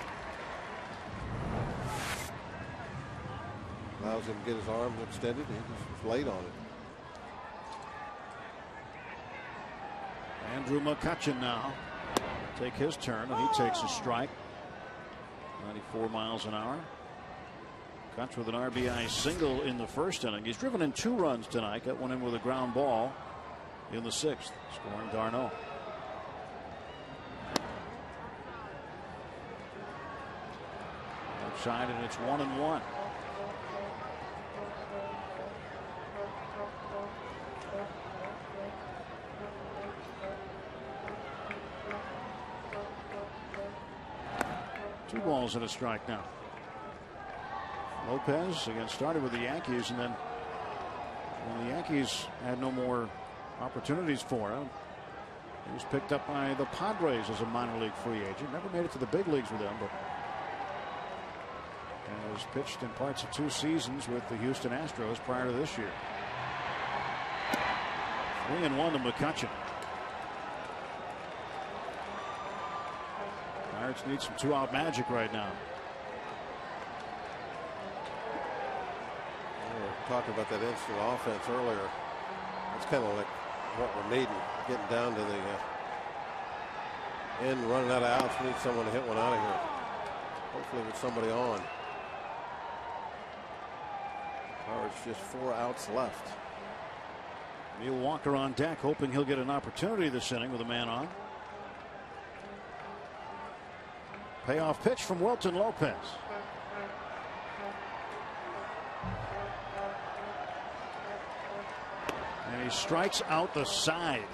Allows him to get his arms extended. He just was late on it. Andrew McCutchen now take his turn, and he takes a strike. 94 miles an hour. Cutch with an RBI single in the first inning. He's driven in 2 runs tonight. Got one in with a ground ball in the 6th, scoring Darno. Outside, and it's 1-1. Two balls and a strike now. Lopez again started with the Yankees, and then when the Yankees had no more opportunities for him, he was picked up by the Padres as a minor league free agent. Never made it to the big leagues with them, but has pitched in parts of 2 seasons with the Houston Astros prior to this year. 3-1 to McCutchen. Pirates need some 2-out magic right now. We were talking about that instant offense earlier. That's kind of like what we're needing. Getting down to the end, running out of outs. We need someone to hit one out of here. Hopefully with somebody on. Pirates just 4 outs left. Neil Walker on deck, hoping he'll get an opportunity this inning with a man on. Payoff pitch from Wilton Lopez. And he strikes out the side.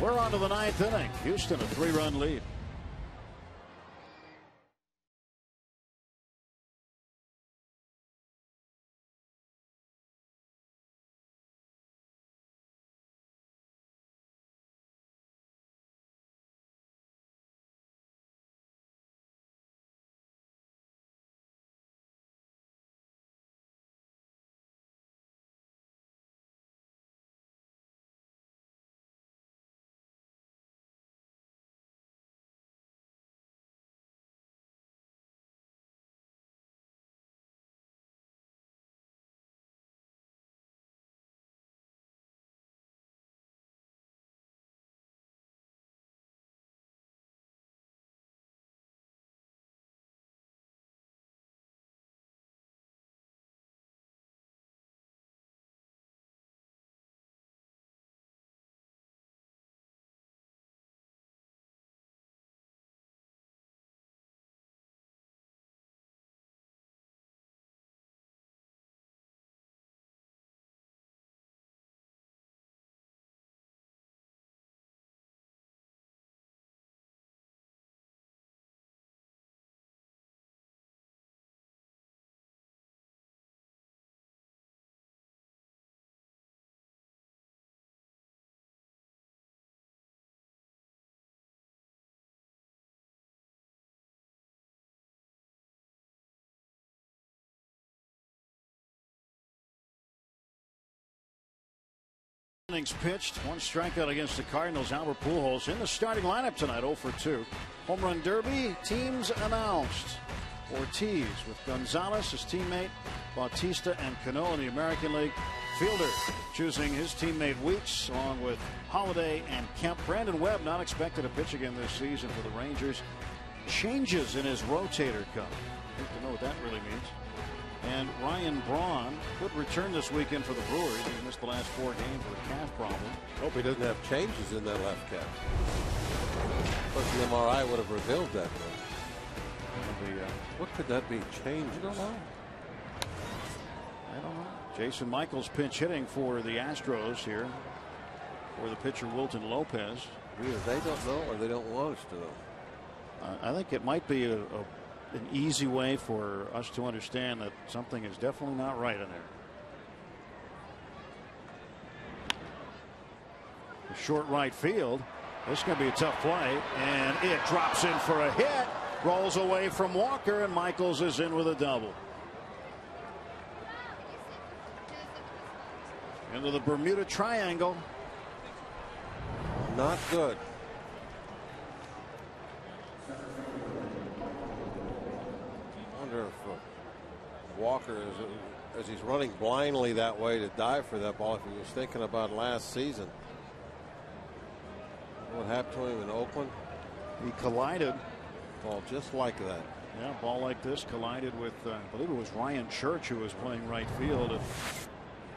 We're on to the 9th inning. Houston a 3-run lead. Innings pitched, 1 strikeout against the Cardinals. Albert Pujols in the starting lineup tonight, 0 for 2. Home run derby, teams announced. Ortiz with Gonzalez, his teammate, Bautista and Cano in the American League. Fielder choosing his teammate Weeks along with Holiday and Kemp. Brandon Webb not expected to pitch again this season for the Rangers. Changes in his rotator cuff. I think to know what that really means. And Ryan Braun could return this weekend for the Brewers. He missed the last 4 games with a calf problem. Hope he doesn't have changes in that left calf. Of course, the MRI would have revealed that. What could that be? Changes? I don't know. Jason Michaels pinch hitting for the Astros here for the pitcher Wilton Lopez. Either they don't know or they don't want us to know. I think it might be an easy way for us to understand that something is definitely not right in there. The short right field. This is going to be a tough play, and it drops in for a hit. Rolls away from Walker, and Michaels is in with a double. Into the Bermuda Triangle. Not good. I wonder if Walker, as he's running blindly that way to dive for that ball, if he was thinking about last season. What happened to him in Oakland? He collided. Ball just like that. Yeah, ball like this collided with, I believe it was Ryan Church who was playing right field. And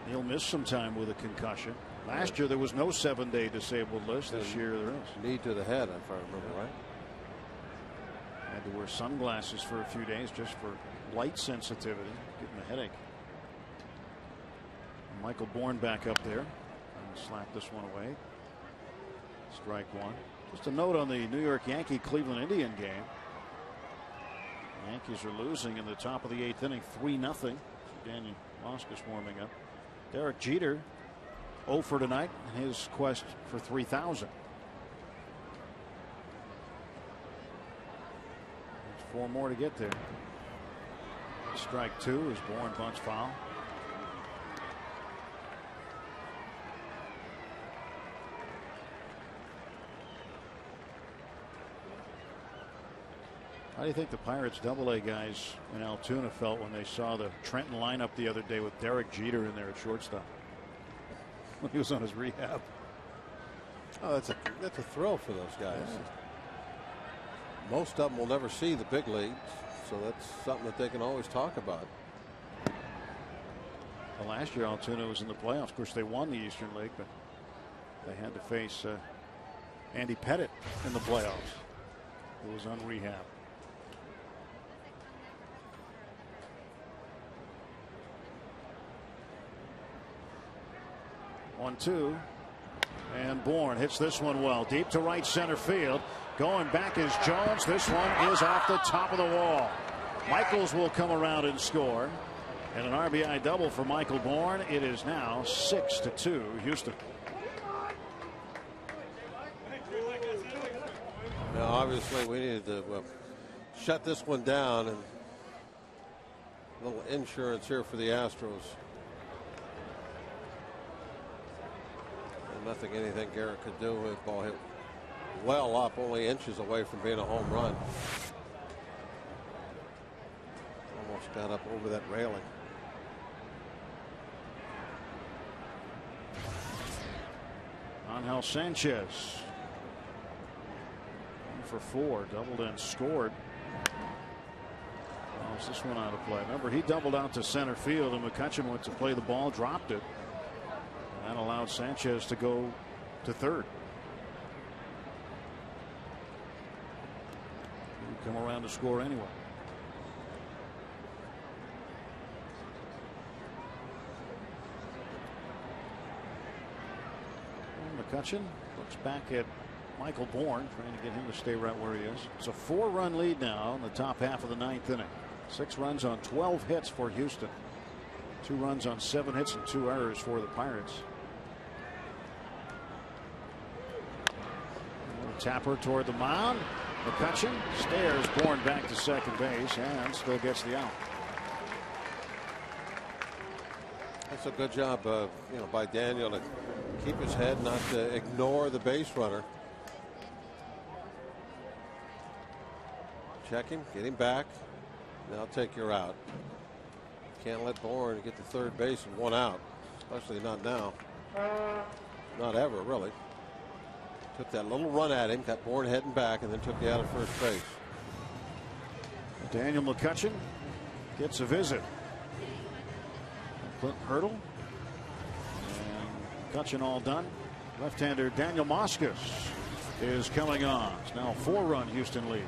he'll miss some time with a concussion. Last year there was no 7-day disabled list. This year there is. Knee to the head, if I remember right. Had to wear sunglasses for a few days just for light sensitivity, getting a headache. Michael Bourne back up there and slack this one away. Strike 1. Just a note on the New York Yankee Cleveland Indian game. Yankees are losing in the top of the 8th inning, 3-0. Daniel Moscas warming up. Derek Jeter 0 for tonight in his quest for 3,000. There's 4 more to get there. Strike 2 is Bourne bunts foul. How do you think the Pirates AA guys in Altoona felt when they saw the Trenton lineup the other day with Derek Jeter in there at shortstop when he was on his rehab? Oh, that's a thrill for those guys. Yeah. Most of them will never see the big leagues, so that's something that they can always talk about. Well, last year Altoona was in the playoffs. Of course, they won the Eastern League, but they had to face Andy Pettit in the playoffs, who was on rehab. 1-2, and Bourne hits this one well deep to right center field. Going back is Jones. This one is off the top of the wall. Michaels will come around and score, and an RBI double for Michael Bourne. It is now 6-2 Houston. Now obviously we needed to shut this one down, and a little insurance here for the Astros. Nothing anything Garrett could do with ball hit well up, only inches away from being a home run. Almost got up over that railing. Angel Sanchez 1 for 4, doubled and scored. Is this one out of play? Remember, he doubled out to center field, and McCutchen went to play the ball, dropped it. That allowed Sanchez to go to third. He'd come around to score anyway. And McCutchen looks back at Michael Bourne, trying to get him to stay right where he is. It's a 4-run lead now in the top half of the 9th inning. 6 runs on 12 hits for Houston. 2 runs on 7 hits and 2 errors for the Pirates. Tapper toward the mound. McCutchen stares Bourne back to second base and still gets the out. That's a good job, by Daniel to keep his head, not to ignore the base runner. Check him, get him back. Now take your out. Can't let Bourne get to third base with 1 out, especially not now. Not ever, really. Took that little run at him, got Bourne heading back, and then took you out of first base. Daniel McCutchen gets a visit. Clint Hurdle and McCutchen all done. Left-hander Daniel Moscas is coming on. It's now a 4-run Houston lead.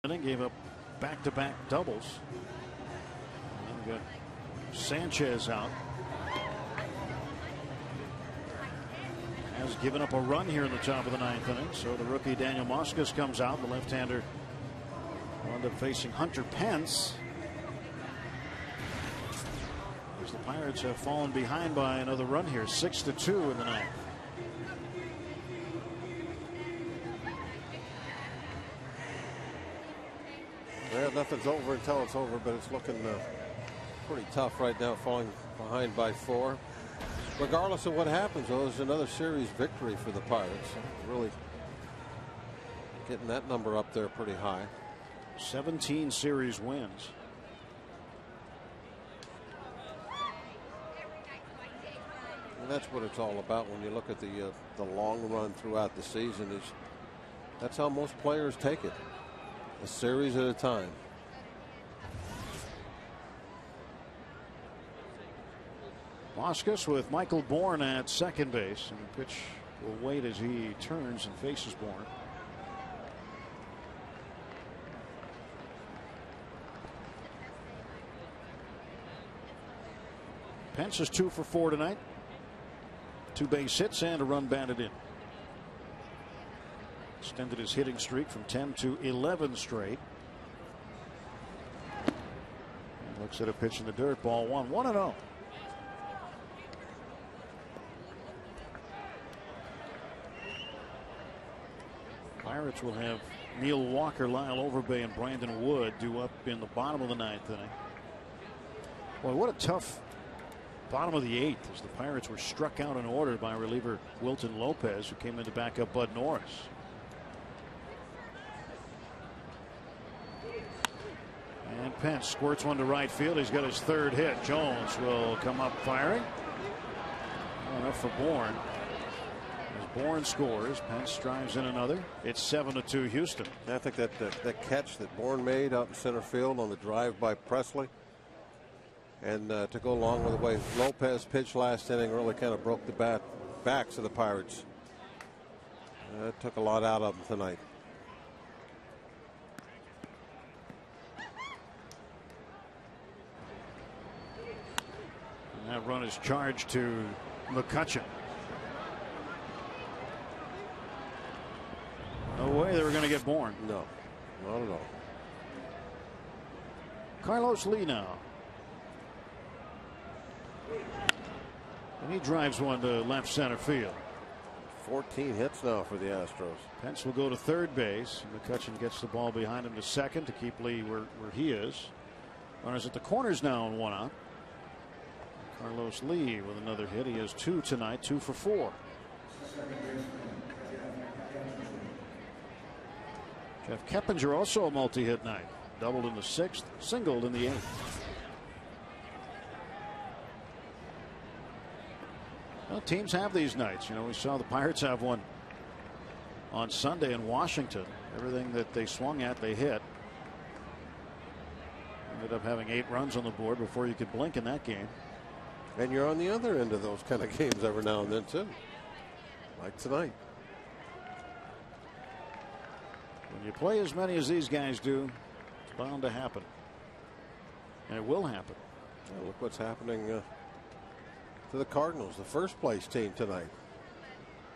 Inning, gave up back-to-back doubles. And we got Sanchez out. Has given up a run here in the top of the 9th inning. So the rookie Daniel Moscas comes out. The left-hander will end up facing Hunter Pence. As the Pirates have fallen behind by another run here, 6-2 in the 9th. Well, nothing's over until it's over, but it's looking pretty tough right now, falling behind by 4. Regardless of what happens, though, it's another series victory for the Pirates. Really getting that number up there pretty high. 17 series wins. And that's what it's all about when you look at the long run throughout the season. Is that's how most players take it. A series at a time. Moscas with Michael Bourne at second base, and the pitch will wait as he turns and faces Bourne. Pence is 2 for 4 tonight. 2 base hits and a run batted in. Extended his hitting streak from 10 to 11 straight. And looks at a pitch in the dirt. Ball 1, 1-0. Pirates will have Neil Walker, Lyle Overbay, and Brandon Wood due up in the bottom of the 9th inning. Boy, what a tough bottom of the 8th as the Pirates were struck out in order by reliever Wilton Lopez, who came in to back up Bud Norris. And Pence squirts one to right field. He's got his 3rd hit. Jones will come up firing. Well, enough for Bourne. As Bourne scores, Pence drives in another. It's 7-2 Houston. I think that catch that Bourne made out in center field on the drive by Presley, and to go along with the way Lopez pitched last inning, really kind of broke the backs of the Pirates. It took a lot out of them tonight. That run is charged to McCutchen. No way they were going to to get Bourne. No, not at all. Carlos Lee now. And he drives one to left center field. 14 hits now for the Astros. Pence will go to third base. McCutchen gets the ball behind him to second to keep Lee where he is. Runners at the corners now and 1 out. Carlos Lee with another hit. He has 2 tonight, 2 for 4. Jeff Keppinger also a multi-hit night. Doubled in the 6th, singled in the 8th. Well, teams have these nights. You know, we saw the Pirates have one on Sunday in Washington. Everything that they swung at, they hit. Ended up having 8 runs on the board before you could blink in that game. And you're on the other end of those kind of games every now and then, too. Like tonight. When you play as many as these guys do, it's bound to happen. And it will happen. Yeah, look what's happening to the Cardinals, the first place team tonight.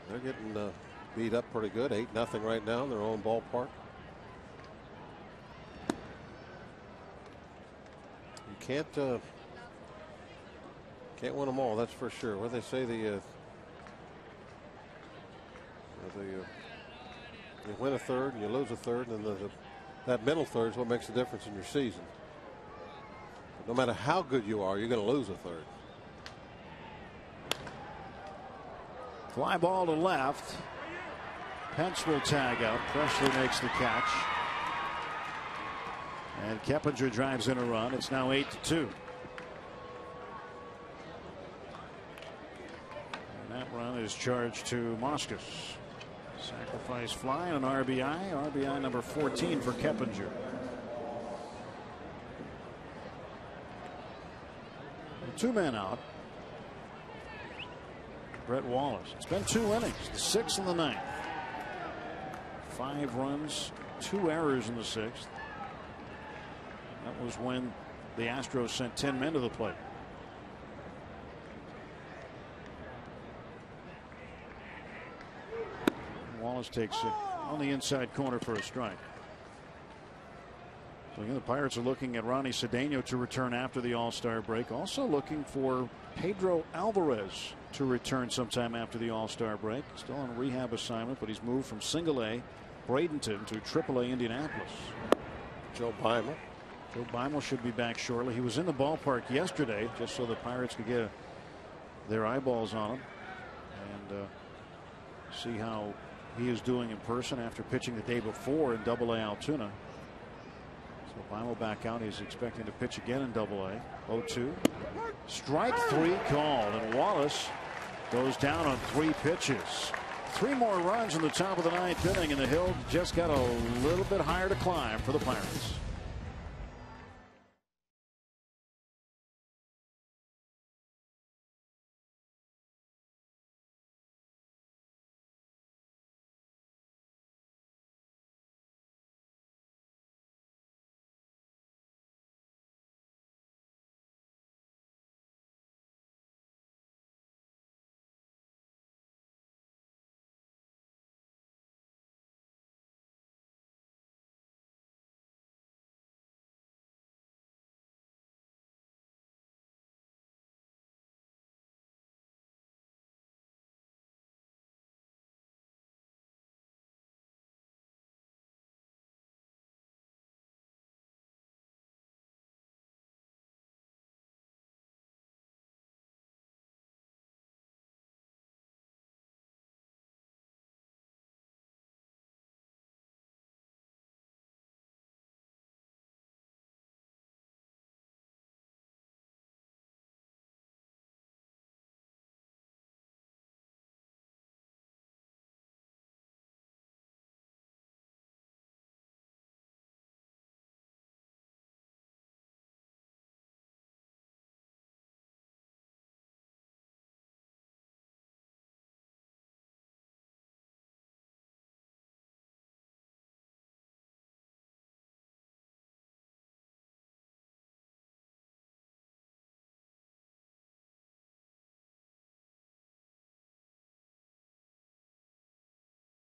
They're getting beat up pretty good. 8-0 right now in their own ballpark. You can't win them all, that's for sure. What do they say? You win a third and you lose a third, and that middle third is what makes the difference in your season. But no matter how good you are, you're going to lose a third. Fly ball to left. Pence will tag out. Presley makes the catch. And Keppinger drives in a run. It's now 8-2. And that run is charged to Moskos. Sacrifice fly and an RBI. RBI number 14 for Keppinger. And 2 men out. Brett Wallace. It's been 2 innings, the 6th and the 9th. 5 runs, 2 errors in the 6th. That was when the Astros sent 10 men to the plate. Wallace takes it on the inside corner for a strike. So again, the Pirates are looking at Ronnie Cedeno to return after the All-Star break. Also looking for Pedro Alvarez to return sometime after the All-Star break. Still on a rehab assignment, but he's moved from Single-A Bradenton to Triple-A Indianapolis. Joe Beimel. Joe Beimel should be back shortly. He was in the ballpark yesterday just so the Pirates could get their eyeballs on him and see how he is doing in person after pitching the day before in Double-A Altoona. So Beimel back out. He's expecting to pitch again in Double-A. 0-2. Strike 3 called, and Wallace goes down on 3 pitches. 3 more runs in the top of the 9th inning, and the hill just got a little bit higher to climb for the Pirates.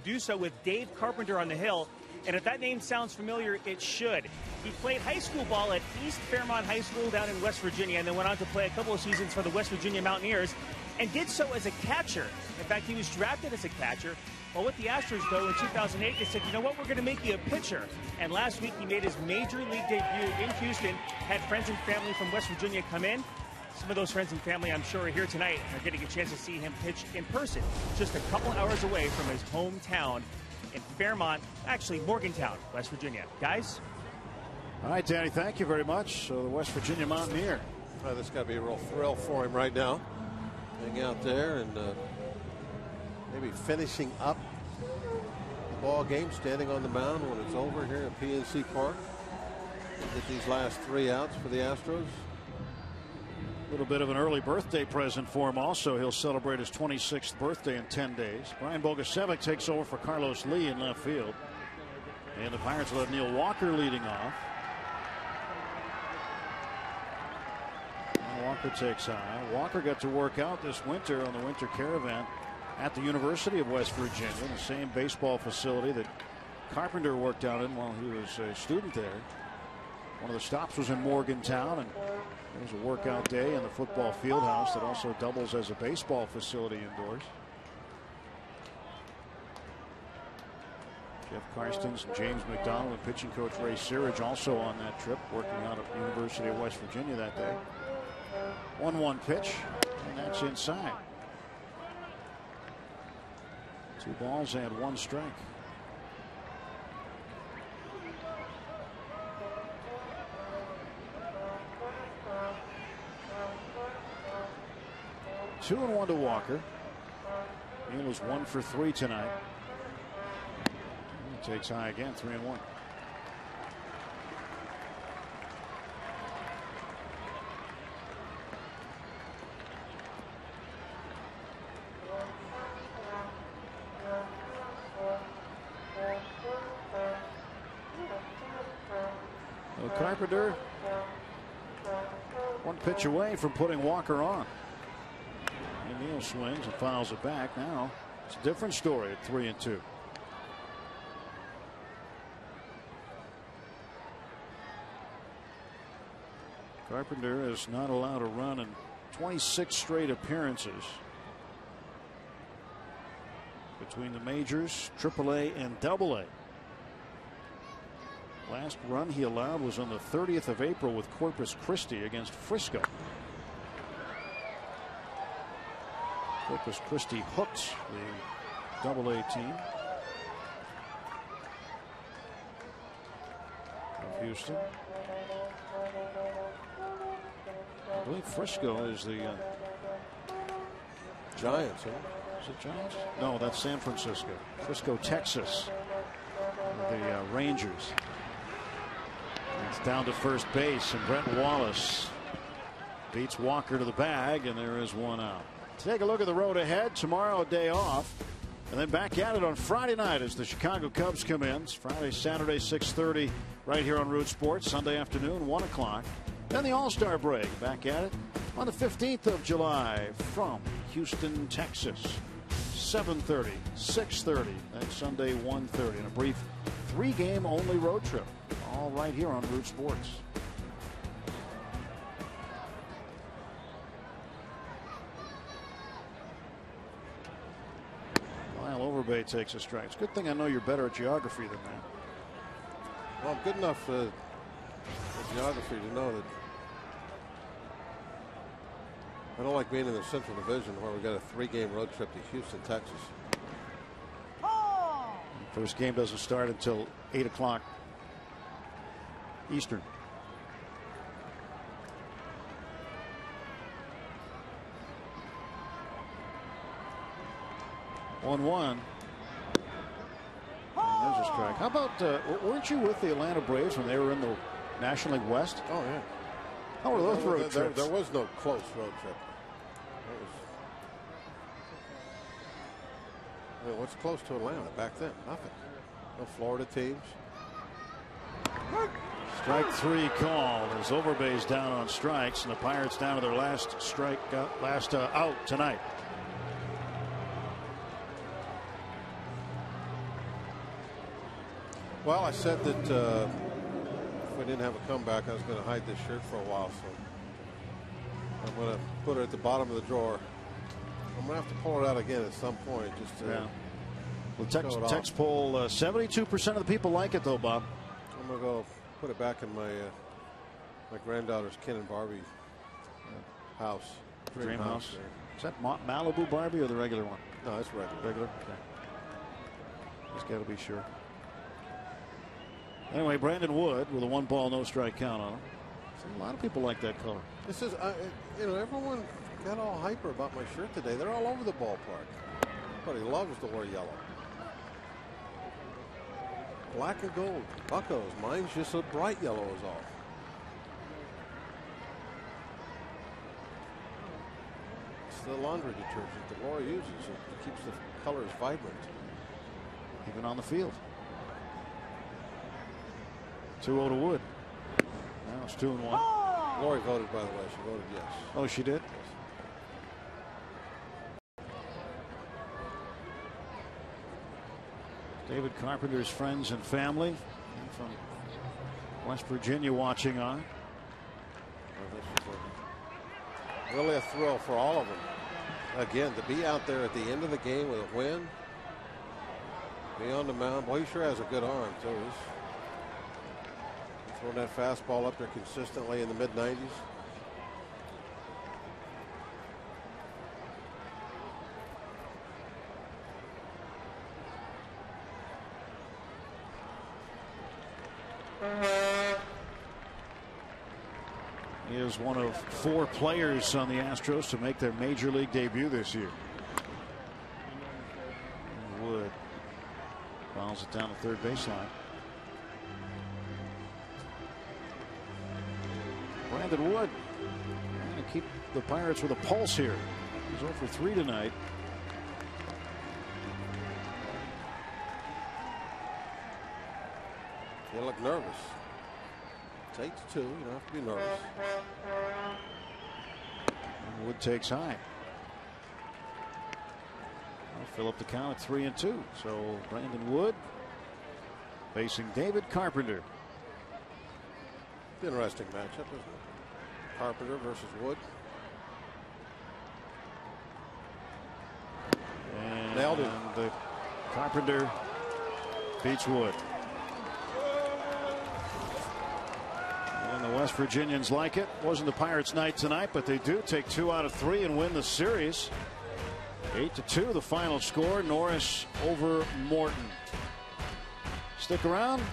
Do so with Dave Carpenter on the hill. And if that name sounds familiar, it should. He played high school ball at East Fairmont High School down in West Virginia, and then went on to play a couple of seasons for the West Virginia Mountaineers, and did so as a catcher. In fact, he was drafted as a catcher. Well, with the Astros, though, in 2008, they said, you know what, we're going to make you a pitcher. And last week, he made his major league debut in Houston, had friends and family from West Virginia come in. Some of those friends and family, I'm sure, are here tonight and are getting a chance to see him pitch in person, just a couple hours away from his hometown in Fairmont, actually Morgantown, West Virginia. Guys? All right, Danny, thank you very much. So the West Virginia Mountaineer. Well, this got to be a real thrill for him right now. Hang out there and maybe finishing up the ball game, standing on the mound when it's over here at PNC Park. Get these last 3 outs for the Astros. A little bit of an early birthday present for him also. He'll celebrate his 26th birthday in 10 days. Brian Bogusevic takes over for Carlos Lee in left field. And the Pirates will have Neil Walker leading off. And Walker takes high. Walker got to work out this winter on the Winter Caravan at the University of West Virginia, the same baseball facility that Carpenter worked out in while he was a student there. One of the stops was in Morgantown, and it was a workout day in the football field house that also doubles as a baseball facility indoors. Jeff Karstens and James McDonald and pitching coach Ray Searage also on that trip, working out at the University of West Virginia that day. 1-1 pitch, and that's inside. 2 balls and 1 strike. Two and 1 to Walker. Neal was 1 for 3 tonight. He takes high again, 3-1. Well, Carpenter 1 pitch away from putting Walker on. And Neal swings and fouls it back. Now it's a different story at 3-2. Carpenter is not allowed to run in 26 straight appearances between the majors, AAA and AA. Last run he allowed was on the 30th of April with Corpus Christi against Frisco. Corpus Christi hooked the AA team of Houston. I believe Frisco is the Giants. Huh? Is it Giants? No, that's San Francisco. Frisco, Texas. The Rangers. It's down to first base, and Brent Wallace beats Walker to the bag, and there is 1 out. Take a look at the road ahead. Tomorrow, a day off, and then back at it on Friday night as the Chicago Cubs come in. It's Friday, Saturday, 6:30, right here on Root Sports. Sunday afternoon, 1 o'clock. Then the All-Star break. Back at it on the 15th of July from Houston, Texas. 7:30, 6:30. That's Sunday, 1:30. And a brief 3-game only road trip. All right here on Root Sports. Lyle Overbay takes a strike. It's a good thing I know you're better at geography than that. Well, I'm good enough at geography to know that I don't like being in the Central Division where we got a 3-game road trip to Houston, Texas. First game doesn't start until 8 o'clock Eastern. One. There's a strike. How about weren't you with the Atlanta Braves when they were in the National League West? Oh yeah. How were those road trips? There was no close road trip. What's close to Atlanta back then? Nothing. No Florida teams. Strike 3 called as Overbay's down on strikes, and the Pirates down to their last out tonight. Well, I said that if we didn't have a comeback, I was going to hide this shirt for a while. So I'm going to put it at the bottom of the drawer. I'm going to have to pull it out again at some point. Just to Well, text poll, 72% of the people like it, though, Bob. I'm going to go put it back in my my granddaughter's Ken and Barbie house. Dream house. Is that Malibu Barbie or the regular one? No, it's regular. Regular? Okay. Just got to be sure. Anyway, Brandon Wood with a 1-ball, no strike count on him. A lot of people like that color. This is, you know, everyone got all hyper about my shirt today. They're all over the ballpark. Everybody loves to wear yellow. Black and gold. Buccos. Mine's just a bright yellow is all. It's the laundry detergent that Laura uses. It keeps the colors vibrant. Even on the field. 2-0 to Wood. Now it's 2-1. Lori voted, by the way. She voted yes. Oh, she did? David Carpenter's friends and family from West Virginia watching on. Really a thrill for all of them. Again, to be out there at the end of the game with a win, be on the mound. Boy, he sure has a good arm, too. He's throwing that fastball up there consistently in the mid-90s. He is one of 4 players on the Astros to make their major league debut this year. Wood fouls it down the third baseline. Brandon Wood trying to keep the Pirates with a pulse here. He's 0 for 3 tonight. You look nervous. It's 8-2. You don't have to be nervous. And Wood takes high. I'll fill up the count at 3-2. So Brandon Wood facing David Carpenter. Interesting matchup, isn't it? Carpenter versus Wood. And nailed it. The Carpenter beats Wood. And the West Virginians like it. Wasn't the Pirates' night tonight, but they do take 2 out of 3 and win the series. 8-2 the final score. Norris over Morton. Stick around.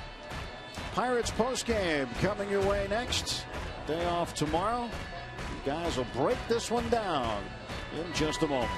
Pirates postgame coming your way next. Day off tomorrow. You guys will break this one down in just a moment.